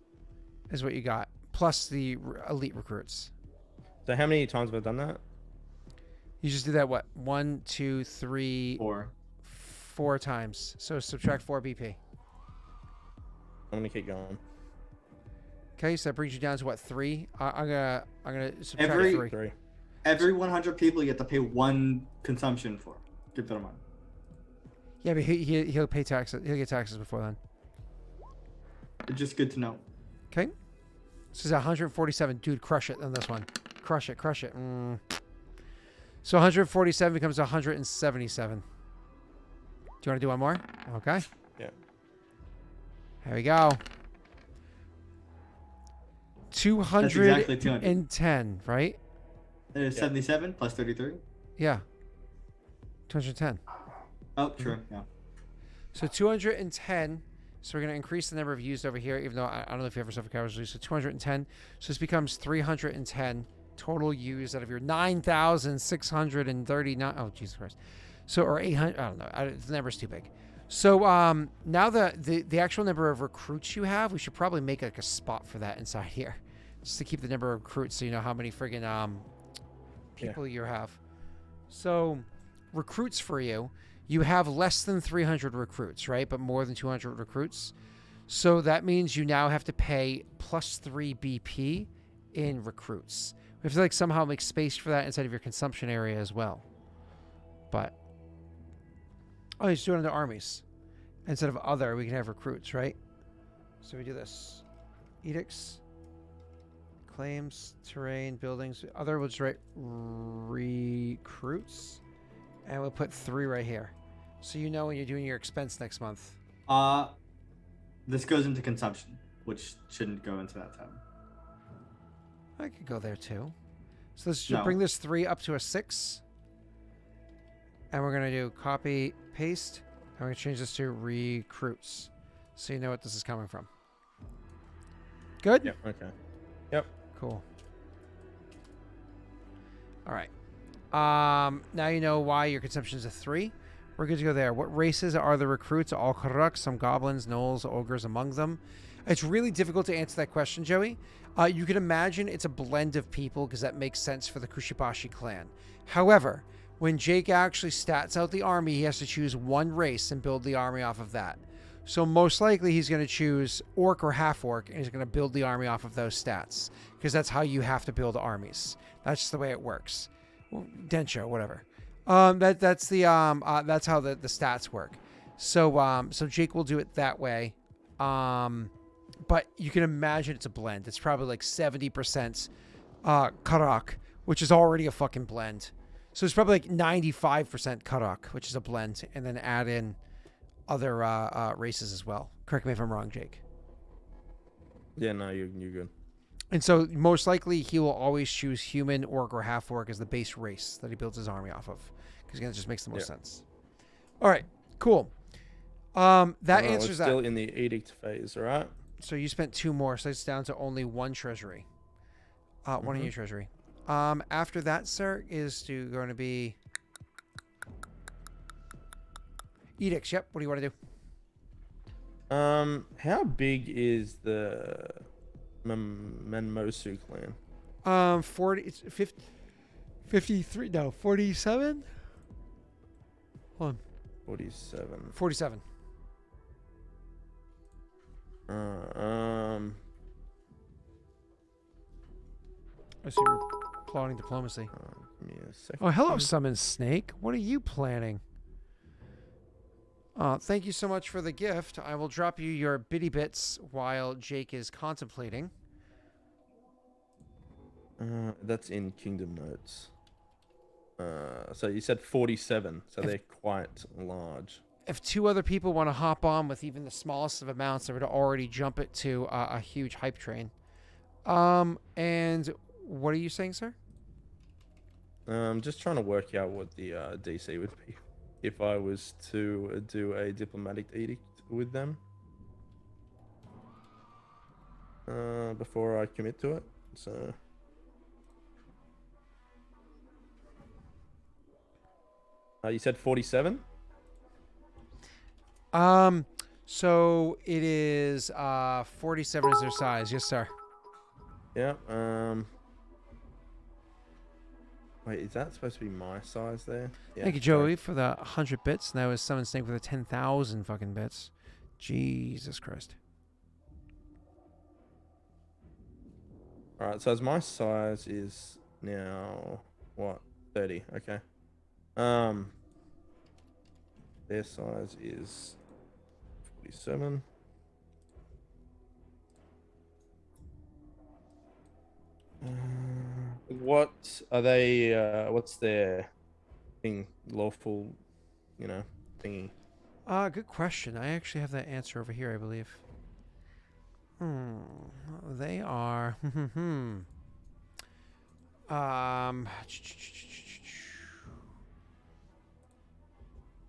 A: is what you got. plus the elite recruits.
D: So how many times have I done that?
A: You just do that, what? 1, 2, 3, 4 times. So subtract 4 BP.
D: I'm gonna keep going.
A: Okay, so that brings you down to what, 3? I'm gonna subtract
C: Every-
A: 3.
D: 3.
C: Every 100 people you have to pay 1 consumption for. Keep that in mind.
A: Yeah, but he'll pay taxes. He'll get taxes before then.
C: It's just good to know.
A: Okay. This is 147. Dude, crush it on this one. Crush it, crush it. So 147 becomes 177. Do you want to do one more? Okay.
D: Yeah.
A: There we go.
C: That's exactly 200.
A: 210, right?
C: There's 77 plus 33.
A: Yeah. 210.
C: Oh, true. Yeah.
A: So 210. So we're going to increase the number of used over here, even though I don't know if you ever suffer casualties. So 210. So this becomes 310 total used out of your 9,639. Oh, Jesus Christ. So, or 800. I don't know. The number's too big. So now the actual number of recruits you have, we should probably make like a spot for that inside here. Just to keep the number of recruits so you know how many friggin' people you have. So recruits for you. You have less than 300 recruits, right? But more than 200 recruits. So that means you now have to pay plus 3 BP in recruits. We have to like somehow make space for that inside of your consumption area as well. But, oh, you just do it under armies. Instead of other, we can have recruits, right? So we do this. Edicts, claims, terrain, buildings. Other, we'll just write recruits. And we'll put 3 right here. So you know when you're doing your expense next month.
C: This goes into consumption, which shouldn't go into that tab.
A: I could go there too. So let's just bring this 3 up to a 6. And we're going to do copy, paste. And we're going to change this to recruits. So you know what this is coming from. Good?
D: Yep. Okay. Yep.
A: Cool. All right. Now you know why your consumption is a 3. We're good to go there. What races are the recruits? All Karuk, some goblins, gnolls, ogres among them. It's really difficult to answer that question, Joey. You can imagine it's a blend of people because that makes sense for the Kushibashi clan. However, when Jake actually stats out the army, he has to choose one race and build the army off of that. So most likely he's going to choose orc or half orc, and he's going to build the army off of those stats because that's how you have to build armies. That's just the way it works. Densho, whatever. That's how the stats work. So Jake will do it that way. But you can imagine it's a blend. It's probably like 70% Karak, which is already a fucking blend. So it's probably like 95% Karak, which is a blend, and then add in other races as well. Correct me if I'm wrong, Jake.
D: Yeah, no, you're good.
A: And so most likely he will always choose human, orc, or half orc as the base race that he builds his army off of. Because again, it just makes the most sense. All right, cool. That answers that.
D: Still in the edict phase, all right?
A: So you spent 2 more, so it's down to only 1 treasury. One in your treasury. After that, sir, is going to be edicts. Yep. What do you want to do?
D: How big is the Manmosu clan?
A: 40. It's 50, 53. No, 47. Hold on.
D: 47.
A: 47. I see we're plotting diplomacy.
D: Give me a second.
A: Oh, hello, Summon Snake. What are you planning? Thank you so much for the gift. I will drop you your bitty bits while Jake is contemplating.
D: That's in Kingdom Notes. So you said 47, so they're quite large.
A: If 2 other people want to hop on with even the smallest of amounts, they would already jump it to a huge hype train. And what are you saying, sir?
D: Just trying to work out what the DC would be if I was to do a diplomatic edict with them before I commit to it. So you said 47?
A: So it is 47 is their size. Yes, sir.
D: Yeah. Wait, is that supposed to be my size there? Yeah,
A: Thank you, Joey, for the 100 bits. And that was Summon Snake for the 10,000 fucking bits. Jesus Christ.
D: All right. So as my size is now what 30. Okay. Their size is 47. What are they? What's their thing? Lawful, thingy.
A: Good question. I actually have that answer over here, I believe. They are.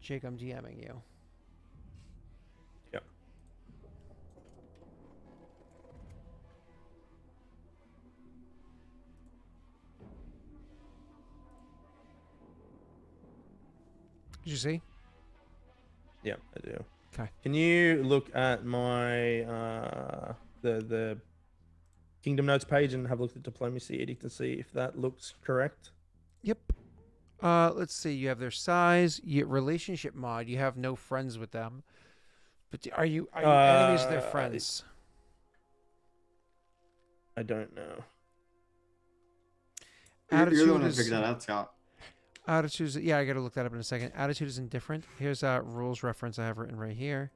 A: Jake, I'm DMing you.
D: Yep.
A: Did you see?
D: Yeah, I do.
A: Okay.
D: Can you look at my the Kingdom Notes page and have a look at the Diplomacy Edict to see if that looks correct?
A: Yep. Let's see. You have their size, relationship mod. You have no friends with them, but are you enemies with their friends?
D: I don't know.
C: You're the one who
A: is
C: figured that out, Scott.
A: attitude. Yeah, I got to look that up in a second. Attitude is indifferent. Here's a rules reference I have written right here.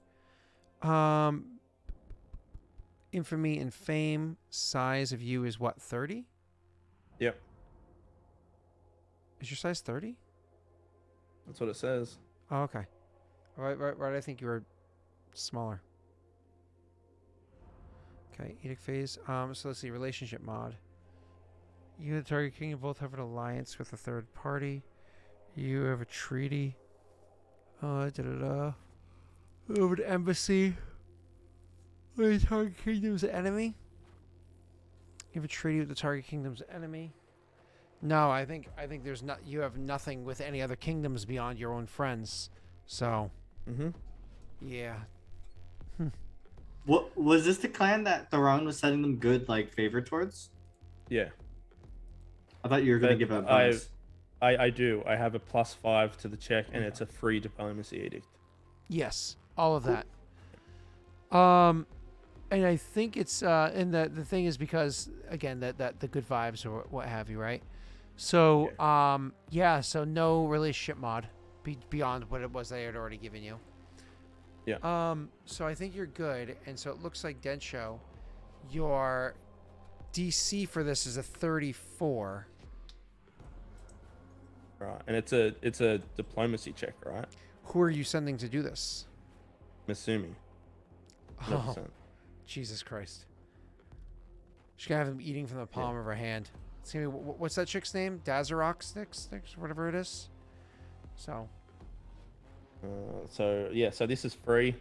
A: Infamy and fame. Size of you is what, 30?
D: Yep.
A: Is your size 30?
D: That's what it says.
A: Oh, okay. Right. I think you were smaller. Okay, edict phase. So let's see. Relationship mod. You and the target king both have an alliance with a third party. You have a treaty. Over an embassy. The target kingdom's enemy. You have a treaty with the target kingdom's enemy. No, I think there's not. You have nothing with any other kingdoms beyond your own friends. So. Yeah.
C: What was this the clan that Theron was setting them good favor towards?
D: Yeah.
C: I thought you were gonna
D: But
C: give a bonus.
D: I do. I have a +5 to the check, and it's a free Diplomacy Edict.
A: Yes, all of that. And I think it's and the thing is because again that the good vibes or what have you, right? So so no relationship mod beyond what it was they had already given you.
D: Yeah.
A: So I think you're good, and so it looks like Densho, your DC for this is a 34.
D: Right, and it's a diplomacy check, right?
A: Who are you sending to do this?
D: Masumi.
A: Oh, Jesus Christ! She's gonna have them eating from the palm of her hand. It's gonna be, what's that chick's name? Daelric sticks, whatever it is. So.
D: So this is free.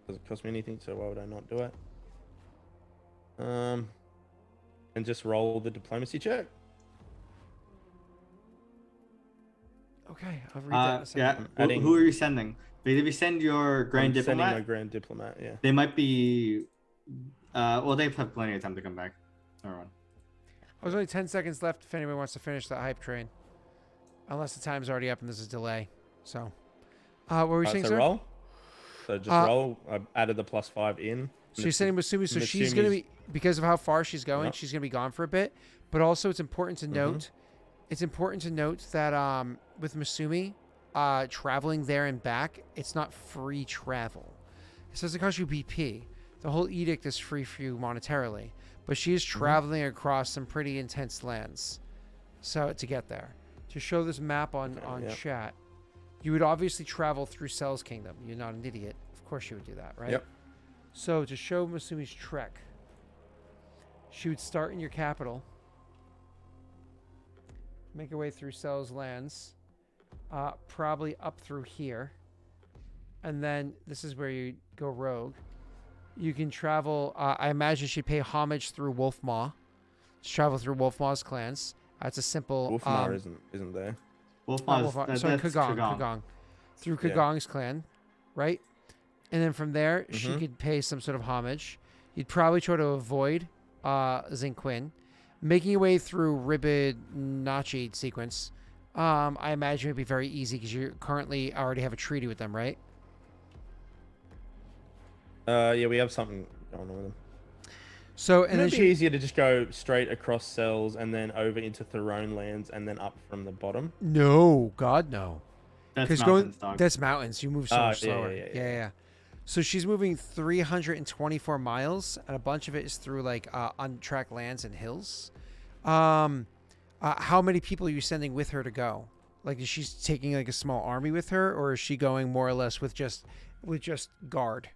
D: Doesn't cost me anything, so why would I not do it? And just roll the diplomacy check.
A: Okay, I'll read that in a second.
C: Yeah. Who are you sending? If you send your Grand Diplomat,
D: sending my Grand Diplomat, yeah.
C: They might be. Well, they've had plenty of time to come back. Everyone.
A: There's only 10 seconds left if anyone wants to finish that hype train. Unless the time's already up and there's a delay. So, what were we saying,
D: so
A: sir?
D: Roll. So just roll. I added the +5 in.
A: So you're sending Masumi, so she's going to be, because of how far she's going, she's going to be gone for a bit. But also it's important to note, that with Masumi, traveling there and back, it's not free travel. It doesn't cost you BP. The whole edict is free for you monetarily. But she is traveling across some pretty intense lands. So to get there. To show this map on chat, you would obviously travel through Cell's Kingdom. You're not an idiot. Of course you would do that, right?
D: Yep.
A: So to show Masumi's trek, she would start in your capital, make her way through Cell's lands, probably up through here, and then this is where you go rogue. You can travel. I imagine she'd pay homage through Wolfmaw. Just travel through Wolfmaw's clans. It's a simple.
D: Wolfmaw isn't there.
A: Sorry, Kagong. Through Kagong's clan, right? And then from there, she could pay some sort of homage. You'd probably try to avoid Zinquin. Making your way through Ribid-Nachi sequence, I imagine it'd be very easy because you currently already have a treaty with them, right?
D: Yeah, we have something going on with them.
A: So,
D: And it'd be easier to just go straight across cells and then over into Throne lands and then up from the bottom.
A: No, God, no.
C: That's mountains, dog.
A: That's mountains. You move so much slower.
D: Yeah.
A: So she's moving 324 miles, and a bunch of it is through like untracked lands and hills. How many people are you sending with her to go? Like, is she taking like a small army with her, or is she going more or less with just guard?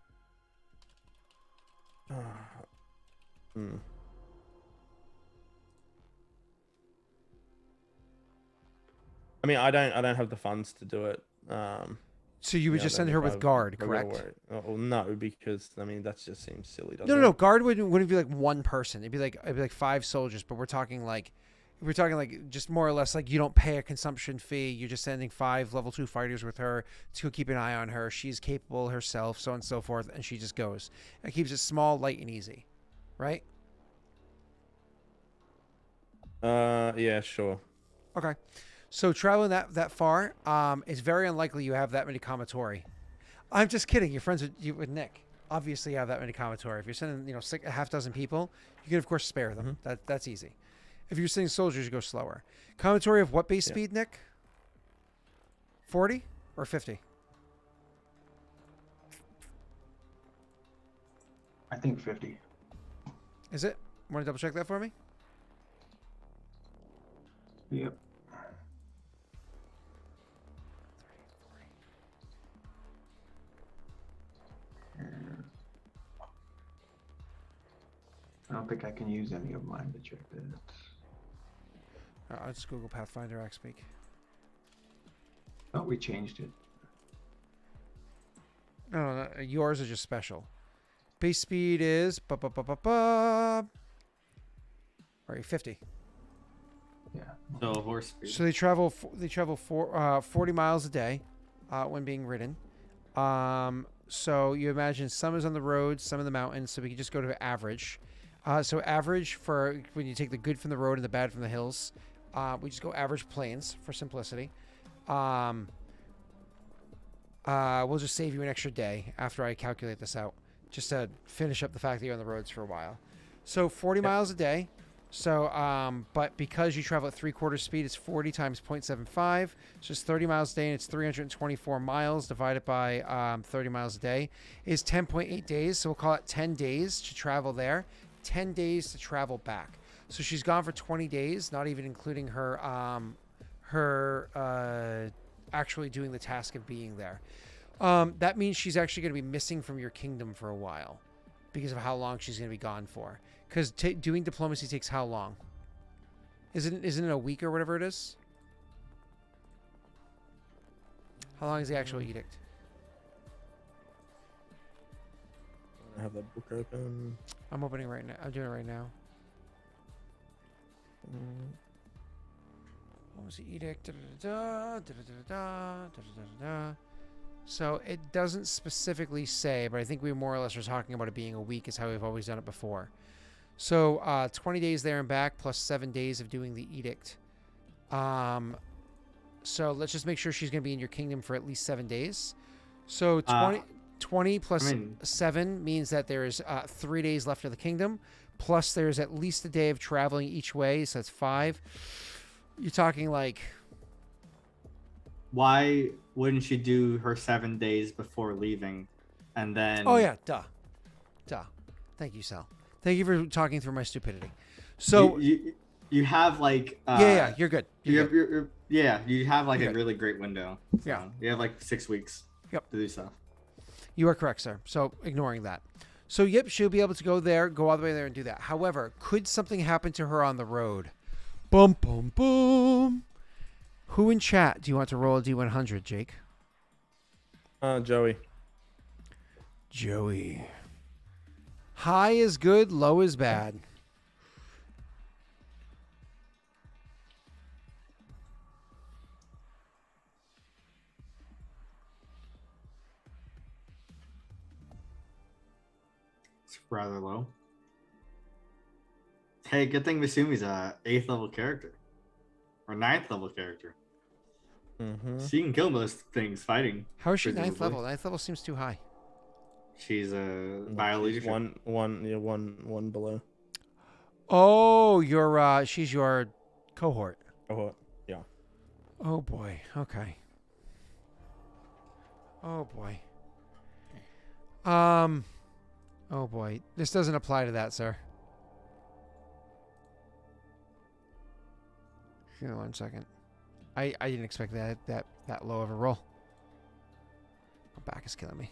D: I mean, I don't have the funds to do it.
A: So you would just send her with guard, correct?
D: Well, no, because I mean that just seems silly. Doesn't
A: No.
D: it?
A: Guard wouldn't be like one person. It'd be like 5 soldiers. But we're talking like just more or less like you don't pay a consumption fee. You're just sending 5 level 2 fighters with her to keep an eye on her. She's capable herself, so on and so forth, and she just goes. It keeps it small, light, and easy, right?
D: Yeah, sure.
A: Okay. So traveling that far, it's very unlikely you have that many Commottori. I'm just kidding. You're friends with Nick. Obviously, you have that many Commottori. If you're sending, a half dozen people, you can of course spare them. That's easy. If you're sending soldiers, you go slower. Commottori of what base speed, Nick? 40 or 50?
B: I think 50.
A: Is it? Want to double check that for me?
B: Yep. I don't think I can use any of mine to check that.
A: I'll just Google Pathfinder XSpeak.
B: Oh, we changed it.
A: No, yours are just special. Base speed is Alright, 50.
B: Yeah.
C: So horse speed.
A: So they travel 40 miles a day when being ridden. So you imagine some is on the road, some in the mountains. So we can just go to average. So average for when you take the good from the road and the bad from the hills. We just go average plains for simplicity. We'll just save you an extra day after I calculate this out, just to finish up the fact that you're on the roads for a while. So 40 miles a day. So, but because you travel at 3/4 speed, it's 40 times 0.75. So it's 30 miles a day, and it's 324 miles divided by 30 miles a day is 10.8 days. So we'll call it 10 days to travel there, 10 days to travel back. So she's gone for 20 days, not even including her actually doing the task of being there. That means she's actually going to be missing from your kingdom for a while because of how long she's going to be gone for. Because doing diplomacy takes how long? Isn't it a week or whatever it is? How long is the actual edict?
D: I have that book open.
A: I'm opening right now. I'm doing it right now. What was the edict? So it doesn't specifically say, but I think we more or less are talking about it being a week is how we've always done it before. So 20 days there and back plus 7 days of doing the edict. So let's just make sure she's going to be in your kingdom for at least 7 days. So 20 plus 7 means that there's 3 days left of the kingdom. Plus there's at least a day of traveling each way. So that's 5. You're talking like...
C: Why wouldn't she do her 7 days before leaving and then...
A: Oh, yeah. Duh. Thank you, Sal. Thank you for talking through my stupidity. So...
C: You have like...
A: yeah, you're good.
C: You have like a really great window. So
A: Yeah.
C: You have like 6 weeks to do stuff.
A: You are correct, sir. So ignoring that. So, yep, she'll be able to go all the way there and do that. However, could something happen to her on the road? Boom, boom, boom. Who in chat do you want to roll a D100, Jake?
D: Joey.
A: Joey. High is good, low is bad.
C: It's rather low. Hey, good thing Misumi's a 8th level character. Or 9th level character.
D: Mm-hmm.
C: She can kill most things fighting.
A: How is she ninth
C: presumably.
A: level? Ninth level seems too high.
C: She's a bio
D: She's
C: leadership.
D: one below.
A: Oh, she's your cohort.
D: Oh, yeah.
A: Oh boy. Okay. Oh boy. Oh boy. This doesn't apply to that, sir. Give me 1 second. I didn't expect that low of a roll. My back is killing me.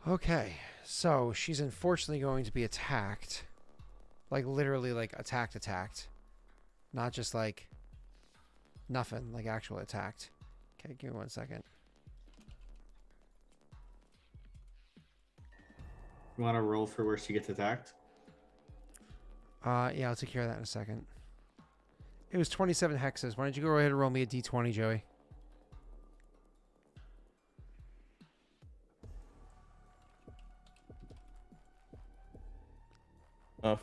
A: Okay, so she's unfortunately going to be attacked. Like literally like attacked. Not just like nothing, like actual attacked. Okay, give me 1 second.
C: You want to roll for where she gets attacked?
A: Yeah, I'll take care of that in a second. It was 27 hexes. Why don't you go ahead and roll me a d20, Joey?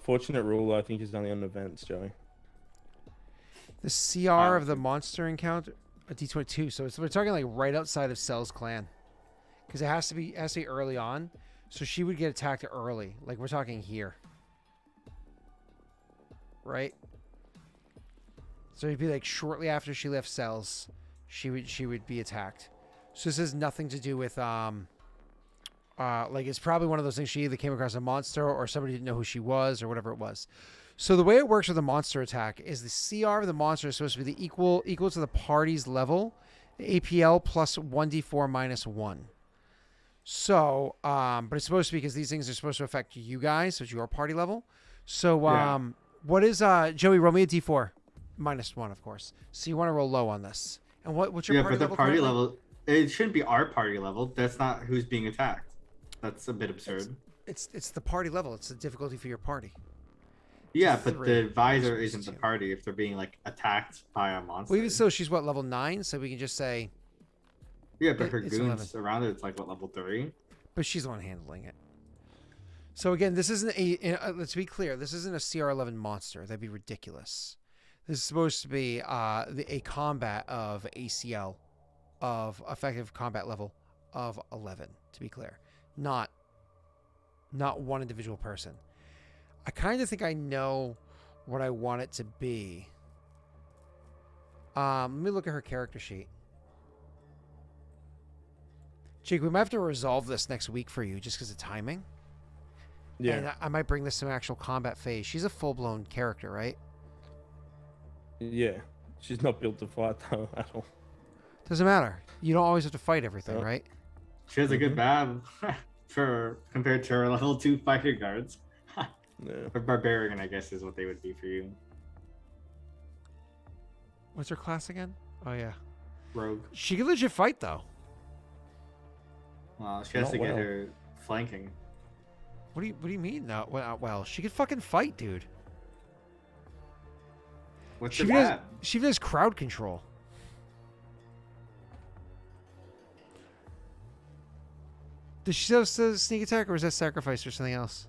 D: Fortunate rule, I think, is only on events, Joey.
A: The CR of the monster encounter, a d22. So we're talking like right outside of Cell's clan, because it has to be early on. So she would get attacked early. Like we're talking here, right? So it'd be like shortly after she left Cell's, she would be attacked. So this has nothing to do with like it's probably one of those things she either came across a monster or somebody didn't know who she was or whatever it was. So the way it works with a monster attack is the CR of the monster is supposed to be the equal to the party's level, the APL plus 1d4 minus 1. So, but it's supposed to be because these things are supposed to affect you guys, so it's your party level. So, what is Joey? Roll me a d4 minus 1, of course. So you want to roll low on this. And what's your party
C: but the
A: level?
C: party
A: currently?
C: level, it shouldn't be our party level. That's not who's being attacked. That's a bit absurd.
A: It's the party level. It's the difficulty for your party.
C: Yeah, but
A: 3.
C: the advisor
A: Minus
C: isn't the
A: 2.
C: party if they're being like attacked by a monster.
A: Well, even so, she's what, level 9? So we can just say.
C: Yeah, but her
A: it's
C: goons
A: 11.
C: around it, it's like what, level 3?
A: But she's the one handling it. So again, this isn't let's be clear, this isn't a CR11 monster. That'd be ridiculous. This is supposed to be a combat of ACL of effective combat level of 11, to be clear. Not one individual person. I kind of think I know what I want it to be. Let me look at her character sheet. Jake, we might have to resolve this next week for you just because of timing.
D: Yeah.
A: And I might bring this to an actual combat phase. She's a full-blown character, right?
D: Yeah. She's not built to fight though at all.
A: Doesn't matter. You don't always have to fight everything,
D: Oh.
A: right?
C: She has a good bab for compared to her level 2 fighter guards.
D: Yeah.
C: Or barbarian, I guess, is what they would be for you.
A: What's her class again? Oh, yeah.
C: Rogue.
A: She can legit fight, though.
C: Well, she has
D: Not
C: to get
D: well.
C: her flanking.
A: What do you mean? No, well, she can fucking fight, dude.
C: What's
A: She
C: her
A: does.
C: bab?
A: She does crowd control. Does she have sneak attack, or is that sacrifice or something else?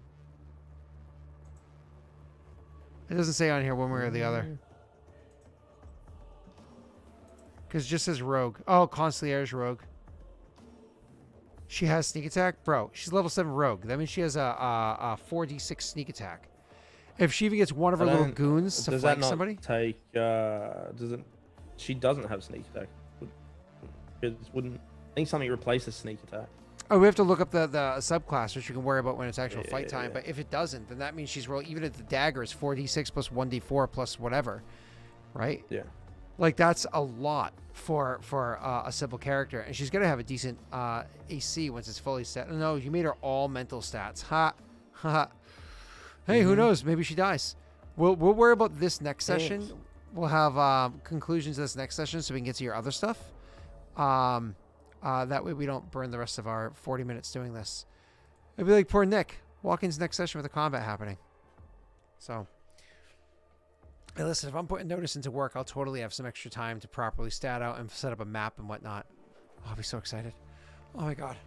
A: It doesn't say on here one way or the other. Because it just says rogue. Oh, concierge rogue. She has sneak attack? Bro, she's level 7 rogue. That means she has a 4d6 sneak attack. If she even gets one of her little goons to
D: Does
A: flank
D: that not
A: somebody.
D: take? Doesn't? She doesn't have sneak attack. It wouldn't. I think something replaces sneak attack.
A: Oh, we have to look up the subclass, which you can worry about when it's actual fight time.
D: Yeah.
A: But if it doesn't, then that means she's rolling. Even if the dagger is 4d6 plus 1d4 plus whatever, right?
D: Yeah.
A: Like that's a lot for a simple character, and she's gonna have a decent AC once it's fully set. No, you made her all mental stats. Ha, ha. Hey, who knows? Maybe she dies. We'll worry about this next session.
D: Thanks.
A: We'll have conclusions to this next session, so we can get to your other stuff. That way we don't burn the rest of our 40 minutes doing this. It'd be like poor Nick. Walk into next session with the combat happening. So, hey, listen, if I'm putting notice into work, I'll totally have some extra time to properly stat out and set up a map and whatnot. Oh, I'll be so excited. Oh my God.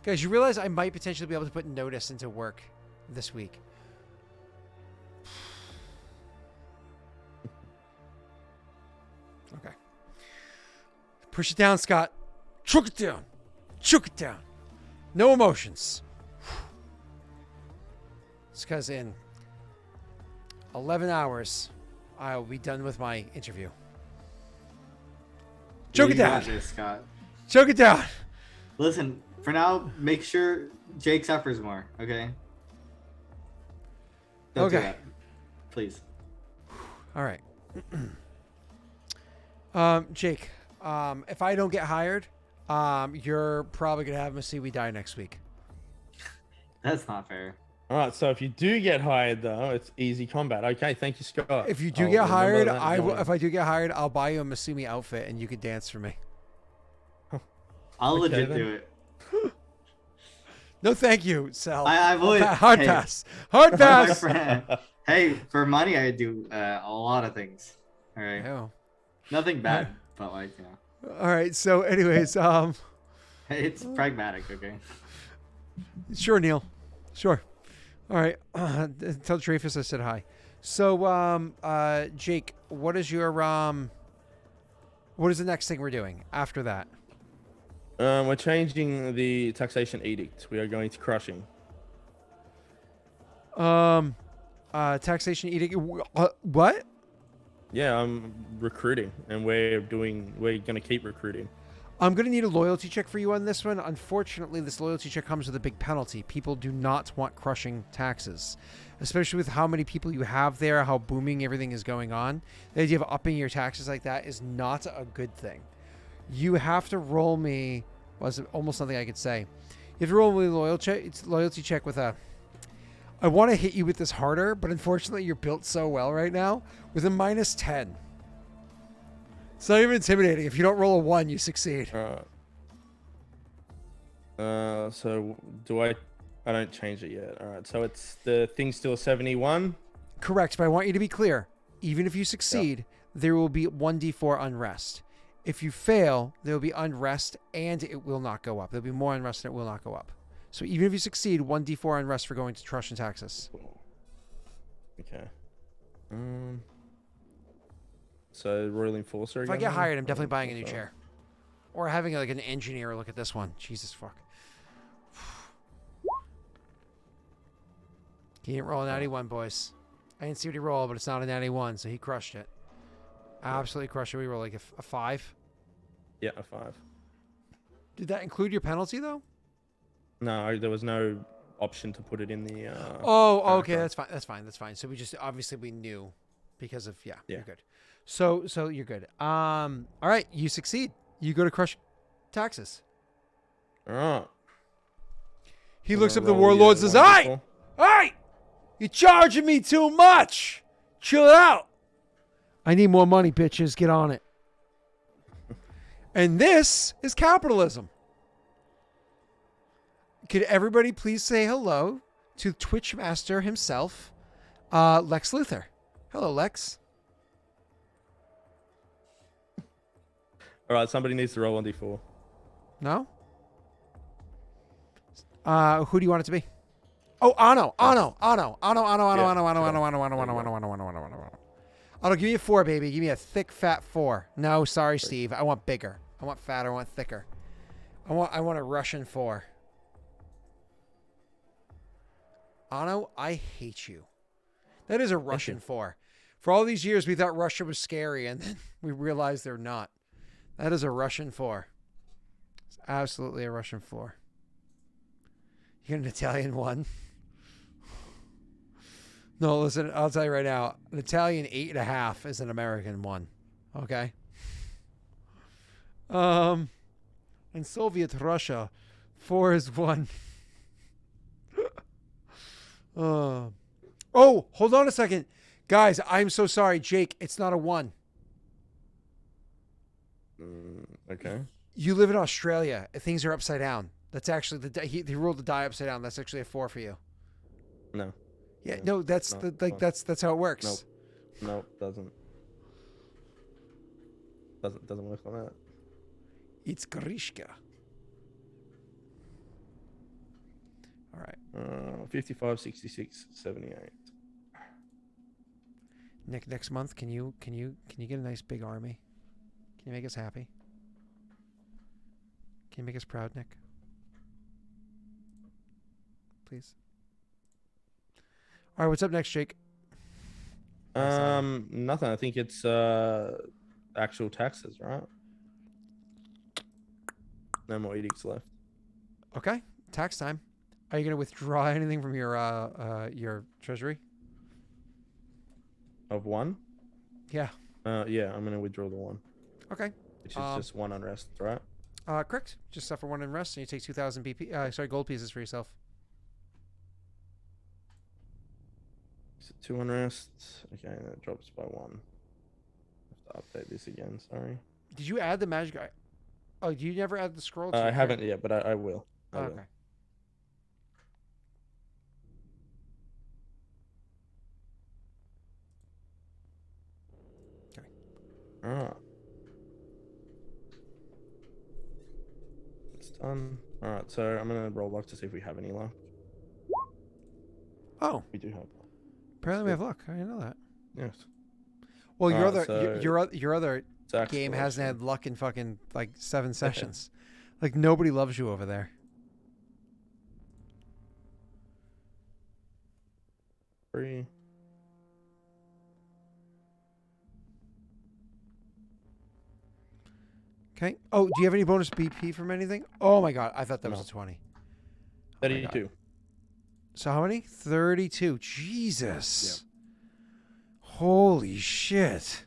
A: Guys, you realize I might potentially be able to put notice into work this week. Okay. Push it down, Scott. Choke it down. Choke it down. No emotions. It's because in 11 hours, I'll be done with my interview. Choke it down.
C: This, Scott.
A: Choke it down.
C: Listen, for now, make sure Jake suffers more, okay? Don't do
A: Okay.
C: that. Please.
A: All right. Jake, if I don't get hired, you're probably going to have Masui die next week.
C: That's not fair.
D: All right, so if you do get hired, though, it's easy combat. Okay, thank you, Scott.
A: If you do
D: I'll
A: get
D: remember
A: hired,
D: that going.
A: if I do get hired, I'll buy you a Masumi outfit and you could dance for me.
C: I'll
D: Okay,
C: legit
D: then.
C: do it.
A: No, thank you, Sal.
C: I've always
A: Hard
C: hey,
A: pass. Hard
C: my
A: pass.
C: friend. Hey, for money, I do a lot of things. All right.
A: Oh.
C: Nothing bad, but like, you know,
A: All right. So, anyways,
C: it's pragmatic, okay?
A: sure, Neil. Sure. All right. Tell Dreyfus I said hi. So, Jake, what is your what is the next thing we're doing after that?
D: We're changing the taxation edict. We are going to crushing.
A: Taxation edict. What?
D: Yeah, I'm recruiting, and we're going to keep recruiting.
A: I'm going to need a loyalty check for you on this one. Unfortunately, this loyalty check comes with a big penalty. People do not want crushing taxes, especially with how many people you have there, how booming everything is going on. The idea of upping your taxes like that is not a good thing. You have to roll me, well, it's almost nothing I could say. You have to roll me a loyalty check with a, I want to hit you with this harder, but unfortunately you're built so well right now, with a -10. It's not even intimidating. If you don't roll a 1, you succeed.
D: So do I don't change it yet. All right, so it's the thing's still 71.
A: Correct, but I want you to be clear. Even if you succeed, there will be 1d4 unrest. If you fail, there will be unrest and it will not go up. There'll be more unrest and it will not go up. So even if you succeed, 1d4 unrest for going to Trush and Texas.
D: Okay. So Royal Enforcer.
A: If I
D: again,
A: get
D: then?
A: hired, I'm definitely
D: Royal
A: buying a new
D: Enforcer.
A: chair. Or having like an engineer look at this one. Jesus fuck. He didn't roll a 91, boys. I didn't see what he rolled, but it's not a 91, so he crushed it. Absolutely crushed it. We rolled like a 5.
D: Yeah, a 5.
A: Did that include your penalty though?
D: No, there was no option to put it in the.
A: Oh, okay,
D: character.
A: that's fine. That's fine. So we just obviously we knew because of
D: Yeah.
A: you're good. So you're good. All right, you succeed. You go to crush taxes.
D: All right.
A: He
D: I'm
A: looks up
D: gonna
A: the
D: roll
A: warlord
D: the
A: and says, "Hey,
D: 1d4.
A: hey, you're charging me too much. Chill it out. I need more money, bitches. Get on it." And this is capitalism. Could everybody please say hello to Twitch master himself, Lex Luthor? Hello, Lex.
D: All right, somebody needs to roll 1d4.
A: No? Who do you want it to be? Oh, Anno. Anno, give me a 4, baby. Give me a thick, fat 4. No, sorry, Steve. I want bigger. I want fatter. I want thicker. I want a Russian 4. Anno, I hate you. That is a Russian 4. For all these years, we thought Russia was scary, and then we realized they're not. That is a Russian 4. It's absolutely a Russian 4. You get an Italian 1? No, listen, I'll tell you right now. An Italian 8.5 is an American 1. Okay? In Soviet Russia, 4 is 1. Oh, hold on a second. Guys, I'm so sorry. Jake, it's not a 1.
D: Okay.
A: You live in Australia. Things are upside down. That's actually he rolled the die upside down. That's actually a 4 for you.
D: No.
A: Yeah,
D: No,
A: no, that's
D: no,
A: that's how it works.
D: No, doesn't. Doesn't work on that.
A: It's Grishka. All right.
D: 55, 66, 78.
A: Nick, next month, can you get a nice big army? Can you make us happy? Can you make us proud, Nick? Please. All right, what's up next, Jake?
D: Nothing. I think it's actual taxes, right? No more edicts left.
A: Okay, tax time. Are you gonna withdraw anything from your treasury?
D: Of one?
A: Yeah.
D: Yeah, I'm gonna withdraw the one,
A: Okay.
D: which is just one unrest, right?
A: Correct. Just suffer one unrest, and you take 2,000 gold pieces for yourself.
D: Is it 2 unrest? Okay, that drops by 1. I have to update this again. Sorry.
A: Did you add the magic? Oh, you never add the scroll? To
D: I
A: your
D: haven't yet, but I will. I will.
A: Okay.
D: All right. It's done. All right, so I'm gonna roll luck to see if we have any luck.
A: Oh,
D: We do have luck.
A: apparently we have luck. I didn't know that.
D: Yes.
A: Well, your
D: Alright,
A: other
D: so
A: your other
D: tax
A: game hasn't
D: collection.
A: had luck in fucking like 7 sessions. Like nobody loves you over there.
D: Free.
A: Okay. Oh, do you have any bonus BP from anything? Oh my god, I thought that was
D: No.
A: a 20.
D: 32.
A: So how many? 32. Jesus. Holy shit.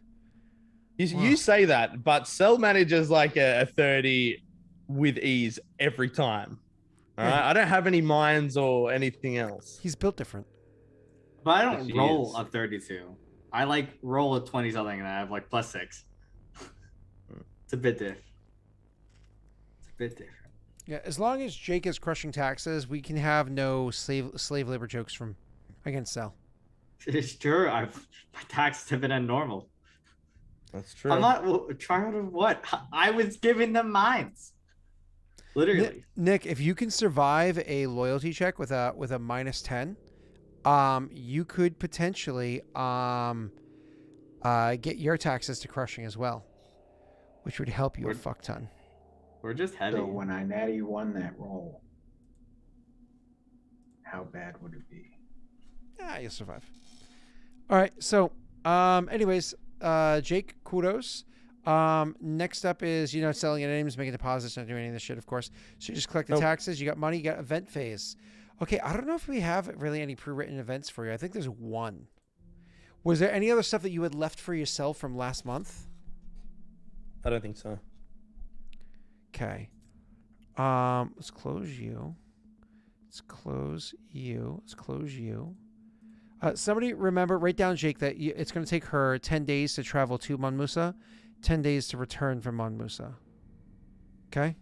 D: You say that, but Cell manages like a 30 with ease every time. All right, I don't have any mines or anything else.
A: He's built different.
C: But I don't
D: Yes, he
C: roll
D: is.
C: a 32. I like roll a 20 something and I have like +6. It's a bit different. It's a bit different.
A: Yeah, as long as Jake is crushing taxes, we can have no slave labor jokes from against Cell.
C: It's true. My taxes have been normal.
D: That's true.
C: I'm not trying to what? I was giving them mines. Literally.
A: Nick, if you can survive a loyalty check with a -10, you could potentially get your taxes to crushing as well, which would help you a fuck ton.
C: We're just heavy.
B: So when I natty won that roll, how bad would it be?
A: Yeah, you'll survive. All right. So, anyways, Jake, kudos. Next up is you're not selling any names, making deposits, not doing any of this shit, of course. So you just collect the taxes. You got money. You got event phase. Okay, I don't know if we have really any pre-written events for you. I think there's one. Was there any other stuff that you had left for yourself from last month?
D: I don't think so.
A: Okay. Let's close you. Let's close you. Let's close you. Somebody remember, write down, Jake, that it's going to take her 10 days to travel to Mon Musa, 10 days to return from Mon Musa. Okay?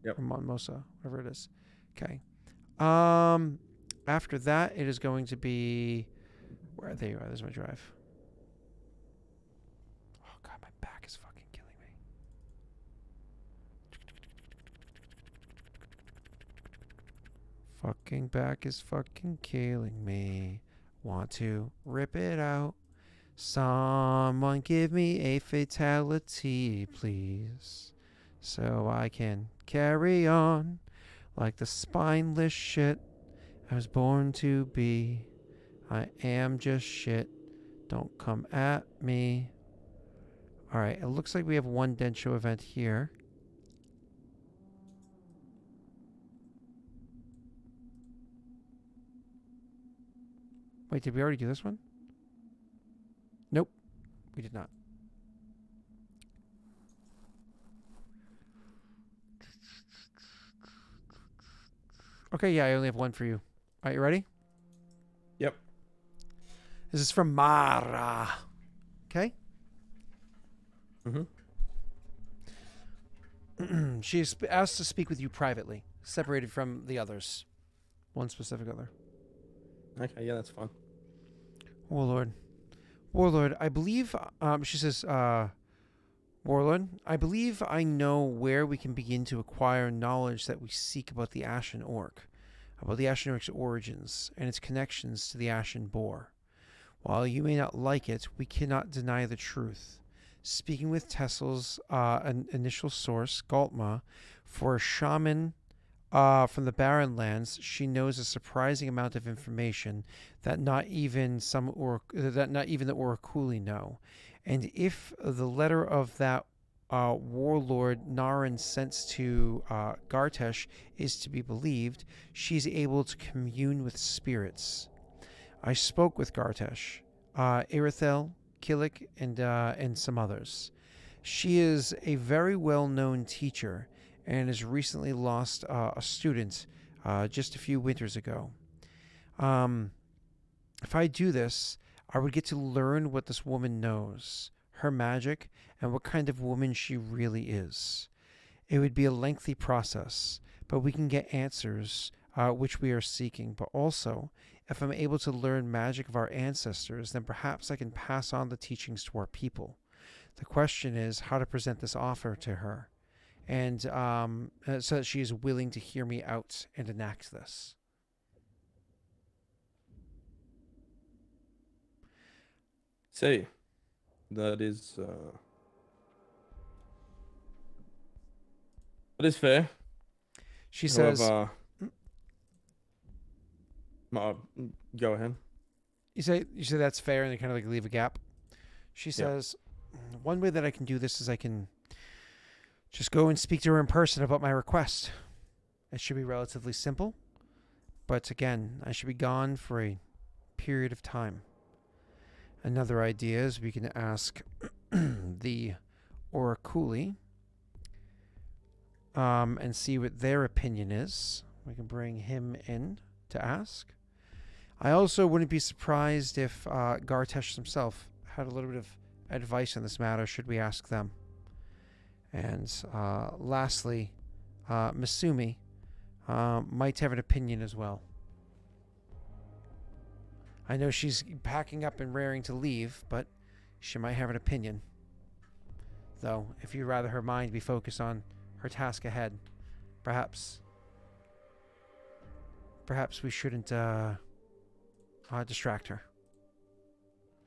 D: Yep.
A: Or Mon Musa, whatever it is. Okay. After that, it is going to be... There you are. There's my drive. Oh, God, my back is fucking killing me. Fucking back is fucking killing me. Want to rip it out. Someone give me a fatality, please. So I can carry on like the spineless shit I was born to be. I am just shit. Don't come at me. Alright, it looks like we have one Densho event here. Wait, did we already do this one? Nope, we did not. Okay, yeah, I only have one for you. All right, you ready?
D: Yep.
A: This is from Mara. Okay? She is asked to speak with you privately, separated from the others. One specific other.
D: Okay, yeah, that's fine.
A: Warlord, I believe, she says, Warlord, I believe I know where we can begin to acquire knowledge that we seek about the Ashen Orc. about the Ashenoric's origins and its connections to the Ashen Boar. While you may not like it, we cannot deny the truth. Speaking with Tessel's initial source, Galtma, for a shaman from the Barren Lands, she knows a surprising amount of information that not even the Oraculi know. And if the letter of that warlord Naren sent to Gartesh is to be believed, she's able to commune with spirits. I spoke with Gartesh, Irithel, Killick, and some others. She is a very well-known teacher and has recently lost a student just a few winters ago. If I do this, I would get to learn what this woman knows, her magic, and what kind of woman she really is. It would be a lengthy process, but we can get answers which we are seeking. But also, if I'm able to learn magic of our ancestors, then perhaps I can pass on the teachings to our people. The question is how to present this offer to her, and so that she is willing to hear me out and enact this.
D: See, that is fair.
A: She says,
D: However, go ahead.
A: you say that's fair, and they kind of like leave a gap. She says, one way that I can do this is I can just go and speak to her in person about my request. It should be relatively simple, but again, I should be gone for a period of time. Another idea is we can ask the Oraculi and see what their opinion is. We can bring him in to ask. I also wouldn't be surprised if Gartesh himself had a little bit of advice on this matter, should we ask them. And lastly, Misumi might have an opinion as well. I know she's packing up and raring to leave, but she might have an opinion. Though, if you'd rather her mind be focused on her task ahead, perhaps we shouldn't distract her.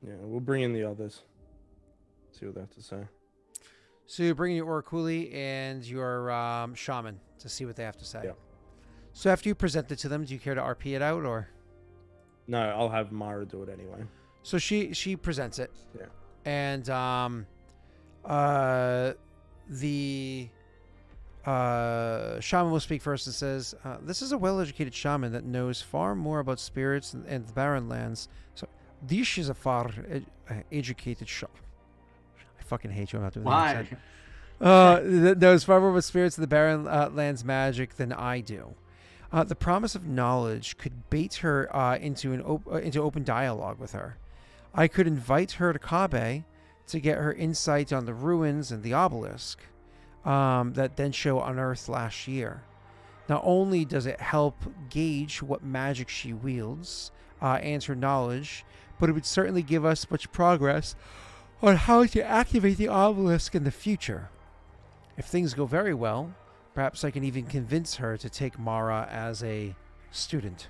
D: Yeah, we'll bring in the others. See what they have to say.
A: So you bring your Oraculi and your shaman to see what they have to say.
D: Yeah.
A: So after you present it to them, do you care to RP it out, or?
D: No, I'll have Mara do it anyway.
A: So she presents it.
D: Yeah.
A: And the shaman will speak first and says, this is a well-educated shaman that knows far more about spirits and the Barren Lands. So this is a far educated shaman. I fucking hate you. I'm not doing
C: Why?
A: that knows far more about spirits and the Barren Lands magic than I do. The promise of knowledge could bait her into open dialogue with her. I could invite her to Kabe to get her insight on the ruins and the obelisk that Densho unearthed last year. Not only does it help gauge what magic she wields and her knowledge, but it would certainly give us much progress on how to activate the obelisk in the future. If things go very well, perhaps I can even convince her to take Mara as a student.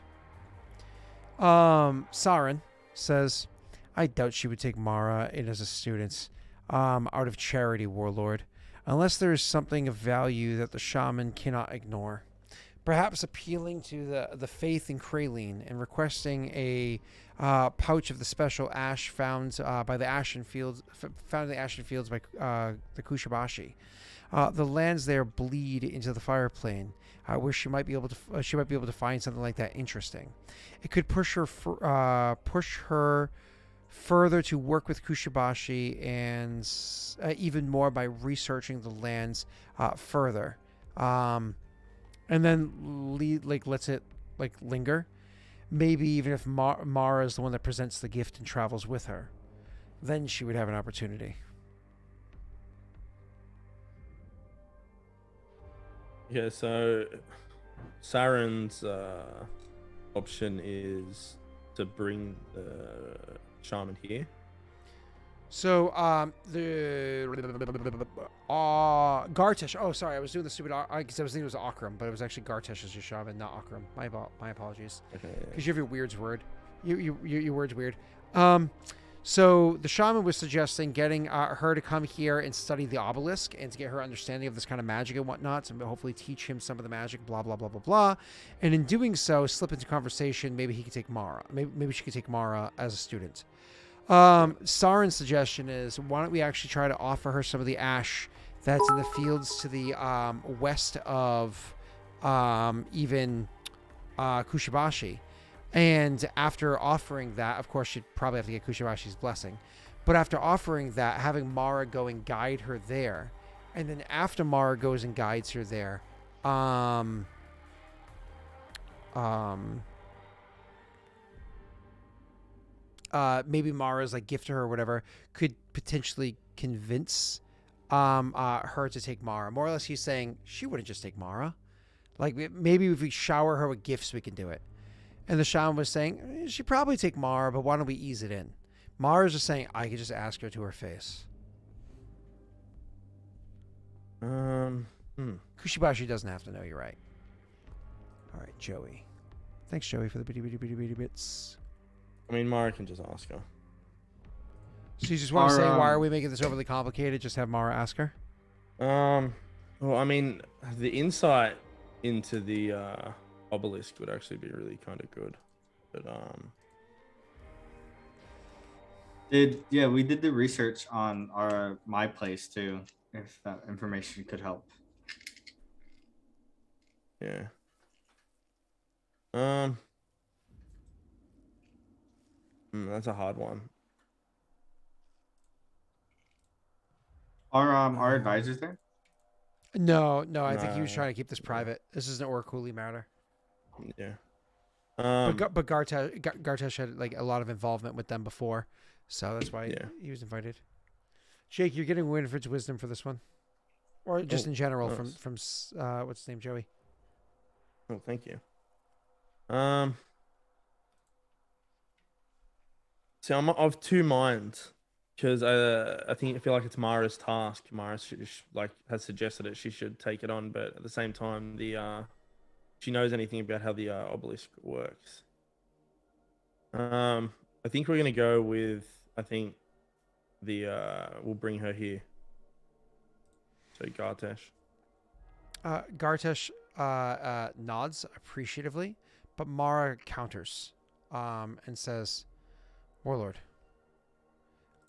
A: Saren says, I doubt she would take Mara in as a student, out of charity, Warlord, unless there is something of value that the shaman cannot ignore. Perhaps appealing to the faith in Kraline and requesting a pouch of the special ash found by the Ashen Fields, by the Kushabashi. The lands there bleed into the fire plane, where she might be able to find something like that interesting. It could push her further to work with Kushabashi and even more by researching the lands further, and then lets it linger. Maybe even if Mara is the one that presents the gift and travels with her, then she would have an opportunity.
D: Yeah, so Saren's option is to bring the shaman here.
A: So the Gartesh. Oh, sorry, I was doing the stupid because I was thinking it was Aurorum, but it was actually Gartesh as your shaman, not Aurorum. My apologies.
D: Okay.
A: Because you have your weirds word. Your word's weird. So the shaman was suggesting getting her to come here and study the obelisk and to get her understanding of this kind of magic and whatnot, and hopefully teach him some of the magic, blah, blah, blah, blah, blah. And in doing so, slip into conversation, maybe he could take Mara. Maybe she could take Mara as a student. Saren's suggestion is, why don't we actually try to offer her some of the ash that's in the fields to the west of even Kushibashi. And after offering that, of course, she'd probably have to get Kushibashi's blessing. But after offering that, having Mara go and guide her there. And then after Mara goes and guides her there, maybe Mara's like gift to her or whatever could potentially convince her to take Mara. More or less, he's saying she wouldn't just take Mara. Like, maybe if we shower her with gifts, we can do it. And the shaman was saying, she'd probably take Mara, but why don't we ease it in? Mara's just saying, I could just ask her to her face. Kushibashi doesn't have to know, you're right. All right, Joey. Thanks, Joey, for the bitty bits.
D: I mean, Mara can just ask her.
A: So you just want to say, why are we making this overly complicated? Just have Mara ask her?
D: Well, I mean, the insight into the obelisk would actually be really kind of good. But
C: we did the research on my place too, if that information could help.
D: Yeah. That's a hard one.
C: Our advisors there?
A: No, I think he was trying to keep this private. This is an Oraculi matter.
D: Yeah.
A: But Gartesh had like a lot of involvement with them before, so that's why he was invited. Jake, you're getting Winifred's wisdom for this one, or just in general
D: nice.
A: from what's his name, Joey.
D: Oh, thank you. So I'm of two minds because I feel like it's Mara's task. Mara has suggested it. She should take it on, but at the same time, she knows anything about how the obelisk works. I think we're gonna go with we'll bring her here. So Gartesh.
A: Gartesh nods appreciatively, but Mara counters and says, Warlord,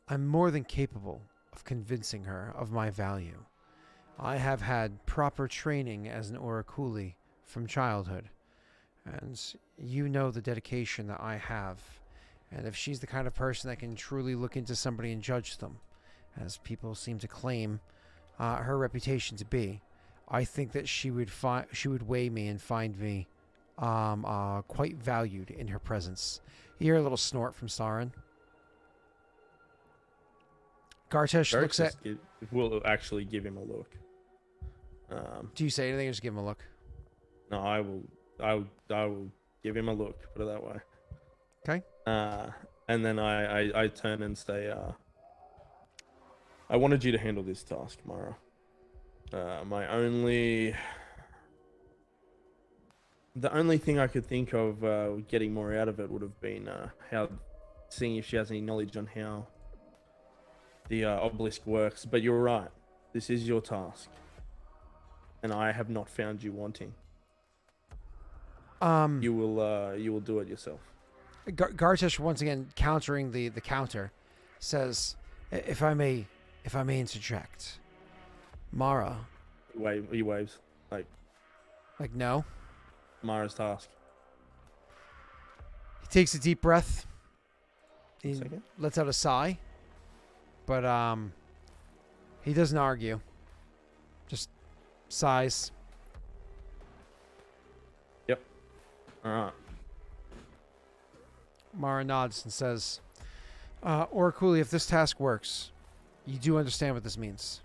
A: I'm more than capable of convincing her of my value. I have had proper training as an Oraculi from childhood, and you know the dedication that I have, and if she's the kind of person that can truly look into somebody and judge them, as people seem to claim her reputation to be, I think that she would weigh me and find me quite valued in her presence. You hear a little snort from Saren. Gartesh looks at...
D: We'll actually give him a look.
A: Do you say anything or just give him a look?
D: No, I will give him a look, put it that way.
A: Okay.
D: And then I turn and say, I wanted you to handle this task, Mara. The only thing I could think of getting more out of it would have been seeing if she has any knowledge on how the obelisk works. But you're right. This is your task. And I have not found you wanting. You will do it yourself.
A: Gartesh, once again countering the counter, says, if I may interject, Mara.
D: He waves like
A: no.
D: Mara's task.
A: He takes a deep breath. He lets out a sigh, but he doesn't argue. Just sighs.
D: Yep. All right.
A: Mara nods and says, Oraculi, if this task works, you do understand what this means.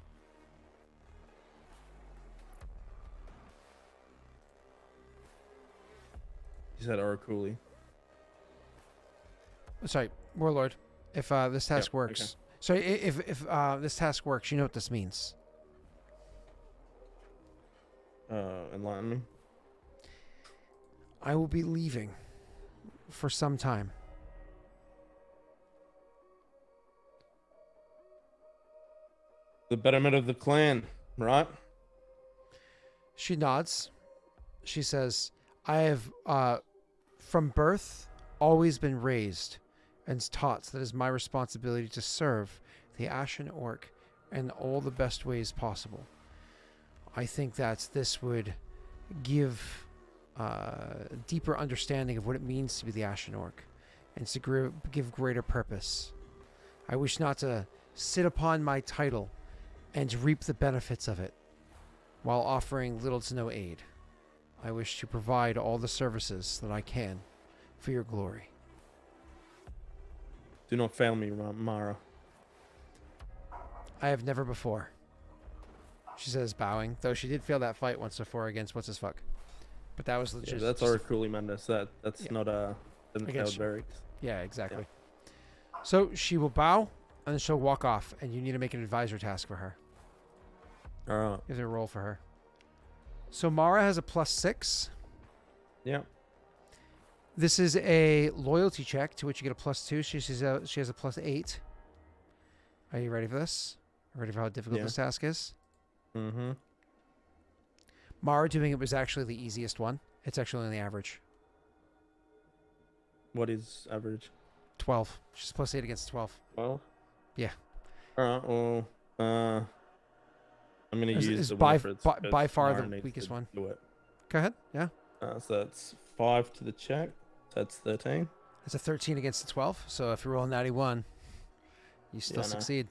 D: You said Oraculi.
A: Sorry, Warlord. If this task works, So if this task works, you know what this means.
D: Enlighten me.
A: I will be leaving for some time.
D: The betterment of the clan, right?
A: She nods. She says, I have, from birth, always been raised and taught that it is my responsibility to serve the Ashen Orc in all the best ways possible. I think that this would give deeper understanding of what it means to be the Ashen Orc and to give greater purpose. I wish not to sit upon my title and reap the benefits of it while offering little to no aid. I wish to provide all the services that I can for your glory.
D: Do not fail me, Mara.
A: I have never before. She says, bowing, though she did fail that fight once before against what's his fuck. But that was legit.
D: Yeah, that's Aurorum Mendes. That's not a Daelric.
A: Yeah, exactly. Yeah. So she will bow and then she'll walk off, and you need to make an advisor task for her.
D: All right.
A: Give a roll for her. So Mara has a +6.
D: Yeah.
A: This is a loyalty check to which you get a +2. She has a +8. Are you ready for this? Ready for how difficult this task is?
D: Mm-hmm.
A: Mara doing it was actually the easiest one. It's actually on the average.
D: What is average?
A: 12. She's +8 against 12.
D: 12?
A: Yeah.
D: All right. Well, I'm gonna use the
A: by
D: Winifred's
A: far
D: Mara
A: the
D: needs
A: weakest
D: to
A: one.
D: do it.
A: Go ahead. Yeah.
D: So that's 5 to the check. That's 13.
A: It's a 13 against the 12. So if you roll a natty 1, you still succeed.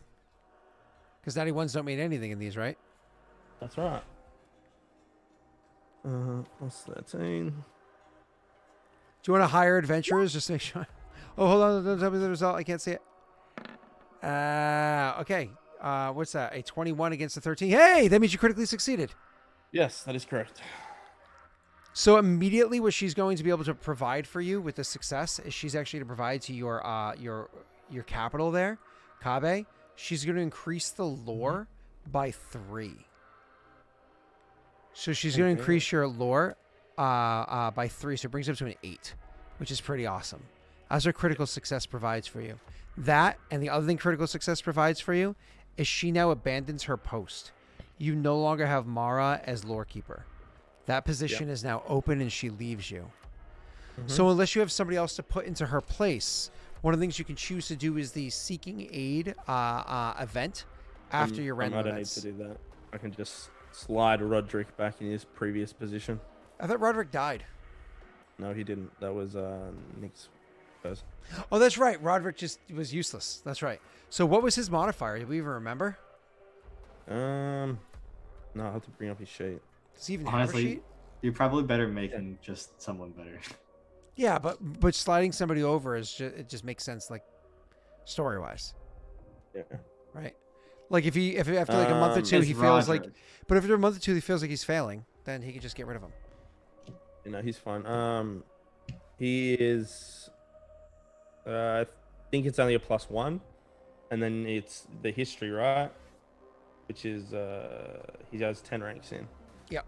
A: Because natty 1s don't mean anything in these, right?
D: That's right. What's 13?
A: Do you want to hire adventurers? Just make sure. Oh, hold on. Don't tell me the result. I can't see it. Okay. What's that? A 21 against a 13. Hey, that means you critically succeeded.
D: Yes, that is correct.
A: So immediately what she's going to be able to provide for you with the success is she's actually to provide to your capital there, Kabe. She's going to increase the lore by 3. So she's going to increase your lore by 3, so it brings it up to an 8, which is pretty awesome. As her critical success provides for you. That, and the other thing critical success provides for you, is she now abandons her post. You no longer have Mara as lore keeper. That position is now open and she leaves you. Mm-hmm. So unless you have somebody else to put into her place, one of the things you can choose to do is the Seeking Aid event after your rend limits.
D: I don't need to do that. I can just slide Roderick back in his previous position.
A: I thought Roderick died.
D: No, he didn't. That was Nick's person.
A: Oh, that's right. Roderick just was useless. That's right. So what was his modifier? Do we even remember?
D: No, I'll have to bring up his sheet.
A: Does he even
C: Honestly,
A: have a sheet?
C: You're probably better making just someone better.
A: Yeah, but sliding somebody over it just makes sense, like story wise.
D: Yeah.
A: Right. Like if after like a month or two he feels like, but if after a month or two he feels like he's failing, then he can just get rid of him.
D: You know, he's fine. He is. I think it's only a +1, and then it's the history, right? Which is he has 10 ranks in.
A: Yep.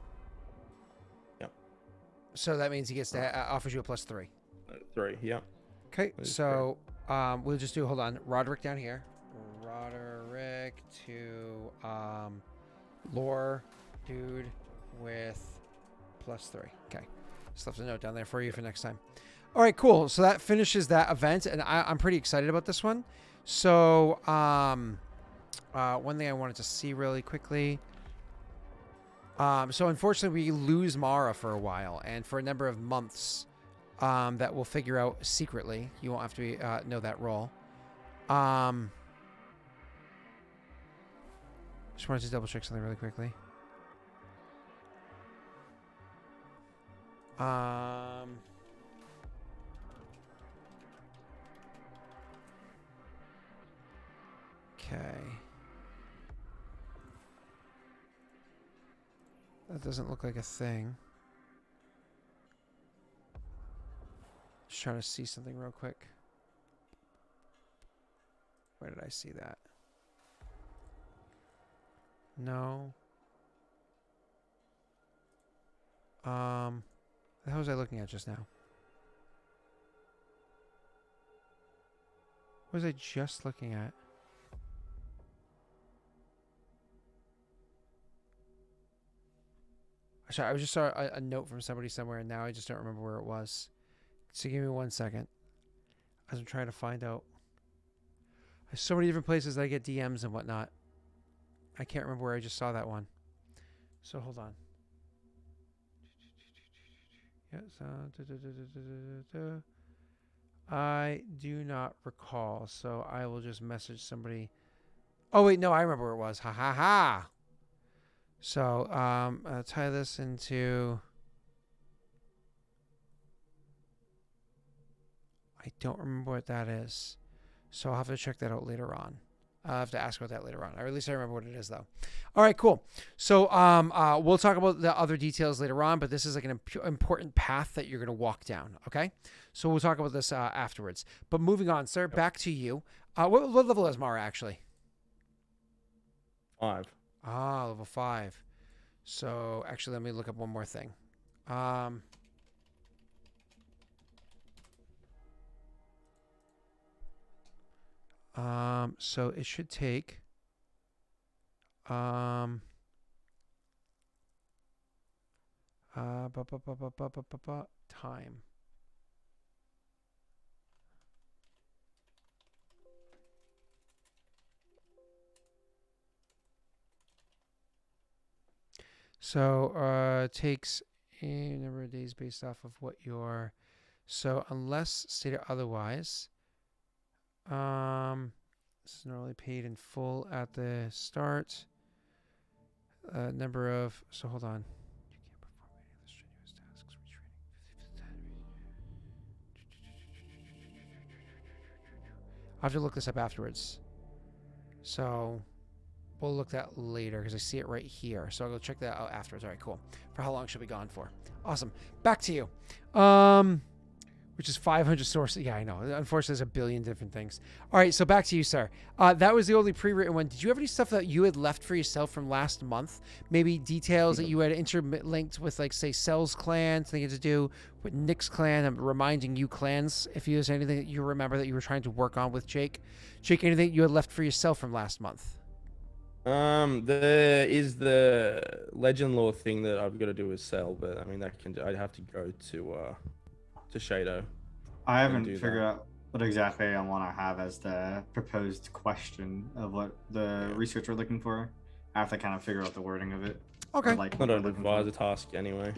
D: Yep.
A: So that means he gets to offers you a +3.
D: 3. Yep.
A: Okay. So we'll just do. Hold on, Roderick down here. Roderick to lore dude with +3. Okay. Just left a note down there for you for next time. All right, cool. So that finishes that event, and I'm pretty excited about this one. So one thing I wanted to see really quickly. So unfortunately, we lose Mara for a while, and for a number of months that we'll figure out secretly. You won't have to know that role. Just wanted to double check something really quickly. Okay. That doesn't look like a thing. Just trying to see something real quick. Where did I see that? No. What the hell was I looking at just now? What was I just looking at? Sorry, I just saw a note from somebody somewhere, and now I just don't remember where it was. So give me 1 second, as I'm trying to find out. There's so many different places that I get DMs and whatnot. I can't remember where I just saw that one. So hold on. Yes. I do not recall, so I will just message somebody. Oh wait, no, I remember where it was. Ha ha ha. So I'll tie this into. I don't remember what that is, so I'll have to check that out later on. I'll have to ask about that later on, or at least I remember what it is, though. All right, cool. So we'll talk about the other details later on, but this is like an important path that you're going to walk down, okay? So we'll talk about this afterwards. But moving on, sir, back to you. What level is Mara, actually?
D: 5.
A: Ah, level 5. So actually, let me look up one more thing. So it should take time. So it takes a number of days based off of what your. So unless stated otherwise, this is normally paid in full at the start. Number of. So hold on. You can't perform any of the strenuous tasks. I'll have to look this up afterwards. So we'll look that later because I see it right here. So I'll go check that out afterwards. All right, cool. For how long should we be gone for? Awesome. Back to you. Which is 500 sources. Yeah, I know. Unfortunately, there's a billion different things. All right, so back to you, sir. That was the only pre-written one. Did you have any stuff that you had left for yourself from last month? Maybe details that you had interlinked with, like, say, Cell's clan, something to do with Nick's clan. I'm reminding you clans, if there's anything that you remember that you were trying to work on with Jake. Jake, anything you had left for yourself from last month?
D: There is the legend lore thing that I've got to do with Cell, but I mean I'd have to go to Shado.
C: I haven't figured out what exactly I want to have as the proposed question of what the research we're looking for. I have to kind of figure out the wording of it.
A: Okay.
C: Like
D: Not an advisor task anyway.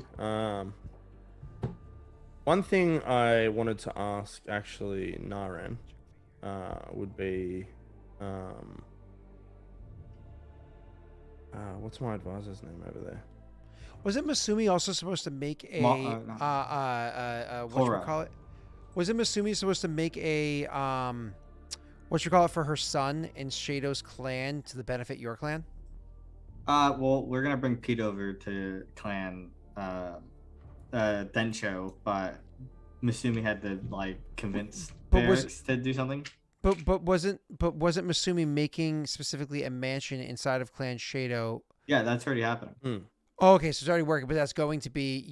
D: One thing I wanted to ask actually Naran would be what's my advisor's name over there?
A: Wasn't Masumi also supposed to make a whatchamacallit? Wasn't Masumi supposed to make a whatchamacallit for her son in Shado's clan to the benefit your clan?
C: Well, we're gonna bring Pete over to clan Densho, but Masumi had to like convince Daelric to do something.
A: But wasn't Masumi making specifically a mansion inside of Clan Shado?
C: Yeah, that's already happening.
A: Oh, okay, so it's already working, but that's going to be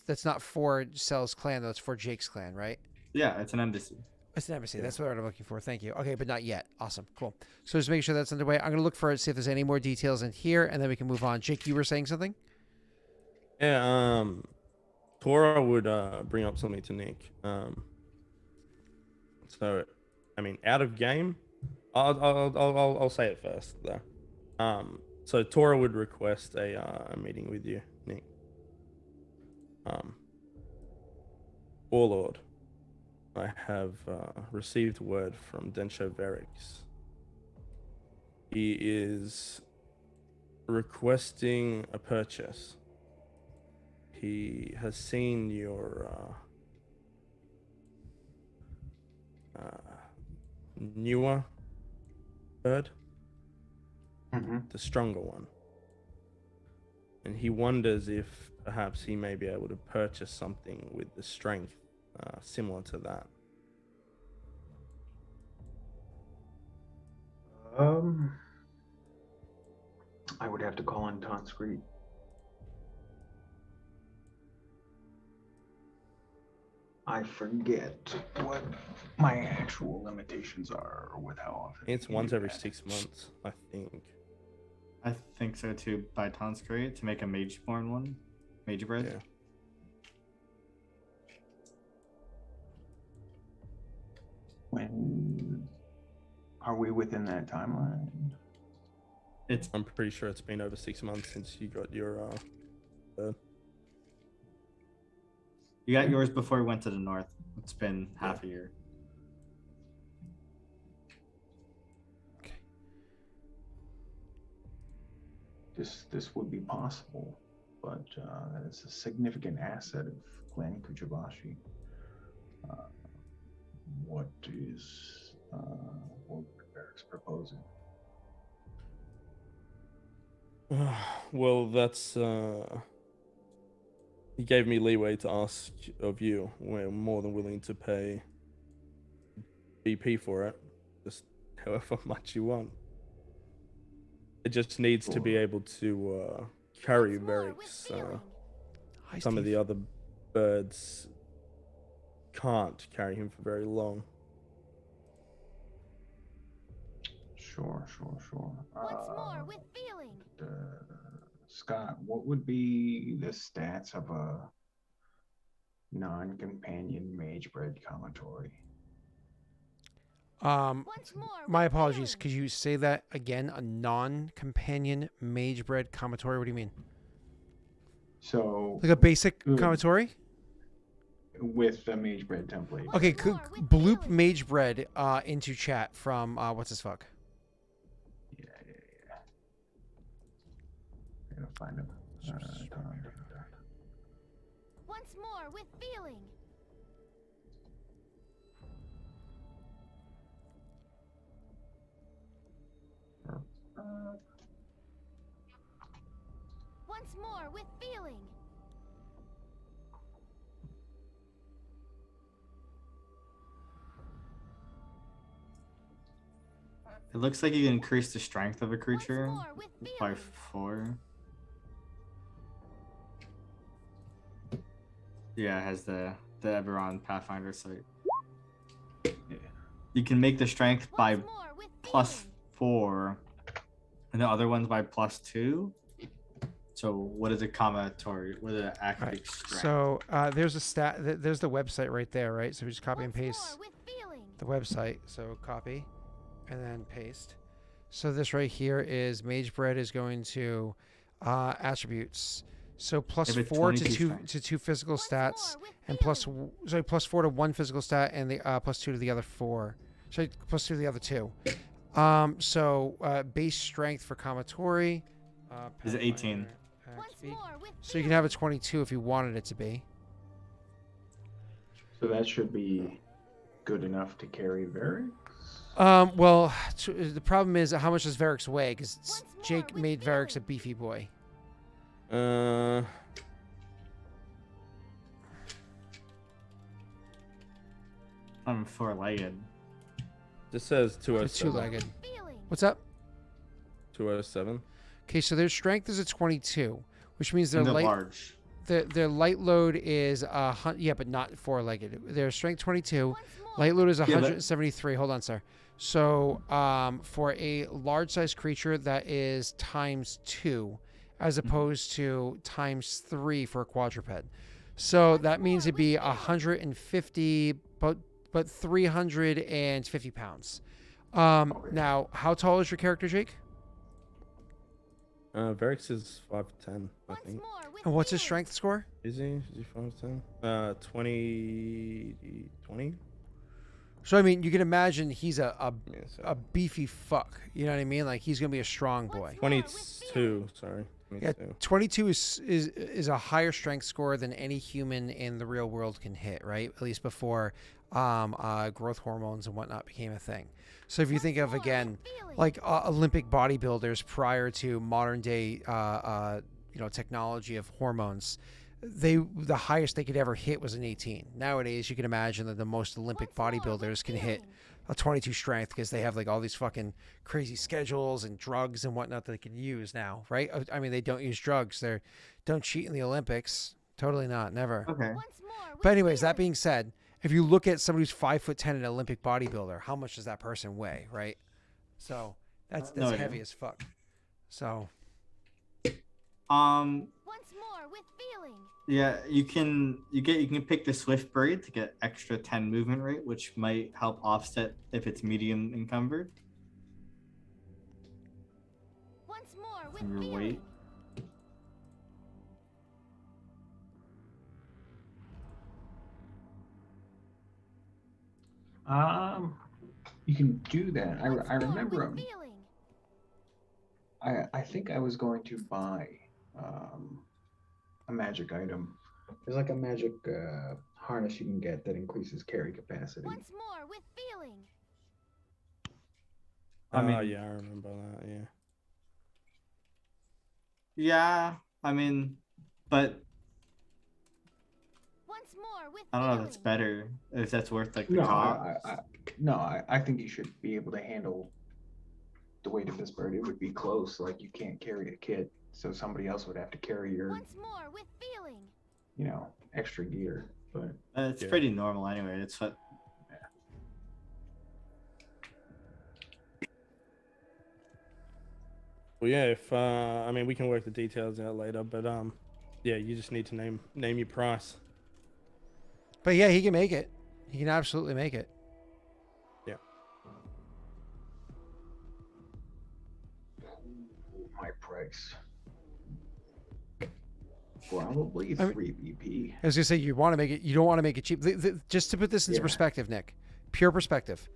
A: that's not for Cell's clan, that's for Jake's clan, right?
C: Yeah, it's an embassy.
A: It's an embassy. Yeah. That's what I'm looking for. Thank you. Okay, but not yet. Awesome. Cool. So just making sure that's underway. I'm going to look for it, see if there's any more details in here, and then we can move on. Jake, you were saying something?
D: Yeah, Tora would bring up something to Nick. So, I mean, out of game, I'll say it first though. So Tora would request a meeting with you, Nick. Warlord, I have received word from Densho Verix. He is requesting a purchase. He has seen your newer bird, the stronger one, and he wonders if perhaps he may be able to purchase something with the strength similar to that.
B: I would have to call on Tonscrete. I forget what my actual limitations are with how often.
D: It's
B: you
D: once
B: do
D: every
B: that.
D: 6 months, I think.
C: I think so too. By Tonscrete to make a Mageborn one, Mage Bread.
D: Yeah.
B: When are we within that timeline?
D: I'm pretty sure it's been over 6 months since you got your bird.
C: You got yours before we went to the north. It's been half a year.
A: Okay.
B: This would be possible, but it's a significant asset of Clan Kuchibashi. What is Eric's proposing?
D: Well, that's he gave me leeway to ask of you. We're more than willing to pay BP for it, just however much you want. It just needs to be able to carry Verix.
A: Hi,
D: Some of
A: Steve.
D: the other birds can't carry him for very long.
B: Sure.
E: Once more with feeling.
B: Scott, what would be the stats of a non-companion mage-bred Kamatory?
E: Once more
A: My
E: with
A: apologies.
E: feeling.
A: Could you say that again? A non-companion mage-bred Kamatory? What do you mean?
B: So,
A: Like a basic
B: Good.
A: Kamatory?
B: with the mage-bred template.
A: Okay,
E: Once more with
A: bloop
E: feeling.
A: mage-bred into chat from what's his fuck?
B: Yeah. I gotta find him.
E: Once more with feeling. Once more with feeling.
C: It looks like you can increase the strength of a
E: Once
C: creature
E: more with
C: by
E: feeling.
C: 4. Yeah, it has the Eberron Pathfinder site. You can make the strength by
E: Once more with
C: plus
E: feeling.
C: 4, and the other one's by plus 2. So what is a Kamatory? What is an active
A: Right.
C: strength?
A: So there's a stat. There's the website right there, right? So we just copy and
E: Once
A: paste
E: more with feeling.
A: the website. So copy, and then paste. So this right here is Magebread is going to attributes. So plus
C: If it's
A: 4 to
C: 22
A: two
C: strength.
A: to 2 physical
E: Once
A: stats,
E: more with
A: and
E: feeling.
A: plus 4 to 1 physical stat, and the plus 2 to the other 4. Sorry, plus 2 to the other 2. So base strength for Kamatory
C: Is it 18?
A: Pathfinder,
E: Once
A: XP.
E: more with
A: So you can have a 22 if you wanted it to be.
B: So that should be good enough to carry Varix?
A: Well, the problem is how much does Varix weigh? Because
E: Once more
A: Jake
E: with
A: made Varix a
E: feeling.
A: beefy boy.
C: I'm 4-legged.
D: This says
A: It's
D: 207.
A: two-legged.
E: feeling.
A: What's up?
D: 207.
A: Okay, so their strength is a 22, which means their
C: And they're
A: light
C: large.
A: their light load is yeah, but not four-legged. Their strength 22.
E: Once more
A: Light load is
C: but-
A: 173. Hold on, sir. So for a large-sized creature, that is times 2, as opposed to times 3 for a quadruped. So
E: Once
A: that means
E: more
A: it'd be
E: with feeling.
A: 150, but 350 pounds. Now, how tall is your character, Jake?
D: Verix is 5'10", I
E: Once
D: think.
E: more with
A: And what's his
E: feeling.
A: strength score?
D: Is he? Is he 5'10"? 20.
A: So I mean, you can imagine he's a
D: Yeah, so
A: a beefy fuck. You know what I mean? Like he's gonna be a strong boy.
E: Once more with
D: 22. Sorry.
A: Yeah,
D: 22.
A: 22 is a higher strength score than any human in the real world can hit, right? At least before growth hormones and whatnot became a thing. So if you think of, again, like Olympic bodybuilders prior to modern day technology of hormones, the highest they could ever hit was an 18. Nowadays, you can imagine that the most Olympic bodybuilders can hit a 22 strength because they have like all these fucking crazy schedules and drugs and whatnot that they can use now, right? I mean, they don't use drugs. They don't cheat in the Olympics. Totally not. Never.
C: Okay.
E: Once more with
A: But anyways, that
E: feeling.
A: being said, if you look at somebody who's 5'10", an Olympic bodybuilder, how much does that person weigh, right? So that's
C: No idea.
A: heavy as fuck. So
C: Um.
E: Once more with feeling.
C: Yeah, you can pick the Swift Bird to get extra 10 movement rate, which might help offset if it's medium encumbered.
E: Once more with
C: Your
E: feeling.
C: weight.
B: You can do that. I
E: Once more
B: remember
E: with
B: him.
E: feeling.
B: I think I was going to buy a magic item. There's like a magic harness you can get that increases carry capacity.
E: Once more with feeling.
C: I mean,
D: yeah, I remember that. Yeah.
C: Yeah, I mean, but
E: Once more with
C: I don't know if
E: feeling.
C: that's better, if that's worth like the
B: No,
C: cost.
B: I think you should be able to handle the weight of this bird. It would be close. Like you can't carry a kit, so somebody else would have to carry your,
E: Once more with feeling.
B: extra gear. But
C: It's
D: Yeah.
C: pretty normal anyway. It's what.
D: Well, yeah. If I mean, we can work the details out later, but yeah, you just need to name your price.
A: but yeah, he can make it. He can absolutely make it.
D: Yeah.
B: my price. Probably
A: I mean-
B: 3 BP.
A: I was gonna say you want to make it. You don't want to make it cheap. Just to put this into
B: Yeah.
A: perspective, Nick, pure perspective.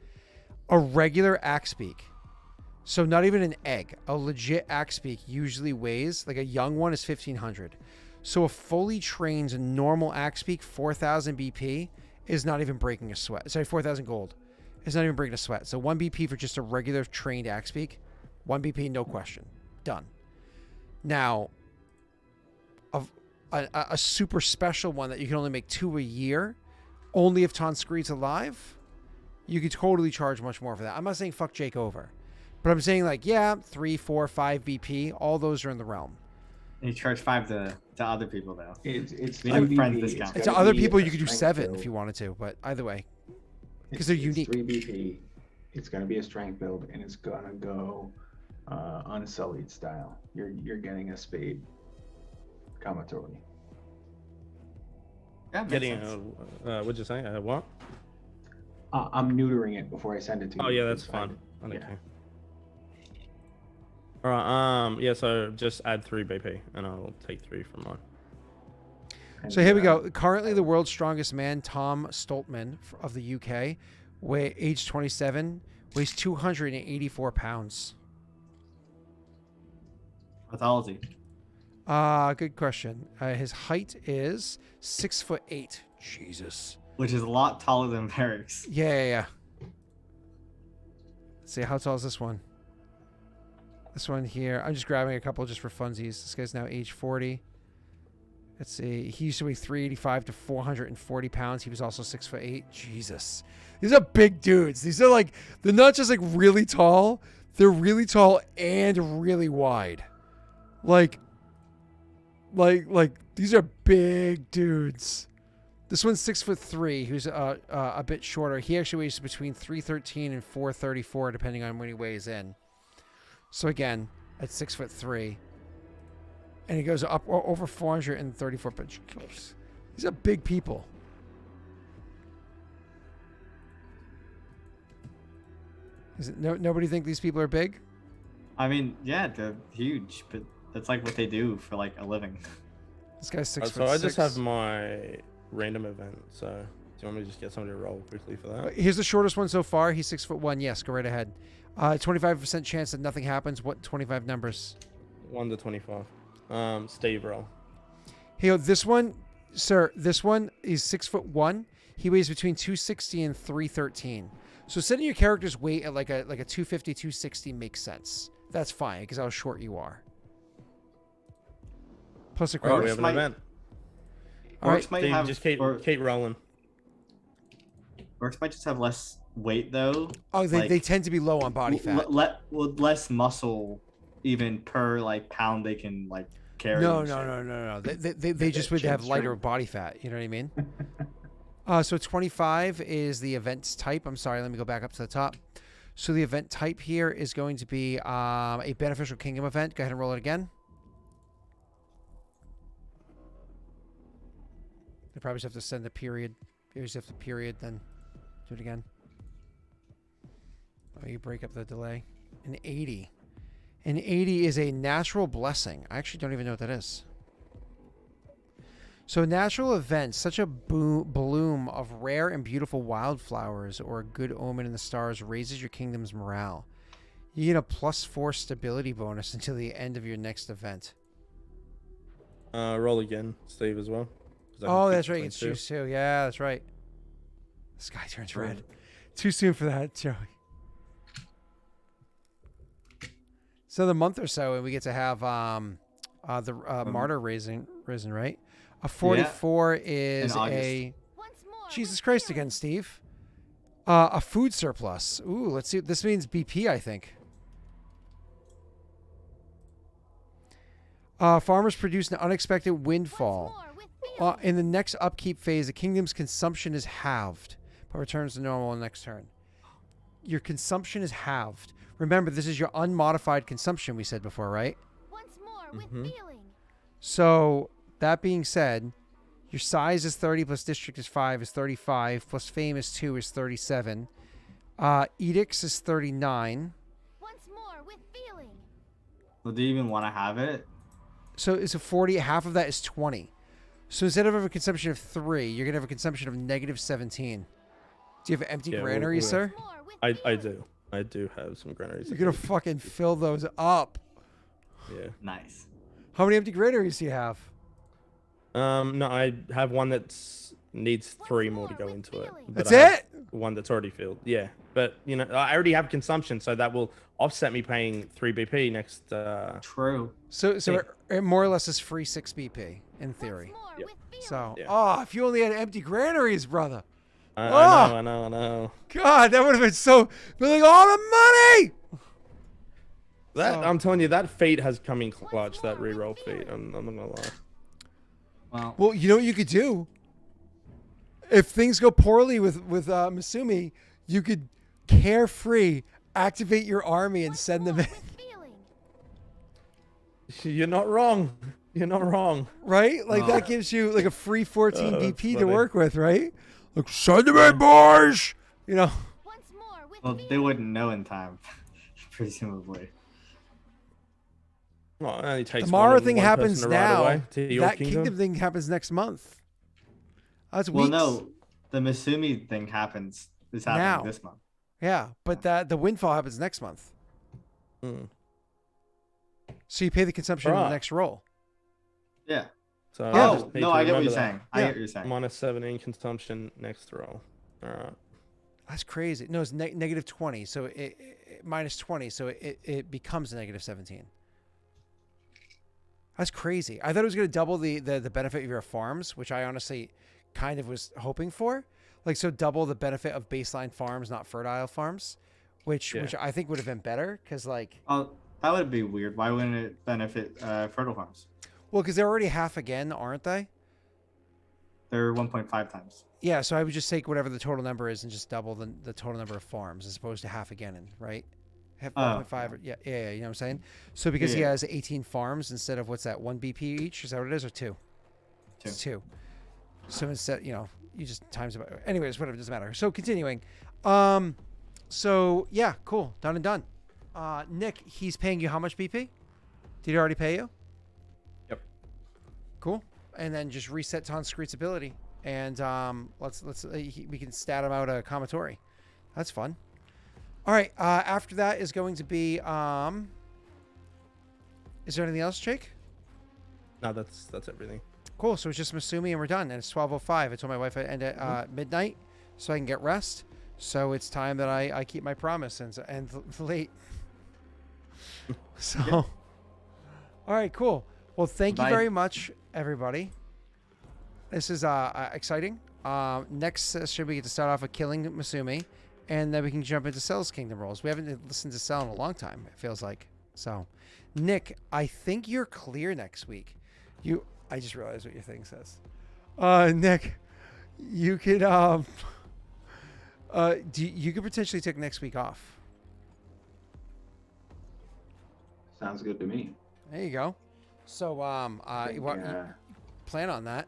A: A regular axe beak, so not even an egg, a legit axe beak usually weighs like a young one is 1,500. So a fully trained normal axe beak, 4,000 BP, is not even breaking a sweat. Sorry, 4,000 gold is not even breaking a sweat. So 1 BP for just a regular trained axe beak, 1 BP, no question, done. Now, a super special one that you can only make 2 a year, only if Tonscreed's alive, you could totally charge much more for that. I'm not saying fuck Jake over, but I'm saying like, yeah, 3, 4, 5 BP, all those are in the realm.
C: And you charge 5 to other people though.
B: It's
C: We have
B: 3
C: friends
B: BP.
C: discount.
A: And
B: gotta
A: to other
B: be
A: people,
B: a
A: you could do
B: strength
A: 7
B: build.
A: if you wanted to, but either way, 'cause
B: It's-
A: they're
B: it's
A: unique.
B: 3 BP. It's gonna be a strength build, and it's gonna go unsullied style. You're getting a spade. Kamatori.
C: Yeah, makes
D: Getting
C: sense.
D: what'd you say? What?
B: I'm neutering it before I send it to you.
D: Oh yeah, that's
B: because
D: fine. I don't
B: yeah.
D: care. All right. Yeah. So just add 3 BP, and I'll take 3 from mine.
A: So here we go. Currently, the world's strongest man, Tom Stoltman of the UK, age 27, weighs 284 pounds.
C: Pathology.
A: Good question. His height is 6'8". Jesus.
C: Which is a lot taller than Barracks.
A: Yeah. Let's see, how tall is this one? This one here. I'm just grabbing a couple just for funsies. This guy's now age 40. Let's see. He used to weigh 385 to 440 pounds. He was also 6'8". Jesus. These are big dudes. These are like, they're not just like really tall. They're really tall and really wide. Like these are big dudes. This one's 6'3", who's a bit shorter. He actually weighs between 313 and 434, depending on when he weighs in. So again, at 6'3", and he goes up over 434 pounds. These are big people. Is it nobody think these people are big?
C: I mean, yeah, they're huge, but that's like what they do for like a living.
A: This guy's 6'6".
D: So I just have my random event. So do you want me to just get somebody to roll quickly for that?
A: Here's the shortest one so far. He's 6'1". Yes, go right ahead. 25% chance that nothing happens. What 25 numbers?
D: 1 to 25. Steve roll.
A: Hey, this one, sir. This one is 6'1". He weighs between 260 and 313. So setting your character's weight at like a 250, 260 makes sense. That's fine because how short you are. Plus a
D: Oh,
A: credit.
D: we have an
C: might-
D: event.
A: All right,
C: Orcs might
D: Steve,
C: have,
D: just keep
C: or
D: rolling.
C: Orcs might just have less weight though.
A: Oh, they
C: like,
A: tend to be low on body fat.
C: Less muscle even per like pound they can like carry.
A: No,
C: and
A: no,
C: shit.
A: no, no, no. They just would have lighter
B: strength.
A: body fat. You know what I mean? So 25 is the event type. I'm sorry. Let me go back up to the top. So the event type here is going to be a beneficial kingdom event. Go ahead and roll it again. You probably just have to send a period. You just have to period, then do it again. Oh, you break up the delay. An 80. An 80 is a natural blessing. I actually don't even know what that is. So natural events, such a bloom of rare and beautiful wildflowers or a good omen in the stars raises your kingdom's morale. You get a +4 stability bonus until the end of your next event.
D: Roll again, Steve, as well. 'cause I can
A: Oh,
D: pick
A: that's right.
D: between
A: It's
D: two.
A: choose two. Yeah, that's right. The sky turns red. Too soon for that, Joey. So the month or so, and we get to have the martyr risen, right? A 44 is
C: In August.
A: a
E: Once more
A: Jesus
E: with
A: Christ
E: feeling.
A: again, Steve. A food surplus. Ooh, let's see. This means BP, I think. Farmers produce an unexpected
E: Once
A: windfall.
E: more with feeling.
A: In the next upkeep phase, the kingdom's consumption is halved, but returns to normal in the next turn. Your consumption is halved. Remember, this is your unmodified consumption we said before, right?
E: Once more with
D: Mhm.
E: feeling.
A: So, that being said, your size is 30 plus district is 5 is 35 plus fame is 2 is 37. Edicts is 39.
E: Once more with feeling.
C: Well, do you even want to have it?
A: So it's a 40. Half of that is 20. So instead of a consumption of 3, you're going to have a consumption of negative 17. Do you have empty
D: Yeah,
A: granaries,
D: we'll-
A: sir?
E: More with
D: I
E: feeling.
D: do. I do have some granaries.
A: You're going to fucking fill those up.
D: Yeah.
C: Nice.
A: How many empty granaries do you have?
D: No, I have one that's needs
E: Once
D: 3 more to
E: more
D: go
E: with
D: into it.
E: feeling.
D: but
A: That's
D: I have
A: it?
D: One that's already filled. Yeah, but you know, I already have consumption, so that will offset me paying 3 BP next.
C: True.
A: So
D: Hey.
A: it more or less is free 6 BP in
E: Once
A: theory.
E: more
D: Yep.
E: with feeling.
A: So,
D: Yeah.
A: if you only had empty granaries, brother.
D: I
A: Ah!
D: know.
A: God, that would have been so. Be like, all the money!
D: That
A: So-
D: I'm telling you, that feat has come in clutch. That
E: more with
D: reroll feat.
E: feeling.
D: I'm not gonna lie.
C: Well,
A: Well, you know what you could do? If things go poorly with Masumi, you could carefree activate your army and
E: Once
A: send them
E: more
A: in,
E: with feeling.
D: You're not wrong. You're not wrong.
A: right? Like
C: Oh.
A: that gives you like a free 14
D: Oh, that's
A: BP to
D: funny.
A: work with, right? Like send them in, boys. You know.
E: Once more with
C: well,
E: feeling.
C: they wouldn't know in time, presumably.
D: Well, it only takes
A: The Mara
D: one
A: thing
D: person
A: happens
D: to ride
A: now.
D: away to your
A: That kingdom thing happens next month. That's
C: Well,
A: weeks.
C: no, the Masumi thing is happening
A: Now.
C: this month.
A: Yeah, but the windfall happens next month.
D: Hmm.
A: So you pay the consumption in the
D: Right.
A: next roll.
C: Yeah.
D: So
A: Yeah.
D: just need
C: No,
D: to
C: I get what
D: remember
C: you're
D: that.
C: saying. I
A: Yeah.
C: get what you're saying.
D: Minus 17 consumption next roll. All right.
A: That's crazy. No, it's negative 20. So it minus 20. So it becomes a negative 17. That's crazy. I thought it was going to double the benefit of your farms, which I honestly kind of was hoping for. Like, so double the benefit of baseline farms, not fertile farms, which I think would have been better. Because, like,
C: Oh, that would be weird. Why wouldn't it benefit fertile farms?
A: well, because they're already half again, aren't they?
C: They're 1.5 times.
A: Yeah. So I would just take whatever the total number is and just double the total number of farms as opposed to half again, right? Have
C: Oh,
A: 1.5. Yeah. You know what I'm saying? So because he
C: Yeah.
A: has 18 farms instead of what's that, 1 BP each? Is that what it is, or 2?
C: Two.
A: It's 2. So instead, you just times about. Anyways, whatever, doesn't matter. So continuing. So yeah, cool, done and done. Nick, he's paying you how much BP? Did he already pay you?
D: Yep.
A: Cool. And then just reset Tonscreet's ability, and we can stat him out a Commatory. That's fun. All right. After that is going to be. Is there anything else, Jake?
D: No, that's everything.
A: Cool. So it's just Masumi and we're done. And it's 12:05. I told my wife I'd end at midnight so I can get rest. So it's time that I keep my promise and late. So, all right, cool. Well, thank you
C: Bye.
A: very much, everybody. This is exciting. Next session, we get to start off with killing Masumi. and then we can jump into Cell's Kingdom roles. We haven't listened to Cell in a long time, it feels like. So, Nick, I think you're clear next week. I just realized what your thing says. Nick, you could you could potentially take next week off.
B: Sounds good to me.
A: There you go. So you plan on that.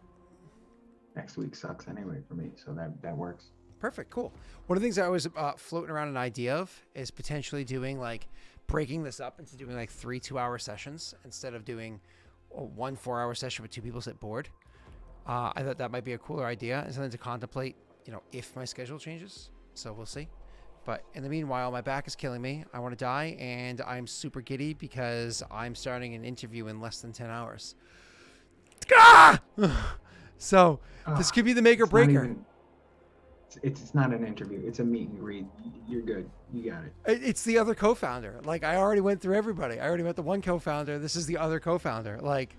B: Next week sucks anyway for me, so that works.
A: Perfect. Cool. One of the things I was floating around an idea of is potentially doing like breaking this up into doing like 3 2-hour sessions instead of doing a 1 4-hour session with 2 people sit bored. I thought that might be a cooler idea and something to contemplate, if my schedule changes. So we'll see. But in the meanwhile, my back is killing me. I want to die, and I'm super giddy because I'm starting an interview in less than 10 hours. Ah! So this could be the make or breaker.
B: It's not an interview. It's a meet and greet. You're good. You got it.
A: It's the other co-founder. Like, I already went through everybody. I already met the one co-founder. This is the other co-founder. Like,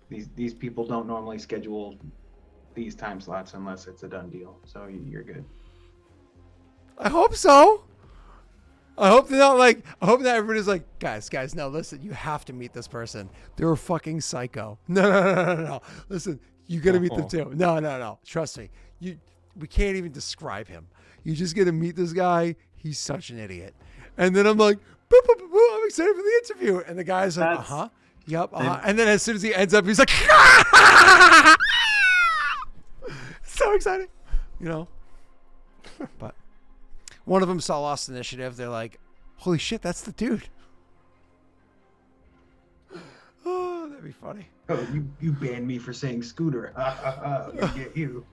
B: these people don't normally schedule these time slots unless it's a done deal. So you're good.
A: I hope so. I hope that everybody's like, guys, no, listen, you have to meet this person. They're a fucking psycho. No. Listen, you got to meet them too. No. Trust me. We can't even describe him. You just got to meet this guy. He's such an idiot. And then I'm like, boo, boo, boo, boo, I'm excited for the interview. And the guy's like, yep, And then as soon as he ends up, he's like, so exciting, But one of them saw Lost Initiative. They're like, holy shit, that's the dude. Oh, that'd be funny.
B: Oh, you banned me for saying scooter. I'm gonna get you.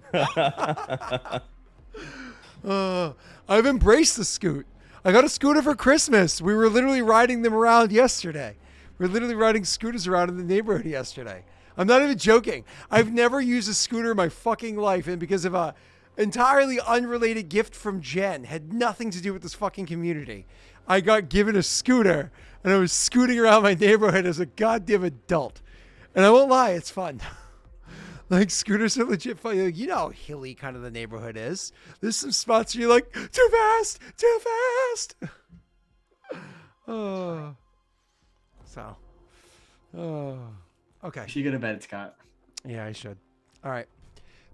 A: I've embraced the scoot. I got a scooter for Christmas. We were literally riding them around yesterday. We were literally riding scooters around in the neighborhood yesterday. I'm not even joking. I've never used a scooter in my fucking life, and because of a entirely unrelated gift from Jen, had nothing to do with this fucking community, I got given a scooter, and I was scooting around my neighborhood as a goddamn adult. And I won't lie, it's fun. Like, scooters are legit fun. Like, how hilly kind of the neighborhood is. There's some spots where you're like, too fast. Oh. So. Oh. Okay.
C: You should go to bed, Scott.
A: Yeah, I should. All right.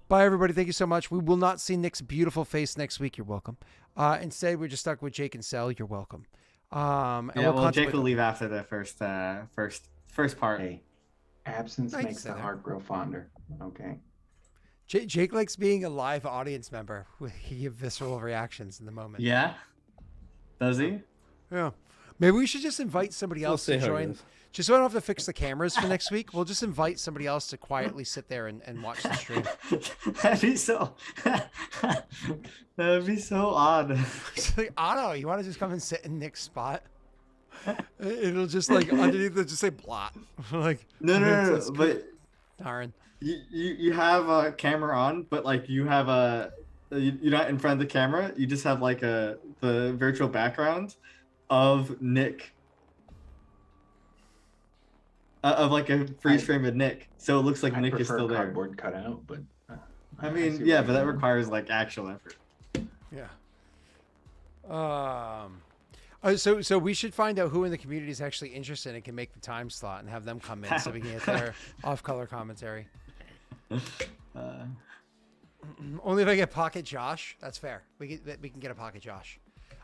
A: Bye, everybody. Thank you so much. We will not see Nick's beautiful face next week. You're welcome. Instead, we're just stuck with Jake and Cell. You're welcome.
C: Jake will leave after the first part.
B: Hey, absence makes the heart grow fonder. Okay.
A: Jake likes being a live audience member. He gives visceral reactions in the moment.
C: Yeah. Does he?
A: Yeah. Maybe we should just invite somebody else to join. Just so I don't have to fix the cameras for next week, we'll just invite somebody else to quietly sit there and watch the stream.
C: That'd be so odd.
A: Like, Otto, you want to just come and sit in Nick's spot? It'll just like underneath it just say blot. Like
C: no, but
A: darn.
C: You have a camera on, but like you're not in front of the camera. You just have like the virtual background of Nick. Of like a freeze frame of Nick, so it looks like Nick is still there.
B: Cardboard cutout, but
C: I mean, yeah, but that requires like actual effort.
A: Yeah. So we should find out who in the community is actually interested and can make the time slot and have them come in so we can get their off-color commentary. Only if I get Pocket Josh. That's fair. We can get a Pocket Josh.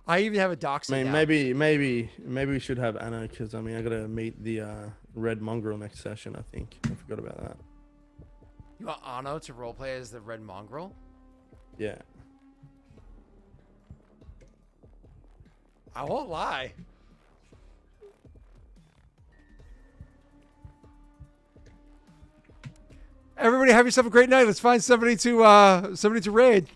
A: I even have a doxy.
D: I mean, maybe we should have Anna because I gotta meet the Red Mongrel next session. I think I forgot about that.
A: You want Anno to roleplay as the Red Mongrel?
D: Yeah.
A: I won't lie. Everybody, have yourself a great night. Let's find somebody to raid.